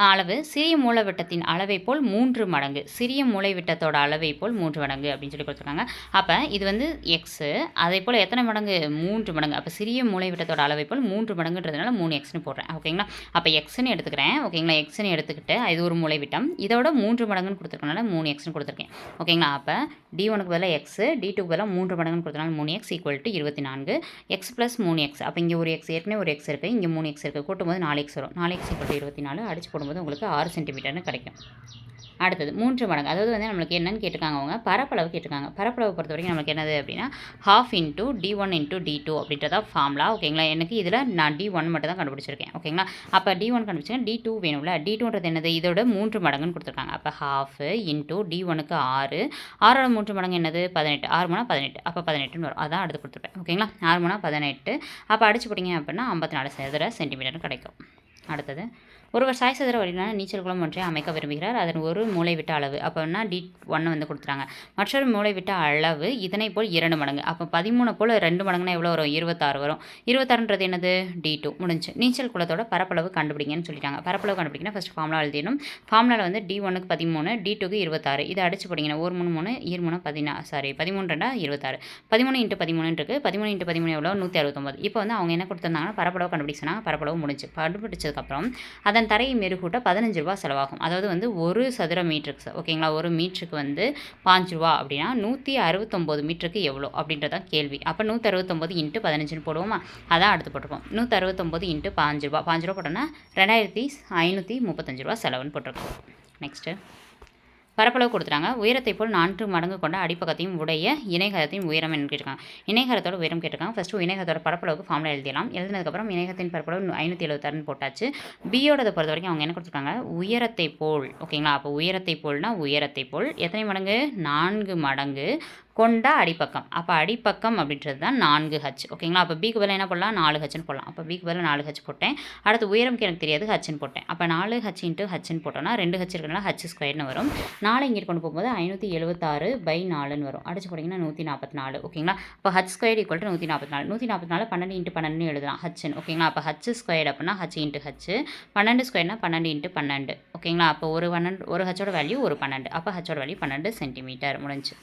அளவு சிறிய மூலைவிட்டத்தின் அளவை போல் 3 மடங்கு. சிறிய மூலைவிட்டத்தோட அளவை போல் 3 மடங்கு அப்படின்னு சொல்லி கொடுத்துருக்காங்க. அப்போ இது வந்து எக்ஸு, அதே போல் எத்தனை மடங்கு? 3 மடங்கு. அப்போ சிறிய மூலைவிட்டத்தோட அளவை போல் 3 மடங்குன்றதுனால 3xன்னு போடுறேன். ஓகேங்களா? அப்போ எக்ஸ்ன்னு எடுத்துக்கிறேன். ஓகேங்களா? எக்ஸ்ன்னு எடுத்துக்கிட்டு இது ஒரு மூலைவிட்டம். இதோட 3 மடங்குன்னு கொடுத்துருக்கனால 3xன்னு கொடுத்துருக்கேன். ஓகேங்களா? அப்போ D1க்கு பதிலாக எக்ஸு, D2க்கு பதிலாக 3 மடங்குன்னு கொடுத்தனால 3x = 24. X + 3x. அப்போ இங்கே ஒரு எக்ஸ், ஏற்கனவே ஒரு எக்ஸ் இருக்குது, இங்கே 3x இருக்குது. கூட்டும்போது 4x வரும். 4x = 24. அடிச்சு போடும்போது உங்களுக்கு 6 சென்டிமீட்டர்னு கிடைக்கும். அடுத்தது 3 மடங்கு. அதாவது வந்து நம்மளுக்கு என்னன்னு கேட்டிருக்காங்க, அவங்க பரப்பளவு கேட்டிருக்காங்க. பரப்பளவு பொறுத்த வரைக்கும் நமக்கு என்னது அப்படின்னா ½ × D1 × D2 அப்படின்றதா ஃபார்முலா. ஓகேங்களா? எனக்கு இதில் நான் D1 மட்டும் தான் கண்டுபிடிச்சிருக்கேன். ஓகேங்களா? அப்போ D1 கண்டுபிடிச்சிருக்கேன். D2 வேணும்ல. D2ன்றது என்னது? இதோட 3 மடங்குன்னு கொடுத்துருக்காங்க. அப்போ ½ × D1க்கு 6. 6ஓட 3 மடங்கு என்னது? 18. 6 3 18. அப்போ 18ன்னு வரும். அதான் அடுத்து கொடுத்துருப்பேன். ஓகேங்களா? 6 3 18. அப்போ அடிச்சு போட்டிங்க அப்படின்னா 54 சதுர சென்டிமீட்டர்னு கிடைக்கும். அடுத்தது ஒருவர் சாய் சதுர வடிவிலான நீச்சல் குளம் ஒன்றை அமைக்க விரும்புகிறார். அதன் ஒரு மூலைவிட்ட அளவு அப்போனா D1 வந்து கொடுத்துறாங்க. மற்றொரு மூலைவிட்ட அளவு இதனை போல் 2 மடங்கு. அப்போ 13 போல் 2 மடங்குனா எவ்வளோ வரும்? 26 வரும். 26ன்றது என்னது? D2 முடிஞ்சு. நீச்சல் குளத்தோட பரப்பளவு கண்டுபிடிங்கன்னு சொல்லிட்டாங்க. பரப்பளவு கண்டுபிடிக்கணும் ஃபஸ்ட் ஃபார்முலா எழுதிடணும். ஃபார்முலாவில் வந்து D1க்கு 13, D2க்கு 26. இதை அடிச்சு போட்டிங்கன்னா 1 3 3 2 3 13 2 26. 13 × 13 இருக்குது. 13 × 13 எவ்வளோ? 169. இப்போ வந்து அவங்க என்ன கொடுத்துருந்தாங்கன்னா பரப்பளவு கண்டுபிடிக்க சொன்னாங்க. பரப்பளவு முடிஞ்சு. கண்டுபிடிச்சதுக்கப்புறம் அதன் தரையை மெருகூட்ட 15 ரூபா செலவாகும். அதாவது வந்து ஒரு சதுர மீட்டருக்கு, ஓகேங்களா, ஒரு மீட்டருக்கு வந்து 5 ரூபா அப்படின்னா 169 மீட்டருக்கு எவ்வளோ அப்படின்றதான் கேள்வி. அப்போ 169 × 15ன்னு போடுவோமா? அதான் அடுத்து போட்டிருப்போம். 169 × 5 ரூபா. 5 ரூபா போட்டோன்னா 2535 ரூபா செலவுன்னு போட்டிருக்கோம். நெக்ஸ்ட்டு பரப்பளவு கொடுத்துட்டாங்க. உயரத்தை போல் 4 மடங்கு கொண்ட அடிப்பக்கத்தையும் உடைய இணைகரத்தின் உயரம் என்ன கேட்டிருக்காங்க. இணைகரத்தோட உயரம் கேட்டிருக்காங்க. ஃபஸ்ட்டு இணைகரத்தோட பரப்பளவுக்கு ஃபார்முலா எழுதிடலாம். எழுதினதுக்கப்புறம் இணைகரத்தின் பரப்பளவு 576 போட்டாச்சு. பியோடதை பொறுத்த வரைக்கும் அவங்க என்ன கொடுத்துருக்காங்க? உயரத்தை போல். ஓகேங்களா? அப்போ உயரத்தை போல்னா உயரத்தை போல் எத்தனை மடங்கு? 4 மடங்கு கொண்ட அடிப்பக்கம். அப்போ அடிப்பக்கம் அப்படின்றது தான் 4h. ஓகேங்களா? அப்போ பிக்கு பதில் என்ன போடலாம்? 4hன்னு போடலாம். அப்போ பிக்கு பதில் 4h போட்டேன். அடுத்து உயரம்க்கு எனக்கு தெரியாது, hன்னு போட்டேன். அப்போ 4h × hன்னு போட்டோன்னா 2h இருக்கிறனால h² வரும். 4 இங்கே கொண்டு போகும்போது 576/4ன்னு வரும். அடிச்சு போட்டிங்கன்னா 144. ஓகேங்களா? அப்போ h² = 144. 144 12 × 12ன்னு எழுதலாம் hன்னு. ஓகேங்களா? அப்போ h² அப்படின்னா h × h. 12² 12 × 12. ஓகேங்களா? அப்போ ஒரு ஹச்சோட வேல்யூ ஒரு 12. அப்போ ஹச்சோட வேல்யூ 12 சென்டிமீட்டர் முடிஞ்சு.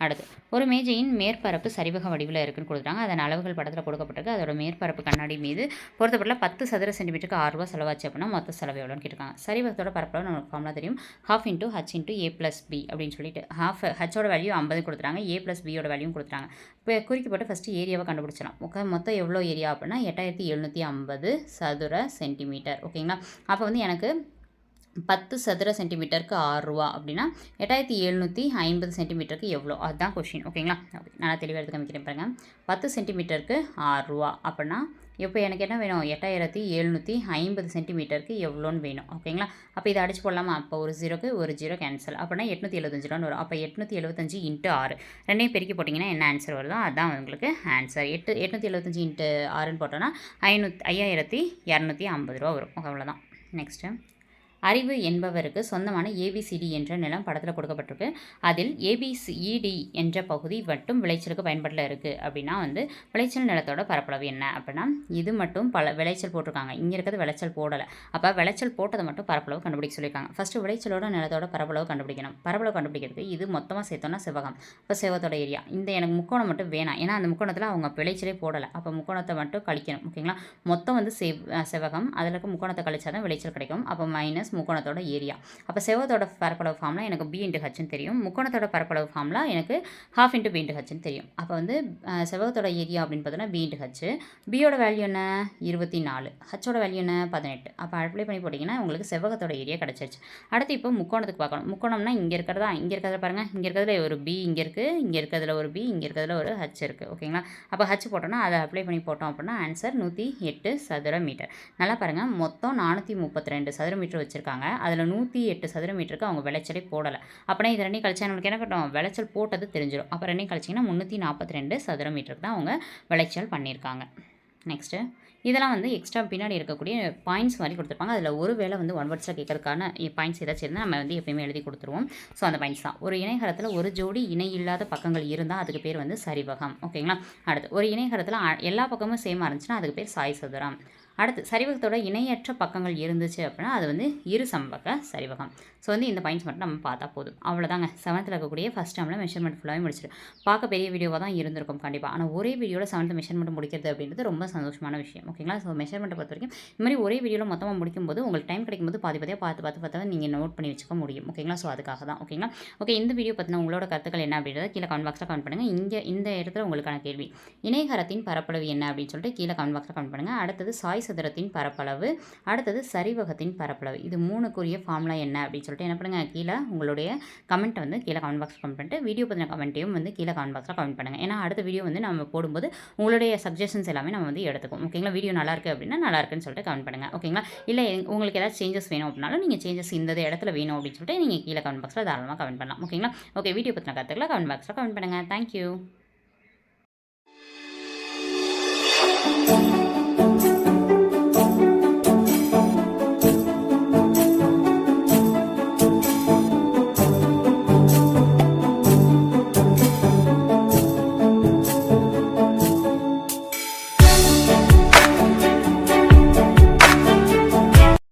அடுத்து ஒரு மேஜையின் மேற்பரப்பு சரிவக வடிவில் இருக்குன்னு கொடுத்துட்டாங்க. அதன் அளவுகள் படத்தில் கொடுக்கப்பட்டிருக்கு. அதோட மேற்பரப்பு கண்ணாடி மீது பொறுத்தப்பட்ட 10 சதுர சென்டிமீட்டருக்கு 6 ரூபா செலவாச்சு அப்படின்னா மொத்த செலவு எவ்வளோன்னு கேட்டிருக்காங்க. சரிவகத்தோட பரப்பளவு நமக்கு ஃபார்முலா தெரியும். ½ × h × a + b அப்படின்னு சொல்லிட்டு ஹச்சோட வேல்யூ 50 கொடுத்துட்டாங்க. a + b வேல்யூ கொடுத்துட்டாங்க. இப்போ குறிக்கி போட்டு ஃபஸ்ட்டு ஏரியாவை கண்டுபிடிச்சிடலாம். மொத்தம் எவ்வளோ ஏரியா அப்படின்னா 8750 சதுர சென்டிமீட்டர். ஓகேங்களா? அப்போ வந்து எனக்கு 10 சதுர சென்டிமீட்டருக்கு 6 ரூபா அப்படின்னா 8750 சென்டிமீட்டருக்கு எவ்வளோ? அதுதான் கொஷின். ஓகேங்களா? நல்லா தெளிவாக எடுத்து காமிக்கிறேன் பாருங்கள். 10 சென்டிமீட்டருக்கு 6 ரூபா அப்படின்னா இப்போ எனக்கு என்ன வேணும்? 8750 சென்டிமீட்டருக்கு எவ்வளோன்னு வேணும். ஓகேங்களா? அப்போ இதை அடிச்சு போடலாமா? அப்போ ஒரு 0 கேன்சல். அப்படின்னா 875 ரூபான்னு வரும். அப்போ 875 × 6 ரெண்டையும் பெருக்கி போட்டிங்கன்னா என்ன ஆன்சர் வருதோ அதுதான் உங்களுக்கு ஆன்சர். 875 × 6ன்னு போட்டோன்னா 5250 ரூபா வரும். அவ்வளோதான். நெக்ஸ்ட்டு அறிவு என்பவருக்கு சொந்தமான ABCD என்ற நிலம் படத்தில் கொடுக்கப்பட்டிருக்கு. அதில் ABCD என்ற பகுதி மட்டும் விளைச்சலுக்கு பயன்பாட்டில் இருக்குது அப்படின்னா வந்து விளைச்சல் நிலத்தோட பரப்பளவு என்ன அப்படின்னா இது மட்டும் விளைச்சல் போட்டிருக்காங்க. இங்கே இருக்கிறது விளைச்சல் போடலை. அப்போ விளைச்சல் போட்டதை மட்டும் பரப்பளவு கண்டுபிடிக்க சொல்லியிருக்காங்க. ஃபஸ்ட்டு விளைச்சலோட நிலத்தோட பரப்பளவு கண்டுபிடிக்கணும். பரப்பளவு கண்டுபிடிக்கிறதுக்கு இது மொத்தமாக சேர்த்தோன்னா செவ்வகம். இப்போ செவ்வகத்தோட ஏரியா இந்த எனக்கு முக்கோணம் மட்டும் வேணாம். ஏன்னா அந்த முக்கோணத்தில் அவங்க விளைச்சலே போடலை. அப்போ முக்கோணத்தை மட்டும் கழிக்கணும். ஓகேங்களா? மொத்தம் வந்து செவ்வகம் அதில் இருக்க முக்கோணத்தை கழிச்சா தான் விளைச்சல் கிடைக்கும். அப்போ மைனஸ் முக்கோணத்தோட ஏரியா. அப்போ செவ்வகத்தோட பரப்பளவு ஃபார்முலா எனக்கு b இன்ட்டு ஹச்னு தெரியும். முக்கோணத்தோட பரப்பளவு ஃபார்முலா எனக்கு ½ இன்ட்டு b இன்ட்டு ஹச்னு தெரியும். அப்போ வந்து செவ்வகத்தோட ஏரியா அப்படின்னு பார்த்தோன்னா b இன்ட்டு ஹச். பியோட வேல்யூ என்ன 24, ஹச்சோட வேல்யூ என்ன 18. அப்போ அப்ளை பண்ணி போட்டிங்கன்னா உங்களுக்கு செவ்வகத்தோட ஏரியா கிடச்சிருச்சு. அடுத்து இப்போ முக்கோணத்துக்கு பார்க்கணும். முக்கோணம்னா இங்கே இருக்கிறதுல பாருங்கள், இங்கே இருக்கிறதுல ஒரு b இங்கே இருக்குது, இங்கே இருக்கிறதுல ஒரு b, இங்கே இருக்கிறதுல ஒரு h இருக்குது. ஓகேங்களா? அப்போ h போட்டோன்னா அதை அப்ளை பண்ணி போட்டோம் அப்படின்னா ஆன்சர் 108 சதுர மீட்டர். நல்லா பாருங்கள், மொத்தம் 432 சதுர மீட்டர் வச்சுருக்காங்க. அதில் 108 சதுர மீட்டருக்கு அவங்க விளைச்சலே போடலை. அப்படின்னா இது ரெண்டையும் கழிச்சா நம்மளுக்கு என்ன பண்ணுறோம், விளைச்சல் போட்டது தெரிஞ்சிடும். அப்போ ரெண்டையும் கழிச்சிங்கன்னா 342 சதுர மீட்டருக்கு தான் அவங்க விளைச்சல் பண்ணியிருக்காங்க. நெக்ஸ்ட்டு இதெல்லாம் வந்து எக்ஸ்ட்ரா பின்னாடி இருக்கக்கூடிய பாயிண்ட்ஸ் மாதிரி கொடுத்துருப்பாங்க. அதில் ஒரு வேளை வந்து ஒன் வேர்ட்ஸில் கேட்கறதுக்கான பாயிண்ட்ஸ் ஏதாச்சும் இருந்தால் நம்ம வந்து எப்பயுமே எழுதி கொடுத்துருவோம். ஸோ அந்த பாயிண்ட்ஸ் தான். ஒரு இணைகரத்தில் ஒரு ஜோடி இணை இல்லாத பக்கங்கள் இருந்தால் அதுக்கு பேர் வந்து சரிவகம். ஓகேங்களா? அடுத்து ஒரு இணைகரத்தில் எல்லா பக்கமும் சேமாக இருந்துச்சுன்னா அதுக்கு பேர் சாய் சதுரம். அடுத்து சரிவகத்தோட இணையற்ற பக்கங்கள் இருந்துச்சு அப்படின்னா அது வந்து இரு சம்பக சரிவகம். ஸோ வந்து இந்த பாயிண்ட்ஸ் மட்டும் நம்ம பார்த்தா போதும். அவ்வளோதாங்க. 7th இருக்கக்கூடிய ஃபஸ்ட் டேர்மில் மெஷர்மெண்ட் ஃபுல்லாகவே முடிச்சிடும். பார்க்க பெரிய வீடியோவாக தான் இருந்திருக்கும் கண்டிப்பாக. ஆனால் ஒரே வீடியோவில் 7th மெஷர்மெண்ட் முடிக்கிறது அப்படின்றது ரொம்ப சந்தோஷமான விஷயம். ஓகேங்களா? ஸோ மெஷர்மெண்ட்டை பொறுத்த வரைக்கும் இந்த மாதிரி ஒரே வீடியோவில் மொத்தமாக முடிக்கும்போது உங்களுக்கு டைம் கிடைக்கும்போது பாதி பாதியாக பார்த்து நீங்கள் நோட் பண்ணி வச்சுக்க முடியும். ஓகேங்களா? ஸோ அதுக்காக தான். ஓகேங்களா? ஓகே, இந்த வீடியோ பற்றின உங்களோட கருத்துக்கள் என்ன அப்படின்றத கீழே கமெண்ட் பாக்ஸில் கமெண்ட் பண்ணுங்கள். இங்கே இந்த இடத்துல உங்களுக்கான கேள்வி, இணைகரத்தின் பரப்பளவு என்ன அப்படின்னு சொல்லிட்டு கீழே கமெண்ட் பாக்ஸில் கமெண்ட் பண்ணுங்கள். அடுத்தது சாய் சதுரத்தின் பரப்பளவு, அடுத்தது சரிவகத்தின் பரப்பளவு, இது 3க்குரிய ஃபார்முலா என்ன அப்படின்னு சொல்லிட்டு என்ன பண்ணுங்கள், கீழே உங்களுடைய கமெண்ட்டை வந்து கீழே கமெண்ட் பாக்ஸ் கமெண்ட் பண்ணிட்டு வீடியோ பற்றின கமெண்ட்டையும் வந்து கீழே கமெண்ட் பாக்ஸில் கமெண்ட் பண்ணுங்கள். ஏன்னா அடுத்த வீடியோ வந்து நம்ம போடும்போது உங்களுடைய சஜஷன்ஸ் எல்லாமே நம்ம வந்து எடுத்துக்கும். ஓகேங்களா? வீடியோ நல்லா இருக்குது அப்படின்னா நல்லா இருக்குன்னு சொல்லிட்டு கமெண்ட் பண்ணுங்கள். ஓகேங்களா? இல்லை உங்களுக்கு ஏதாவது சேஞ்சஸ் வேணும் அப்படின்னாலும் நீங்கள் சேஞ்சஸ் இந்த இடத்துல வேணும் அப்படின்னு சொல்லிட்டு நீங்கள் கீழே கமெண்ட் பாக்ஸில் தாராளமாக கமெண்ட் பண்ணலாம். ஓகேங்களா? ஓகே, வீடியோ பற்றின கருத்துக்களை கமெண்ட் பாக்ஸில் கமெண்ட் பண்ணுங்கள். தேங்க்யூ.